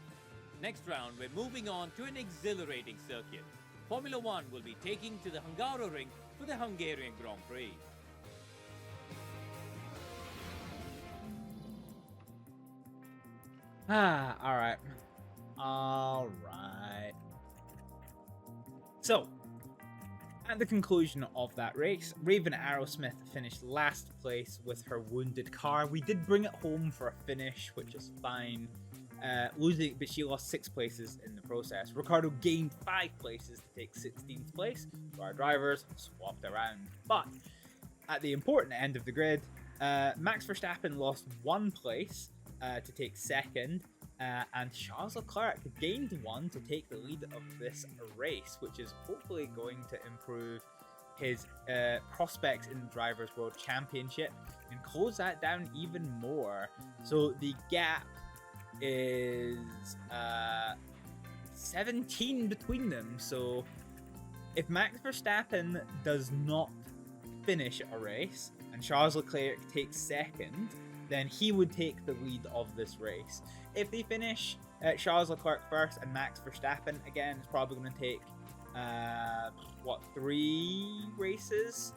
Next round, we're moving on to an exhilarating circuit. Formula One will be taking to the Hungaroring for the Hungarian Grand Prix. Alright. So, at the conclusion of that race, Raven Aerosmith finished last place with her wounded car. We did bring it home for a finish, which is fine. Losing, but she lost 6 places in the process. Ricciardo gained 5 places to take 16th place, so our drivers swapped around. But at the important end of the grid, Max Verstappen lost 1 place to take 2nd, and Charles Leclerc gained 1 to take the lead of this race, which is hopefully going to improve his prospects in the Drivers' World Championship and close that down even more. So the gap is 17 between them. So if Max Verstappen does not finish a race and Charles Leclerc takes 2nd, then he would take the lead of this race. If they finish Charles Leclerc first and Max Verstappen, again, it's probably going to take 3 races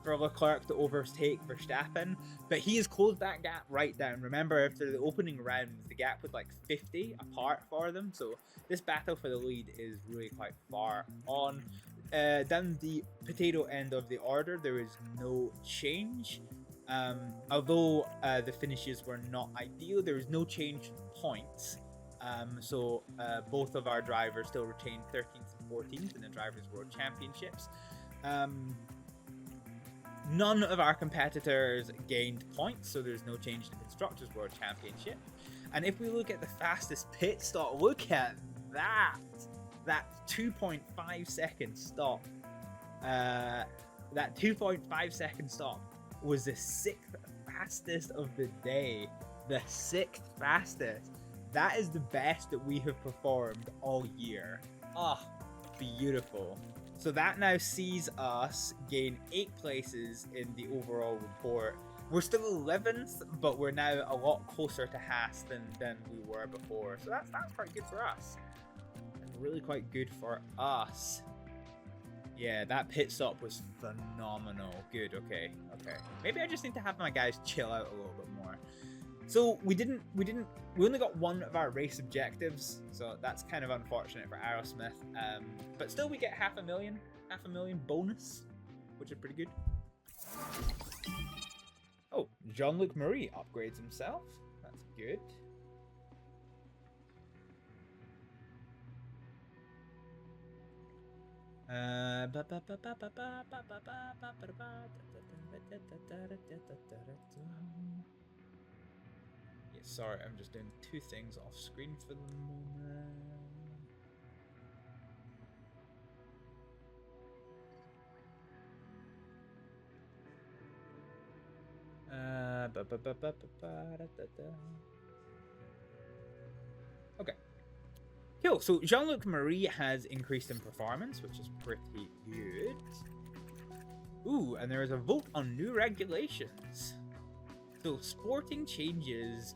for Leclerc to overtake Verstappen, but he has closed that gap right down. Remember, after the opening rounds, the gap was like 50 apart for them, so this battle for the lead is really quite far on. Down the potato end of the order, there is no change. Although the finishes were not ideal, there is no change in points. So both of our drivers still retain 13th and 14th in the Drivers' World Championships. none of our competitors gained points, so there's no change to Constructors World Championship. And if we look at the fastest pit stop, look at that! That 2.5 second stop. That 2.5 second stop was the 6th fastest of the day. The 6th fastest. That is the best that we have performed all year. Ah, beautiful. So that now sees us gain 8 places in the overall report. We're still 11th, but we're now a lot closer to Haas than we were before. So that's quite good for us. That's really quite good for us. Yeah, that pit stop was phenomenal. Good, okay. Maybe I just need to have my guys chill out a little bit more. So we only got one of our race objectives, so that's kind of unfortunate for Aerosmith. But still we get half a million bonus, which is pretty good. Oh, Jean-Luc Marie upgrades himself. That's good. Yeah, sorry, I'm just doing 2 things off screen for the moment. Okay. Cool, so Jean-Luc Marie has increased in performance, which is pretty good. Ooh, and there is a vote on new regulations. So sporting changes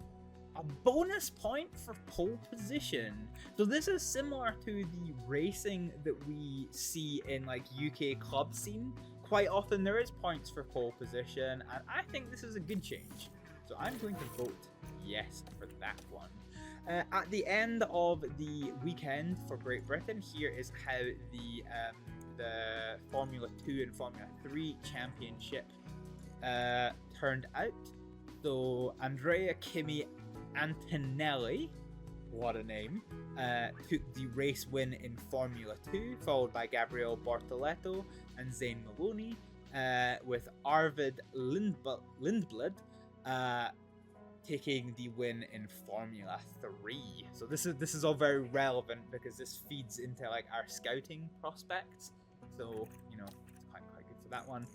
a bonus point for pole position. So this is similar to the racing that we see in like UK club scene. Quite often there is points for pole position, and I think this is a good change. So I'm going to vote yes for that one. At the end of the weekend for Great Britain, here is how the Formula 2 and Formula 3 championship turned out. So Andrea Kimi Antonelli, what a name, took the race win in Formula 2, followed by Gabriele Bortoleto and Zane Maloney, with Arvid Lindblad taking the win in Formula 3. So this is all very relevant because this feeds into like our scouting prospects. So you know, it's quite good for that one.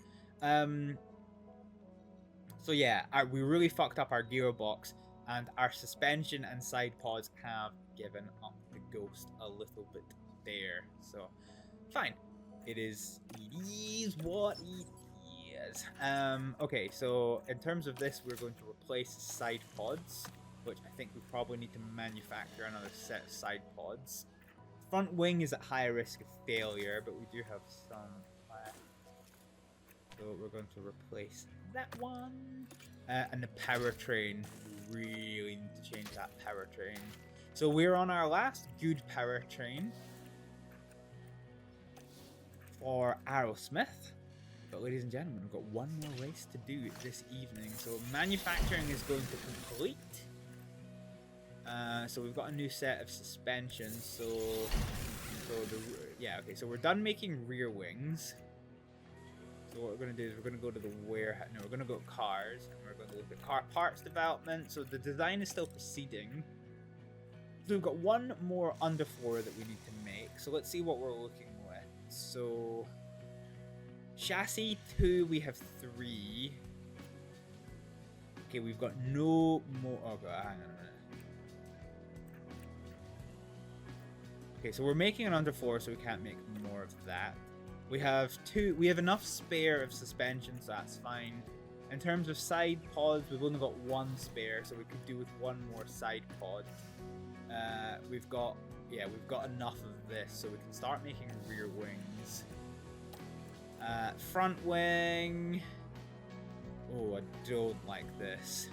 So yeah, we really fucked up our gearbox, and our suspension and side pods have given up the ghost a little bit there. So fine, it is what it is. Okay, so in terms of this, we're going to replace side pods, which I think we probably need to manufacture another set of side pods. Front wing is at high risk of failure, but we do have some left. So we're going to replace that one. And the powertrain, we really need to change that powertrain. So we're on our last good powertrain for Aerosmith. But ladies and gentlemen, we've got one more race to do this evening. So manufacturing is going to complete. So we've got a new set of suspensions. So we're done making rear wings. So what we're going to do is we're going to go to the warehouse. No, we're going to go to cars, and we're going to look at car parts development. So the design is still proceeding. So we've got one more underfloor that we need to make. So let's see what we're looking with. So chassis 2, we have 3. Okay, we've got no more. Oh god, hang on a minute. Okay, so we're making an underfloor, so we can't make more of that. We have enough spare of suspension, so that's fine. In terms of side pods, we've only got 1 spare, so we could do with 1 more side pod. We've got enough of this, so we can start making rear wings. Front wing. Oh, I don't like this.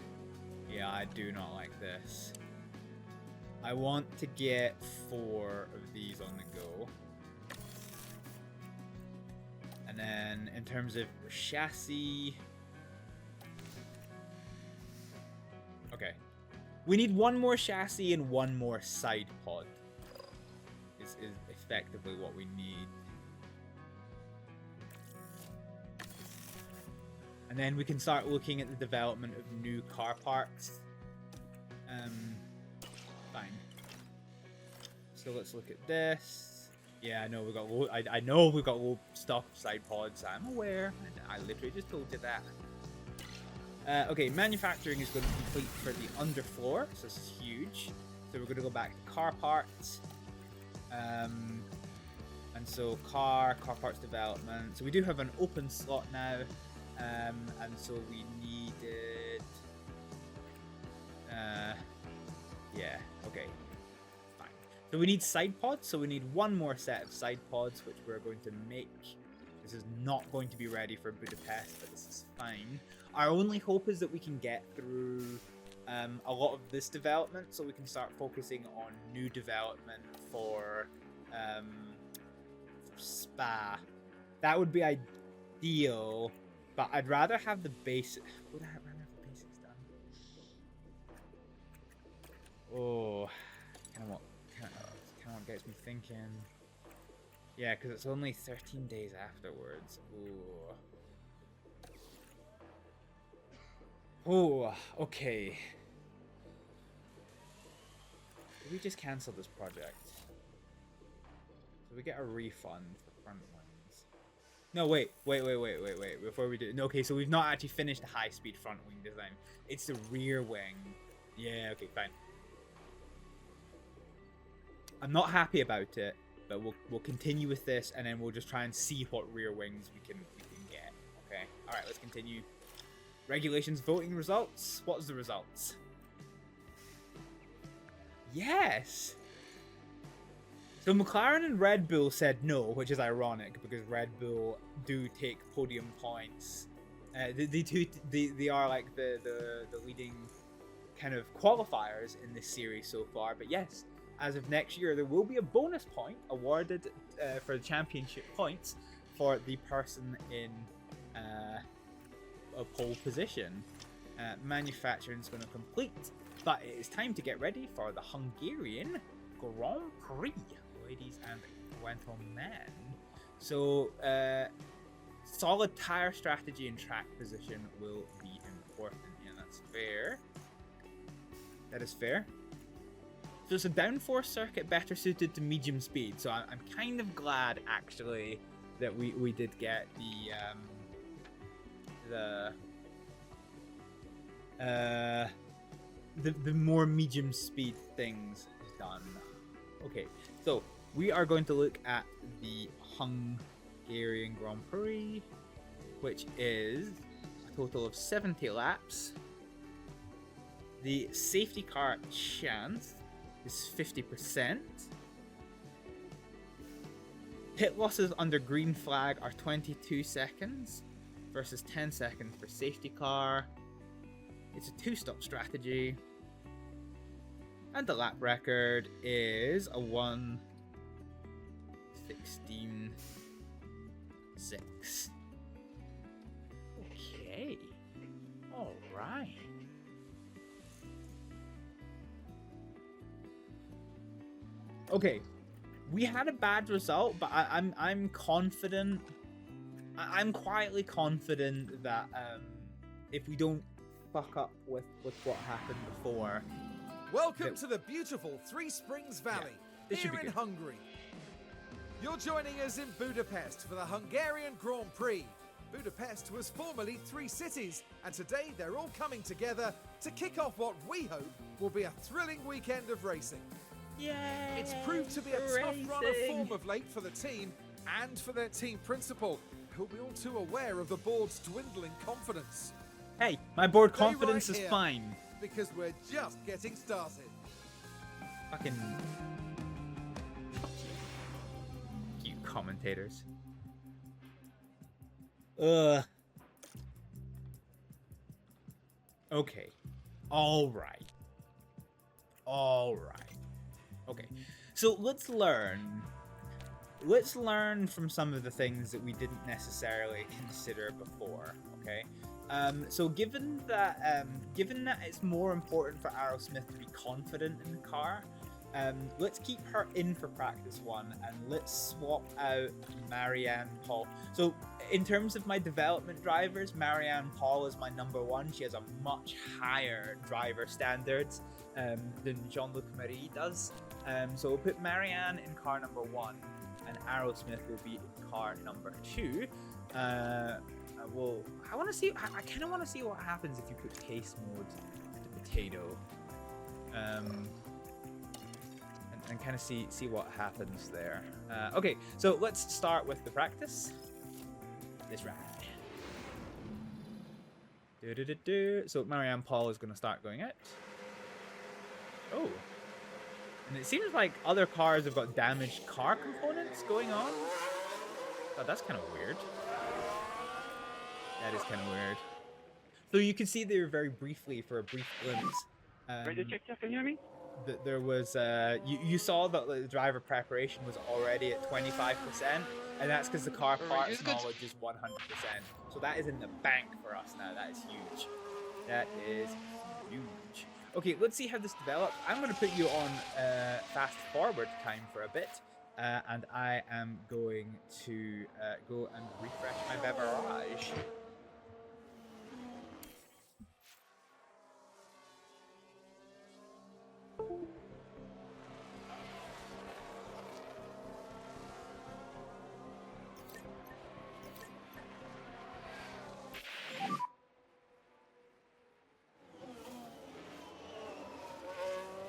Yeah, I do not like this. I want to get 4 of these on the go. And then in terms of chassis, okay, we need 1 more chassis and 1 more side pod. Is effectively what we need. And then we can start looking at the development of new car parts. Fine. So let's look at this. Yeah, I know we got low. I know we got low stock of side pods. I'm aware. I literally just told you that. Okay, manufacturing is going to complete for the underfloor, so this is huge. So we're going to go back to car parts. And so car parts development. So we do have an open slot now. And so we needed... yeah, okay. Fine. So we need side pods, so we need one more set of side pods, which we're going to make. This is not going to be ready for Budapest, but this is fine. Our only hope is that we can get through a lot of this development, so we can start focusing on new development for Spa. That would be ideal, but I'd rather have the basic. Would I rather have the basics done? Oh, kind of what gets me thinking. Yeah, because it's only 13 days afterwards. Ooh. Oh, okay. Did we just cancel this project? So we get a refund for front wings. No, wait. Before we do... No, okay, so we've not actually finished the high-speed front wing design. It's the rear wing. Yeah, okay, fine. I'm not happy about it, but we'll continue with this, and then we'll just try and see what rear wings we can get. Okay, all right, let's continue. Regulations voting results. What's the results? Yes. So McLaren and Red Bull said no, which is ironic because Red Bull do take podium points. They are like the leading kind of qualifiers in this series so far. But yes, as of next year, there will be a bonus point awarded for the championship points for the person in a pole position. Manufacturing is going to complete, but it is time to get ready for the Hungarian Grand Prix, ladies and gentlemen. So, solid tire strategy and track position will be important. Yeah, that's fair. That is fair. So it's a downforce circuit better suited to medium speed. So I'm kind of glad actually that we did get the more medium speed things done. Okay, so we are going to look at the Hungarian Grand Prix, which is a total of 70 laps. The safety car chance is 50%. Pit losses under green flag are 22 seconds versus 10 seconds for safety car. It's a two-stop strategy. And the lap record is a 1:16.6. Okay. All right. Okay. We had a bad result, but I'm confident. I'm quietly confident that if we don't fuck up with what happened before. Welcome to the beautiful Three Springs Valley, here in Hungary. You're joining us in Budapest for the Hungarian Grand Prix. Budapest was formerly 3 cities, and today they're all coming together to kick off what we hope will be a thrilling weekend of racing. Yay! It's proved to be a tough run of form of late for the team and for their team principal, who'll be all too aware of the board's dwindling confidence. Hey, my board Stay confidence right is here, fine. because we're just getting started. Fucking you commentators. Ugh. Okay. All right. Okay. So let's learn from some of the things that we didn't necessarily consider before. Okay. So given that it's more important for Aerosmith to be confident in the car, let's keep her in for practice 1 and let's swap out Marianne Paul. So in terms of my development drivers, Marianne Paul is my number 1. She has a much higher driver standards than Jean-Luc Marie does. So we'll put Marianne in car number 1 and Aerosmith will be in car number 2. I kind of want to see what happens if you put case mode to potato. And kind of see what happens there. Okay, so let's start with the practice. This ride. So Marianne Paul is going to start going out. Oh. And it seems like other cars have got damaged car components going on. Oh, that's kind of weird. That is kind of weird. So you can see there very briefly, for a brief glimpse. Radio check, can you hear me? There was you saw that the driver preparation was already at 25%, and that's because the car parts knowledge is 100%. So that is in the bank for us now. That is huge. That is huge. Okay, let's see how this develops. I'm going to put you on fast forward time for a bit, and I am going to go and refresh my beverage.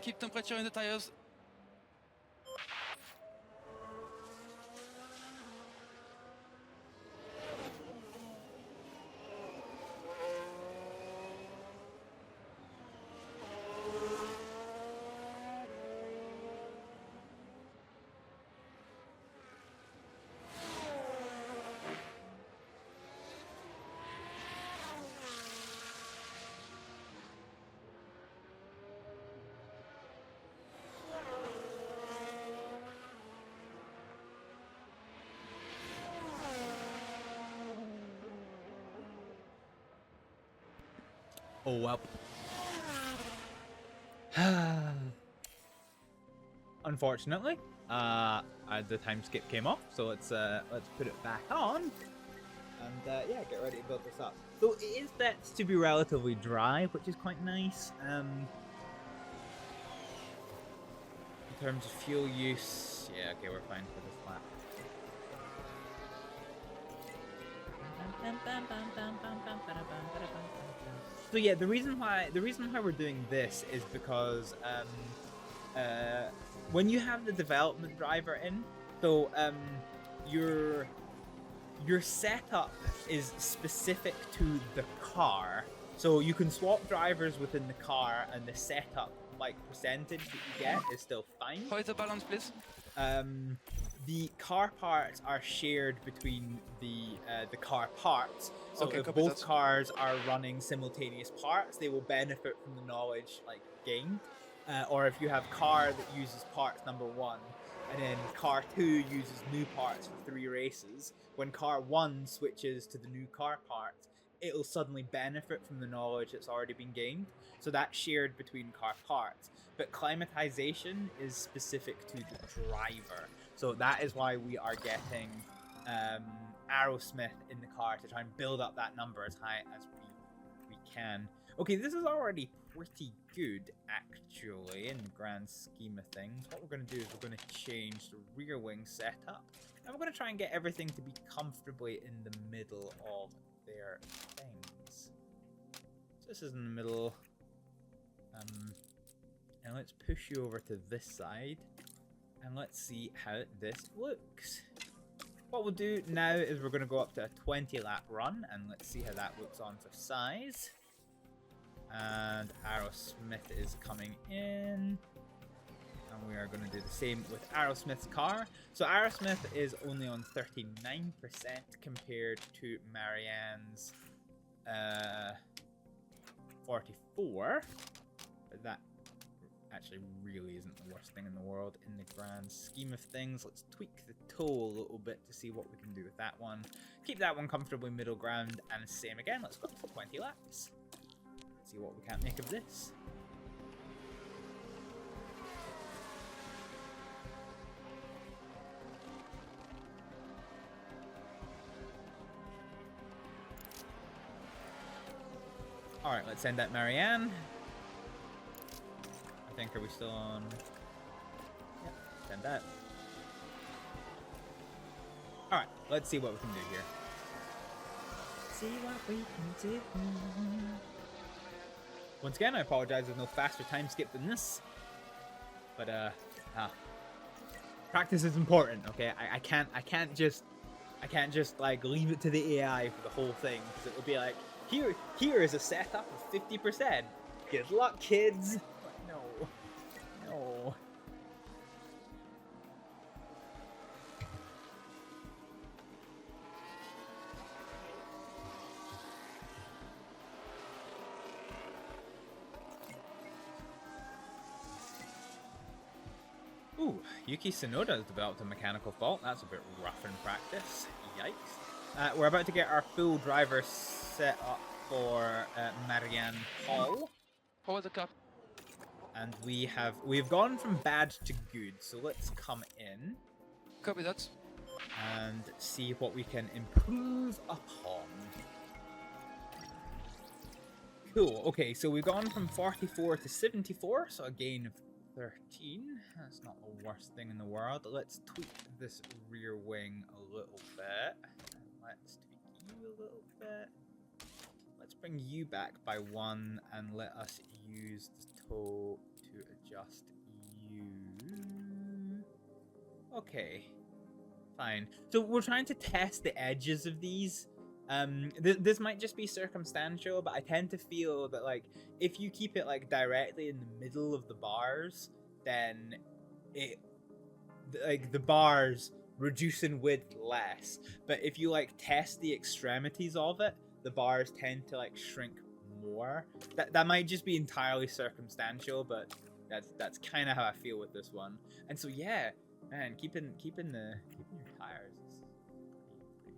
Keep temperature in the tires. Oh well. Unfortunately, the time skip came off, so let's put it back on, and yeah, get ready to build this up. So it is set to be relatively dry, which is quite nice. In terms of fuel use, yeah, okay, we're fine for this lap. So yeah, the reason why we're doing this is because when you have the development driver in, so your setup is specific to the car. So you can swap drivers within the car, and the setup percentage that you get is still fine. How is the balance, please? The car parts are shared between the car parts. So Okay, if copy both that. cars are running simultaneous parts, they will benefit from the knowledge gained. Or if you have car that uses parts number 1, and then car 2 uses new parts for 3 races, when car 1 switches to the new car parts, it'll suddenly benefit from the knowledge that's already been gained. So that's shared between car parts. But climatization is specific to the driver. So that is why we are getting Aerosmith in the car to try and build up that number as high as we can. Okay, this is already pretty good, actually, in the grand scheme of things. What we're going to do is we're going to change the rear wing setup, and we're going to try and get everything to be comfortably in the middle of their things. So this is in the middle, and let's push you over to this side, and let's see how this looks. What we'll do now is we're going to go up to a 20 lap run, and let's see how that looks on for size. And Aerosmith is coming in, and we are going to do the same with Aerosmith's car. So Aerosmith is only on 39% compared to Marianne's 44, but that actually really isn't the worst thing in the world in the grand scheme of things. Let's tweak the toe a little bit to see what we can do with that one. Keep that one comfortably middle ground, and same again. Let's go for 20 laps. See what we can make of this. Alright, let's send out Marianne. I think, are we still on? Yep, send that. Alright, let's see what we can do here. See what we can do. Once again, I apologize, there's no faster time skip than this. But, practice is important, okay? I can't just like leave it to the AI for the whole thing, because it will be like, here is a setup of 50%. Good luck, kids. No. No. Ooh, Yuki Tsunoda has developed a mechanical fault. That's a bit rough in practice. Yikes. We're about to get our full driver set up for Marianne Hall. Forward the car. And we've gone from bad to good. So let's come in Copy that. and see what we can improve upon. Cool. Okay, so we've gone from 44 to 74, so a gain of 13. That's not the worst thing in the world. Let's tweak this rear wing a little bit. Let's tweak you a little bit. Let's bring you back by 1 and let us use the toe to adjust you. Okay. Fine. So we're trying to test the edges of these. This might just be circumstantial, but I tend to feel that, like, if you keep it like directly in the middle of the bars, then the bars reduce in width less. But if you like test the extremities of it, the bars tend to like shrink more. That might just be entirely circumstantial, but that's kind of how I feel with this one. And so yeah, man, keeping your tires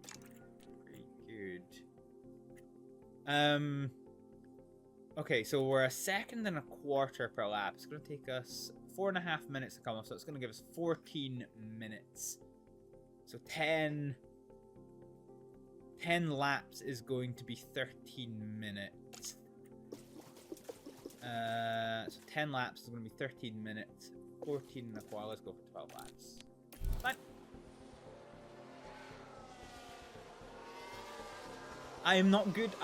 is pretty good. Okay, so we're 1.25 seconds per lap. It's gonna take us 4.5 minutes to come off, so it's gonna give us 14 minutes. So 10 laps is going to be 13 minutes. So 10 laps is going to be 13 minutes. 14.25. Let's go for 12 laps. Fine. I am not good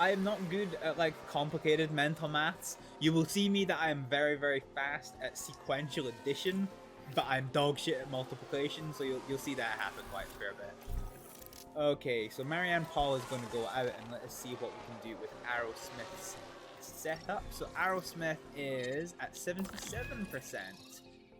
at like complicated mental maths. You will see me that I am very, very fast at sequential addition, but I'm dog shit at multiplication, so you'll see that happen quite a fair bit. Okay, so Marianne Paul is going to go out and let us see what we can do with Aerosmith's setup. So Aerosmith is at 77%,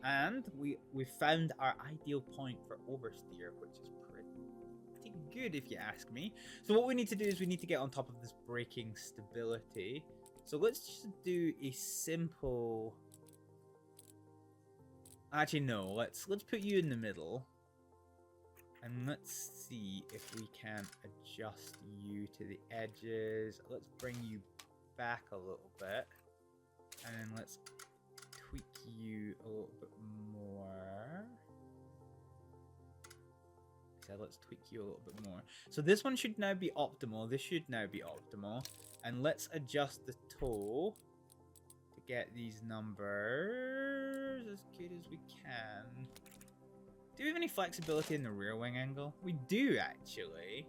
and we found our ideal point for oversteer, which is pretty good if you ask me. So what we need to do is we need to get on top of this braking stability. So let's just do a simple... Actually, no. Let's put you in the middle. And let's see if we can adjust you to the edges. Let's bring you back a little bit. And then let's tweak you a little bit more. So let's tweak you a little bit more. So this one should now be optimal. This should now be optimal. And let's adjust the toe to get these numbers as good as we can. Do we have any flexibility in the rear wing angle? We do, actually.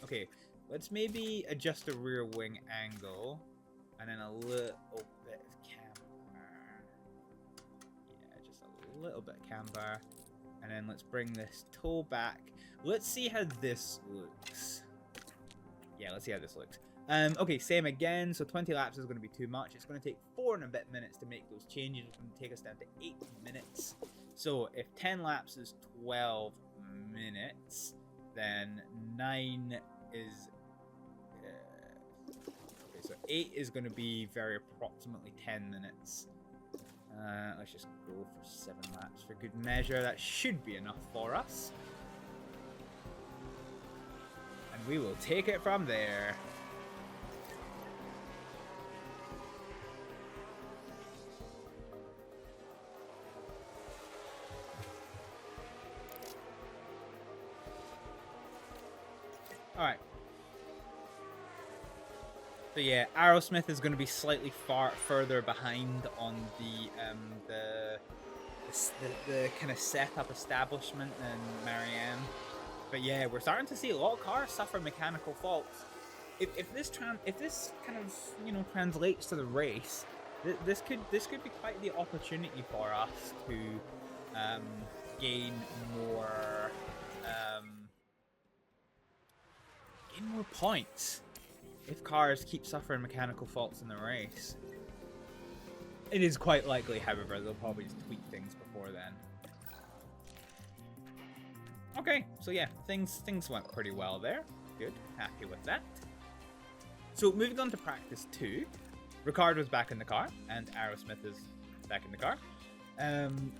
Okay, let's maybe adjust the rear wing angle. And then a little bit of camber. Yeah, just a little bit of camber. And then let's bring this toe back. Let's see how this looks. Yeah, let's see how this looks. Okay, same again. So 20 laps is going to be too much. It's going to take 4 and a bit minutes to make those changes. It's going to take us down to 8 minutes. So if 10 laps is 12 minutes, then 9 is... okay, so 8 is going to be very approximately 10 minutes. Let's just go for 7 laps for good measure. That should be enough for us. And we will take it from there. Alright. So yeah, Aerosmith is going to be slightly further behind on the kind of setup establishment than Marianne. But yeah, we're starting to see a lot of cars suffer mechanical faults. If this kind of, you know, translates to the race, this could be quite the opportunity for us to gain more points if cars keep suffering mechanical faults in the race. It is quite likely, however, they'll probably just tweak things before then. Okay, so yeah, things went pretty well there. Good, happy with that. So moving on to practice 2, Ricardo's back in the car, and Aerosmith is back in the car.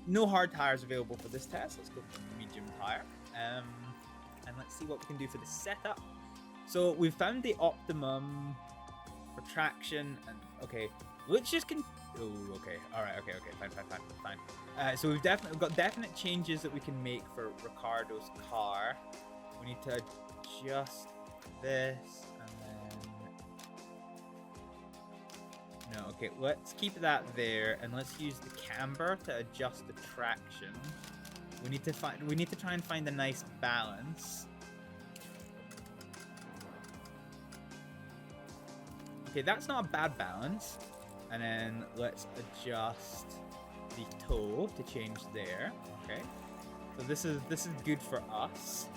No hard tires available for this test. Let's go for medium tire. And let's see what we can do for the setup. So we've found the optimum for traction, and okay, let's just oh, okay, all right, okay, fine. So we've got definite changes that we can make for Ricardo's car. We need to adjust this, and then no, okay, let's keep that there, and let's use the camber to adjust the traction. We need to try and find a nice balance. Okay, that's not a bad balance. And then let's adjust the toe to change there. Okay, so this is good for us.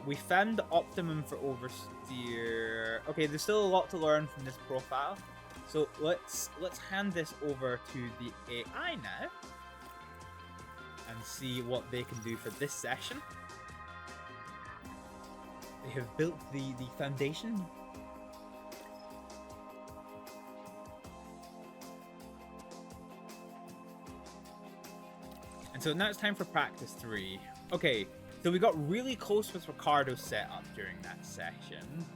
We found the optimum for oversteer. Okay, there's still a lot to learn from this profile. So let's hand this over to the AI now and see what they can do for this session. They have built the foundation. And so now it's time for practice 3. Okay, so we got really close with Ricardo's setup during that session.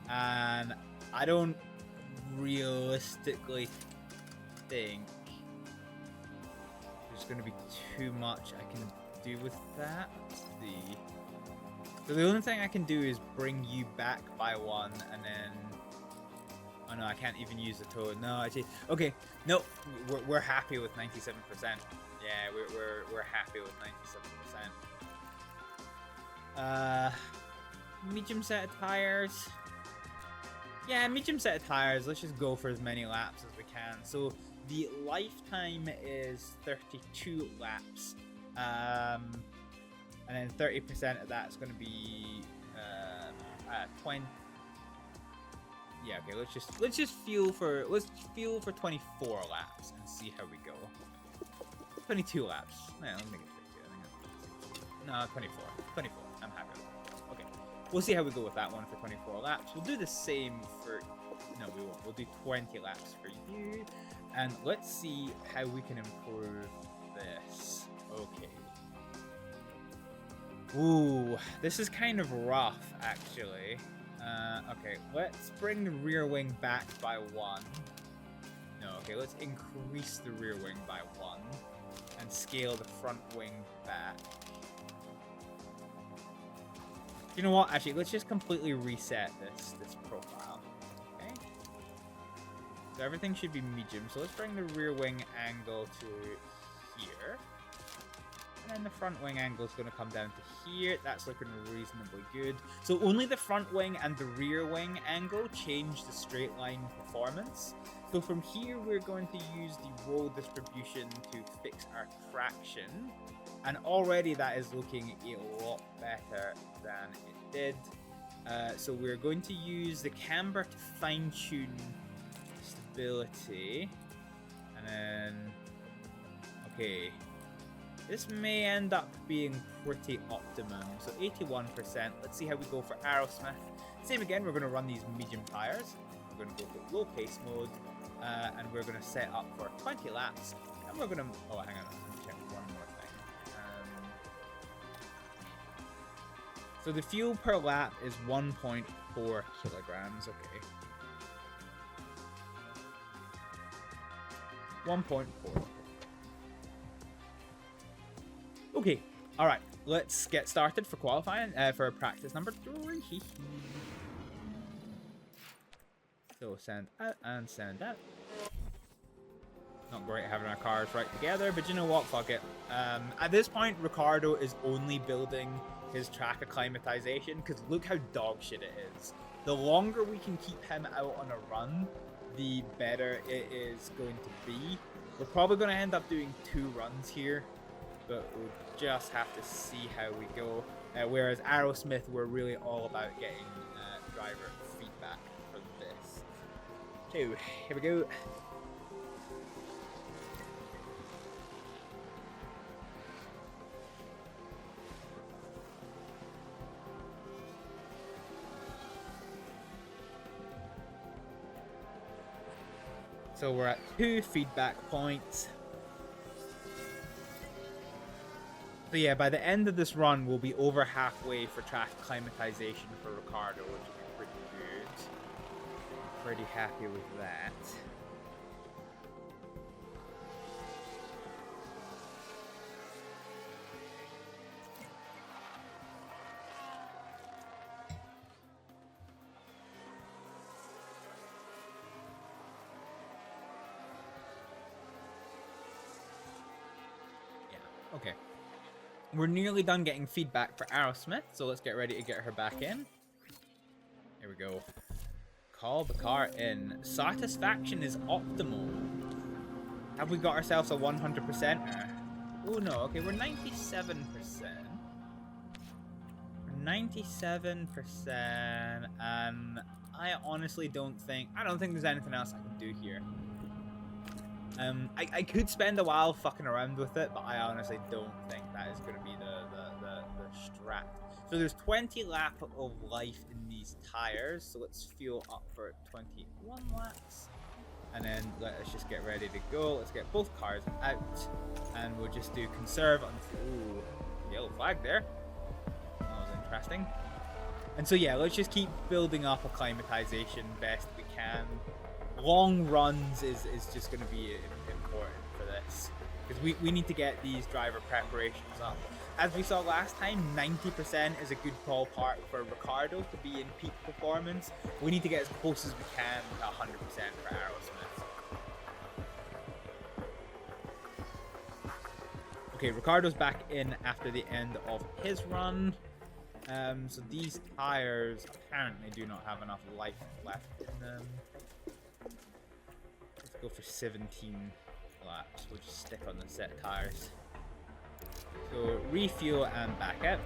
And I don't realistically think there's going to be too much I can do with that. Let's see. So the only thing I can do is bring you back by 1 and then... Oh no, I can't even use the toe. No, actually... Okay, no, we're happy with 97%. Yeah, we're happy with 97%. Medium set of tires. Yeah, medium set of tires. Let's just go for as many laps as we can. So the lifetime is 32 laps. And then 30% of that's going to be 20. Yeah, okay. Let's just fuel for 24 laps and see how we go. 22 laps. Yeah, let me make it 32. No, 24. 24. I'm happy with that. Okay. We'll see how we go with that one for 24 laps. We'll do the same for... No, we won't. We'll do 20 laps for you. And let's see how we can improve this. Okay. Ooh, this is kind of rough, actually. Okay, let's bring the rear wing back by 1. No, okay, let's increase the rear wing by 1. And scale the front wing back. You know what? Actually, let's just completely reset this profile. Okay. So everything should be medium. So let's bring the rear wing angle to here. And then the front wing angle is going to come down to here. That's looking reasonably good. So only the front wing and the rear wing angle change the straight line performance. So from here, we're going to use the roll distribution to fix our traction. And already that is looking a lot better than it did. So we're going to use the camber to fine-tune stability. And then... Okay. This may end up being pretty optimum. So 81%. Let's see how we go for Aerosmith. Same again, we're going to run these medium tires. We're going to go for low pace mode. And we're going to set up for 20 laps. And we're going to... Oh, hang on. Let me check one more thing. So the fuel per lap is 1.4 kilograms. Okay. 1.4. Okay. All right. Let's get started for qualifying for practice number 3. So send out and send out. Not great having our cars right together, but you know what? Fuck it. At this point, Ricardo is only building his track acclimatization because look how dog shit it is. The longer we can keep him out on a run, the better it is going to be. We're probably going to end up doing 2 runs here, but we'll just have to see how we go. Whereas Aerosmith, we're really all about getting driver feedback for this. So, here we go. So we're at 2 feedback points. So yeah, by the end of this run, we'll be over halfway for track acclimatization for Ricardo, which will be pretty good. Pretty happy with that. Okay. We're nearly done getting feedback for Aerosmith, so let's get ready to get her back in. Here we go. Call the car in. Satisfaction is optimal. Have we got ourselves a 100%er? Oh no, okay, we're 97%. We're 97%, and I honestly don't think there's anything else I can do here. I could spend a while fucking around with it, but I honestly don't think that is going to be the strat. So there's 20 laps of life in these tires, so let's fuel up for 21 laps. And then let's just get ready to go. Let's get both cars out, and we'll just do conserve until... Ooh, yellow flag there. That was interesting. And so yeah, let's just keep building up acclimatization best we can. Long runs is just going to be important for this, because we need to get these driver preparations up. As we saw last time, 90% is a good ballpark for Ricardo to be in peak performance. We need to get as close as we can to 100% for Aerosmith. Okay, Ricardo's back in after the end of his run. So these tires apparently do not have enough life left in them. Go for 17 laps. We'll just stick on the set tires. So refuel and back out.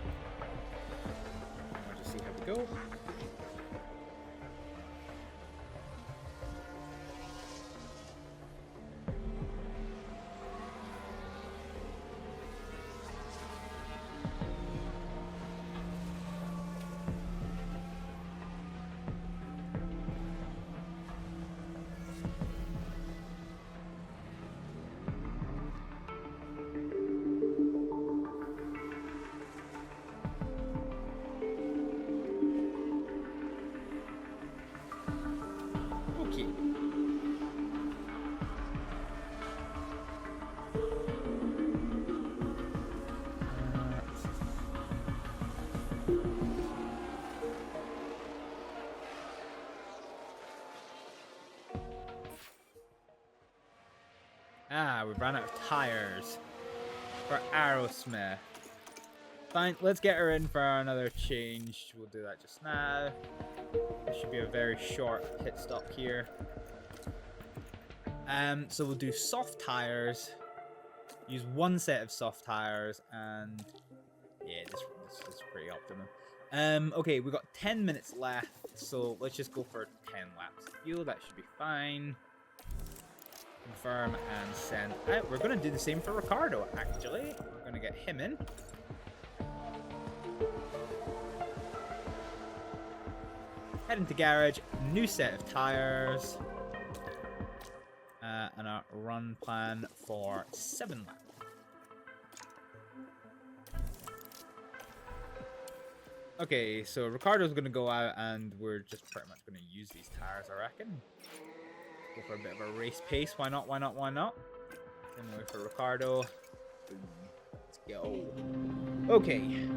We'll just see how we go. We've run out of tires for Aerosmith. Fine, let's get her in for another change. We'll do that just now. This should be a very short pit stop here. So we'll do soft tires. Use 1 set of soft tires, and yeah, this is pretty optimum. Okay, we've got 10 minutes left, so let's just go for 10 laps of fuel. That should be fine. Confirm and send out. We're going to do the same for Ricardo, actually. We're going to get him in. Head into garage, new set of tires. And a run plan for 7 laps. Okay, so Ricardo's going to go out, and we're just pretty much going to use these tires, I reckon. Go for a bit of a race pace. Why not? Why not? Why not? Same way for Ricardo. Let's go. Okay.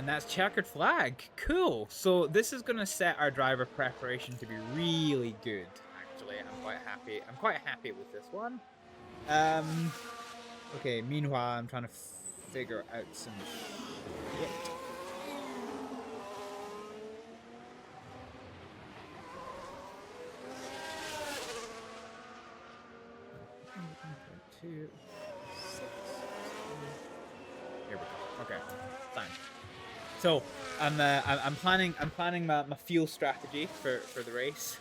And that's checkered flag. Cool. So this is going to set our driver preparation to be really good. Actually, I'm quite happy. I'm quite happy with this one. Okay, meanwhile, I'm trying to figure out some shit. Here we go. Okay, fine. So I'm planning my fuel strategy for the race.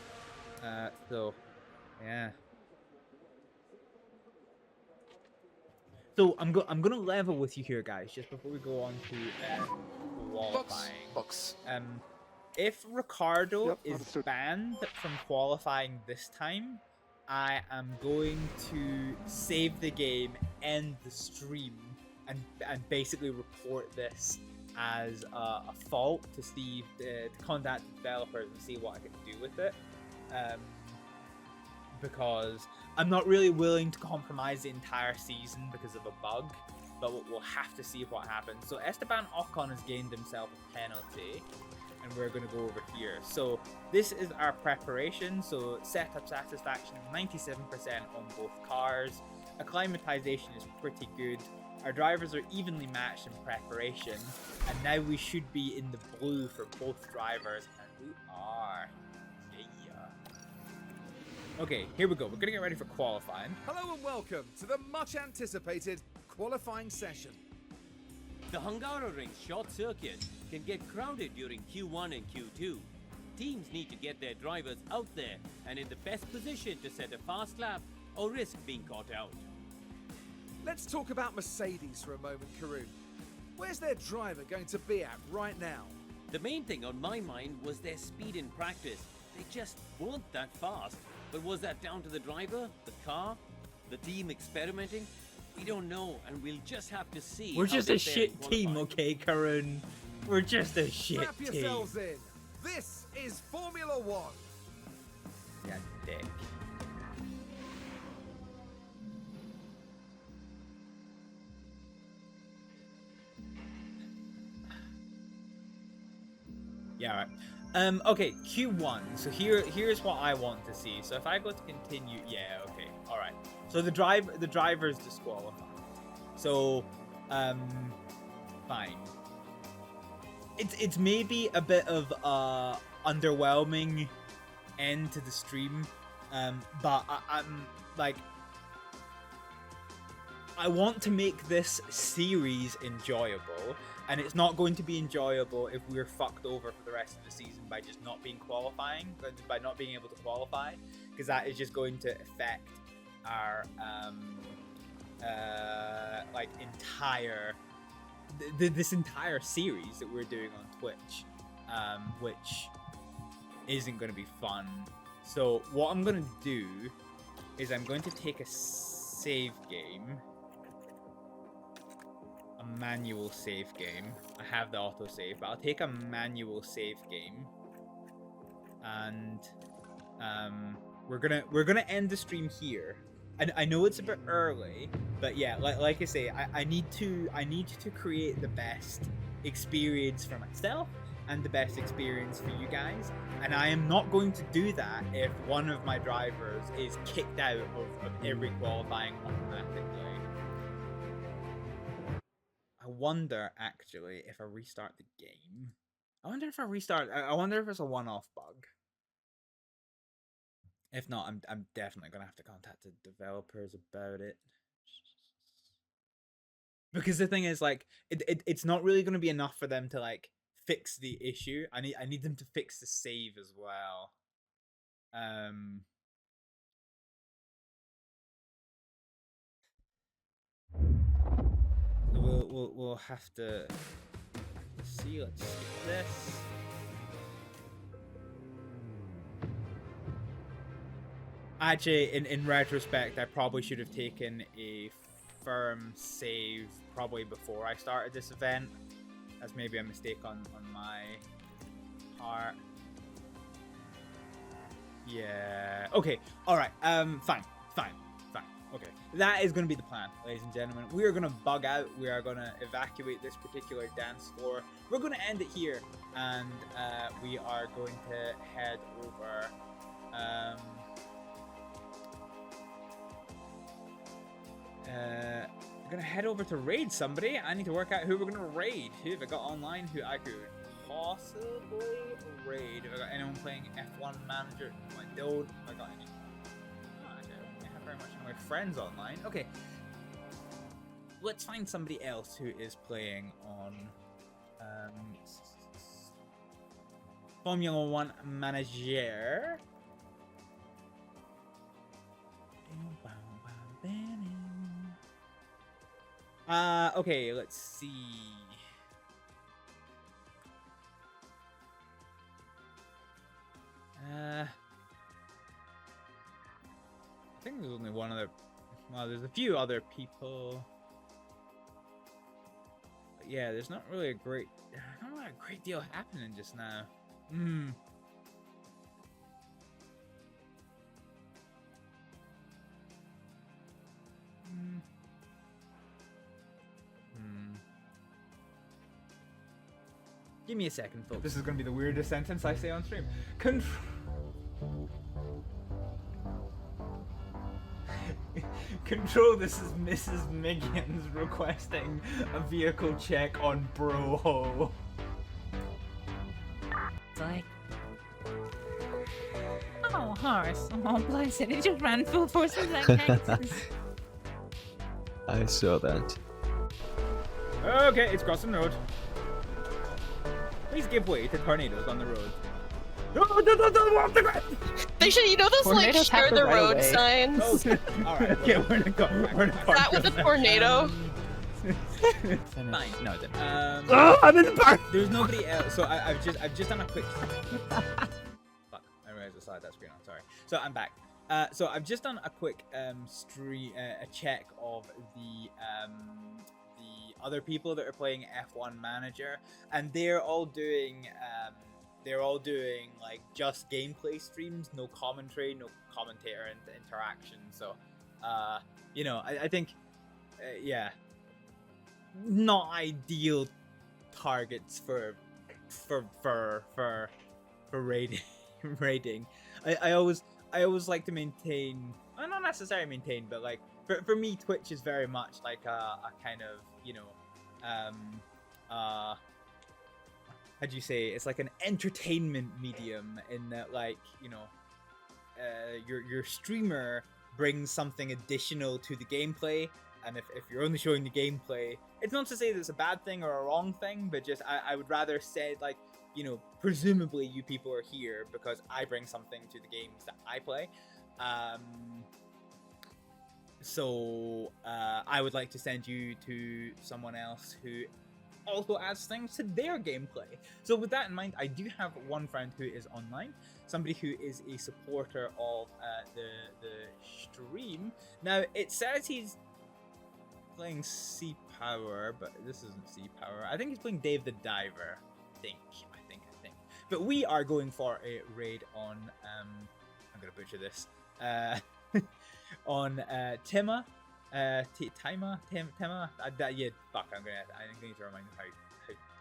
So yeah. So I'm gonna level with you here, guys, just before we go on to qualifying. Box. If Ricardo Yep, is understood. banned from qualifying this time, I am going to save the game, end the stream, and basically report this as a fault to Steve, to contact developers and see what I can do with it. Because I'm not really willing to compromise the entire season because of a bug, but we'll have to see what happens. So Esteban Ocon has gained himself a penalty, and we're going to go over here. So this is our preparation. So setup satisfaction 97% on both cars. Acclimatization is pretty good. Our drivers are evenly matched in preparation, and now we should be in the blue for both drivers, and we are. Okay, here we go. We're gonna get ready for qualifying. Hello and welcome to the much anticipated qualifying session. The Hungaroring short circuit can get crowded during Q1 and Q2. Teams need to get their drivers out there and in the best position to set a fast lap or risk being caught out. Let's talk about Mercedes for a moment, Karun. Where's their driver going to be at right now? The main thing on my mind was their speed in practice. They just weren't that fast. But was that down to the driver, the car, the team experimenting? We don't know, and we'll just have to see. We're just a shit team, okay, Karun? We're just a shit Strap team. yourselves in. This is Formula One. Yeah, dick. Yeah, right. Okay, Q1. So here's what I want to see. So if I go to continue, yeah, okay, all right. So the driver's disqualified. So, fine. It's maybe a bit of underwhelming end to the stream, but I'm like, I want to make this series enjoyable. And it's not going to be enjoyable if we're fucked over for the rest of the season by just not being qualifying, by not being able to qualify, because that is just going to affect our like entire this entire series that we're doing on Twitch, which isn't going to be fun. So what I'm going to do is I'm going to take a save game. A manual save game. I have the auto save, but I'll take a manual save game, and we're gonna end the stream here. And I know it's a bit early, but yeah, like I say, I need to create the best experience for myself and the best experience for you guys, and I am not going to do that if one of my drivers is kicked out of every qualifying automatically. I wonder, actually, if I restart the game. I wonder if it's a one-off bug. If not, I'm definitely gonna have to contact the developers about it. Because the thing is, like, it's not really gonna be enough for them to like fix the issue. I need them to fix the save as well. We'll have to see. Let's skip this. Actually, in retrospect, I probably should have taken a firm save probably before I started this event. That's maybe a mistake on my part. Yeah. Okay. All right. Fine. Okay, that is going to be the plan, ladies and gentlemen. We are going to bug out. We are going to evacuate this particular dance floor. We're going to end it here, and we are going to head over. We're going to head over to raid somebody. I need to work out who we're going to raid. Who have I got online? Who I could possibly raid? Have I got anyone playing F1 Manager? No, I don't. Have I got any? Very much of my friends online. Okay, let's find somebody else who is playing on Formula 1 Manager. Okay, let's see. I think there's only one other. Well, there's a few other people. But yeah, there's not really a great deal happening just now. Give me a second, folks. This is gonna be the weirdest sentence I say on stream. Control, this is Mrs. Miggins requesting a vehicle check on Broho. Like, oh, horse. Oh, bless it. It just ran full force with that cactus. I saw that. Okay, it's crossing the road. Please give way to tornadoes on the road. They should, you know those like Tornadoes have share the the right road of way. signs? Alright, okay, we're gonna go. We're gonna Is that with a tornado? Fine. No, it didn't. Oh, I'm in the park. There's nobody else. So I've just done a quick. Fuck! I realized I slide that screen on. Sorry. So I'm back. So I've just done a quick a check of the other people that are playing F1 Manager, and they're all doing like just gameplay streams, no commentary, no commentator and interaction. So, you know, I think, yeah, not ideal targets for raiding. I always like to maintain, well, not necessarily maintain, but like for me, Twitch is very much like a kind of, you know, how do you say, it's like an entertainment medium in that, like, you know, your streamer brings something additional to the gameplay, and if you're only showing the gameplay, it's not to say that it's a bad thing or a wrong thing, but just I would rather say, like, you know, presumably you people are here because I bring something to the games that I play. So I would like to send you to someone else who also adds things to their gameplay. So with that in mind, I do have one friend who is online, somebody who is a supporter of the stream. Now, it says he's playing Sea Power, but this isn't Sea Power. I think he's playing Dave the Diver. I think. But we are going for a raid on I'm gonna butcher this. On Tima. Tima. Yeah, fuck. I'm gonna need to remind him how.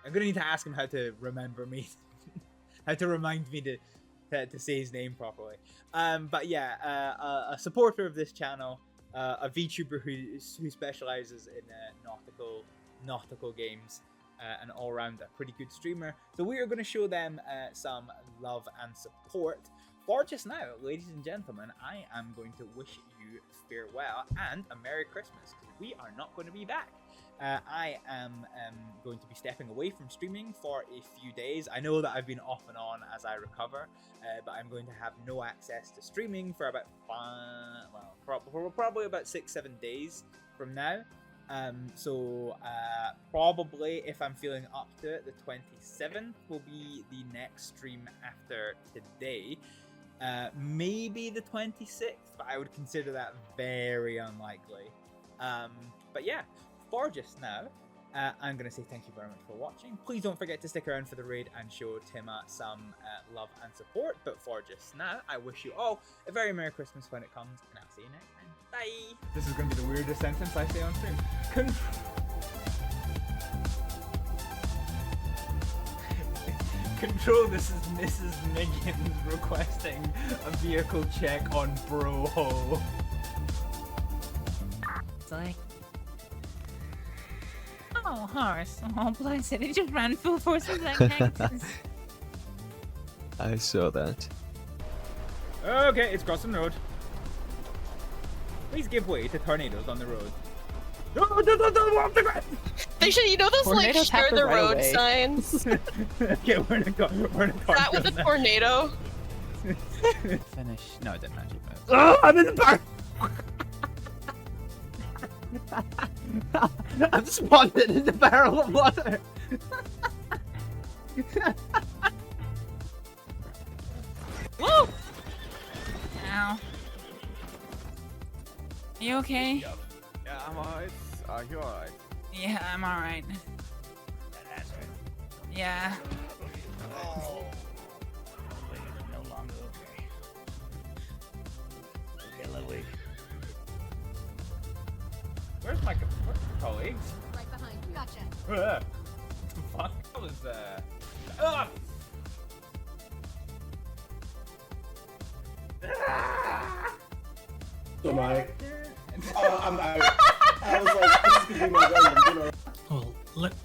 I'm gonna need to ask him how to remember me, how to remind me to say his name properly. But yeah, a supporter of this channel, a VTuber who specializes in nautical games, and all around a pretty good streamer. So we are going to show them some love and support. For just now, ladies and gentlemen, I am going to wish you farewell and a Merry Christmas, because we are not going to be back. I am going to be stepping away from streaming for a few days. I know that I've been off and on as I recover, but I'm going to have no access to streaming for about probably about 6-7 days from now. So probably, if I'm feeling up to it, the 27th will be the next stream after today. Maybe the 26th, but I would consider that very unlikely. But yeah, for just now, I'm going to say thank you very much for watching. Please don't forget to stick around for the raid and show Tima some love and support. But for just now, I wish you all a very Merry Christmas when it comes, and I'll see you next time. Bye. This is going to be the weirdest sentence I say on stream. Control, this is Mrs. Miggins requesting a vehicle check on Broho. It's like... Oh, horse. Oh, bless it. It just ran full force into that cactus. I saw that. Okay, it's crossing the road. Please give way to tornadoes on the road. No, off the ground! They should, you know those like Tornadoes have share the the right of road way. signs? Okay, we're in a car. That with a tornado? Finish. No, it didn't actually move. Oh, I'm in the back! I'm spawned in the barrel of water! Woo! Ow. You okay? Yeah, I'm alright. Are you alright? Yeah, I'm alright. Yeah. Oh. No longer okay. Okay, lovely. Where's my colleagues? Right behind you. Gotcha. What the fuck? That was, Ah! So Mike. I'm out. I was like, this is gonna be my game. I'm gonna... Well,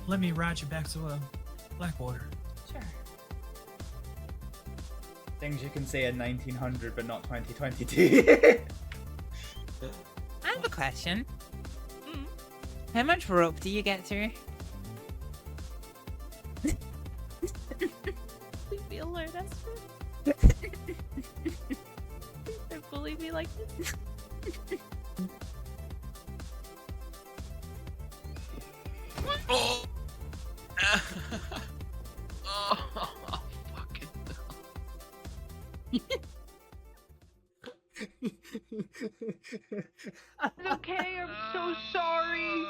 let me ride you back to Blackwater. Sure. Things you can say in 1900 but not 2022. I have a question. How much rope do you get through? We feel so desperate. Don't believe me like this. Oh! Oh, fucking Okay, I'm so sorry.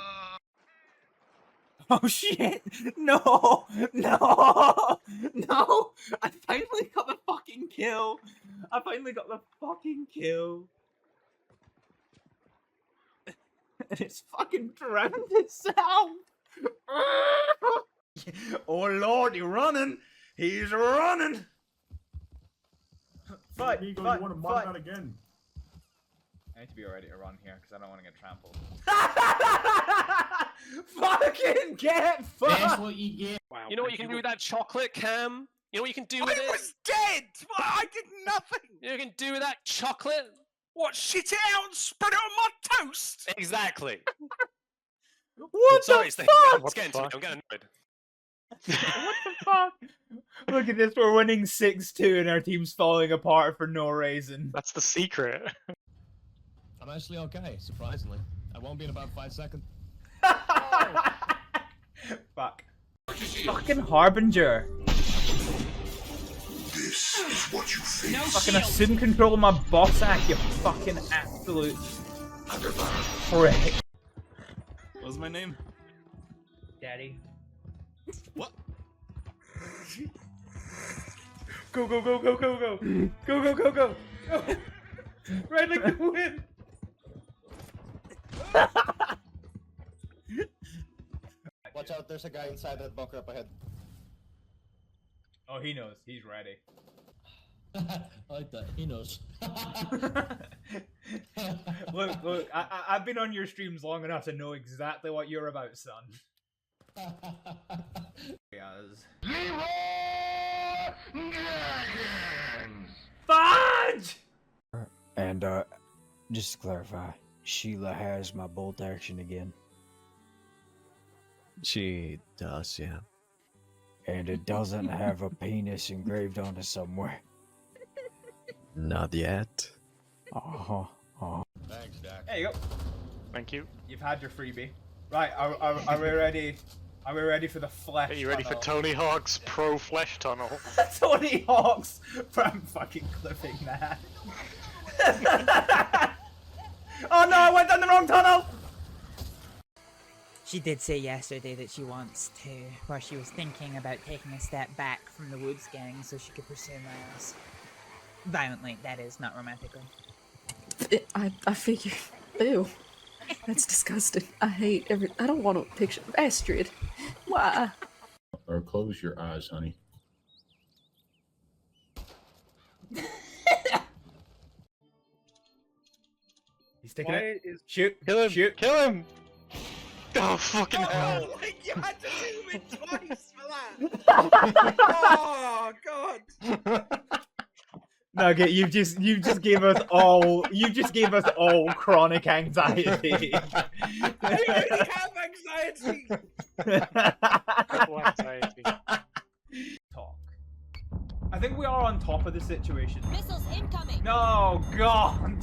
Oh shit! No! No! No! I finally got the fucking kill! I finally got the fucking kill! And it's fucking drowned itself! Oh lord, he's running! He's running! Fight! You Fight! want to Fight! mod that again? I need to be ready to run here because I don't want to get trampled. Fucking get fucked! That's what you get. Wow, you know what you can do with that chocolate, Cam? You know what you can do with it? I was dead! I did nothing! You know what you can do with that chocolate? What, shit it out and spread it on my toast? Exactly. What Sorry, the it's fuck? What's getting to me? I'm getting annoyed. What the fuck? Look at this, we're winning 6-2 and our team's falling apart for no reason. That's the secret. I'm actually okay, surprisingly. I won't be in about 5 seconds. Fuck. Fucking Harbinger. This is what you feel. Fucking assume control of my boss act, you fucking absolute prick. What's my name? Daddy. What? Go, go, go, go, go, go. Go, go, go, go. Go. Right like the wind. Watch out, there's a guy inside that bunker up ahead. Oh, he knows. He's ready. I like that. He knows. Look, I've been on your streams long enough to know exactly what you're about, son. Fudge! And, just to clarify, Sheila has my bolt action again. She does, yeah. And it doesn't have a penis engraved on it somewhere. Not yet. Thanks, Dak. There you go. Thank you. You've had your freebie. Right, are we ready? Are we ready for the flesh? Are you ready for tunnel? Tony Hawk's Pro Flesh Tunnel? Tony Hawk's from fucking clipping that. Oh no, I went down the wrong tunnel! She did say yesterday that she wants to, or she was thinking about taking a step back from the Woods gang so she could pursue Miles. Violently, that is, not romantically. I figured. Ew. That's disgusting. I hate every. I don't want a picture of Astrid. Why? Or close your eyes, honey. He's taking it. Is... Shoot. Kill him. Shoot. Kill him. Oh, fucking hell. Like, you had to do it twice for that. Oh, God. Nugget, you just gave us all chronic anxiety. I already have anxiety. Anxiety. Talk. I think we are on top of the situation. Missiles incoming. No, God.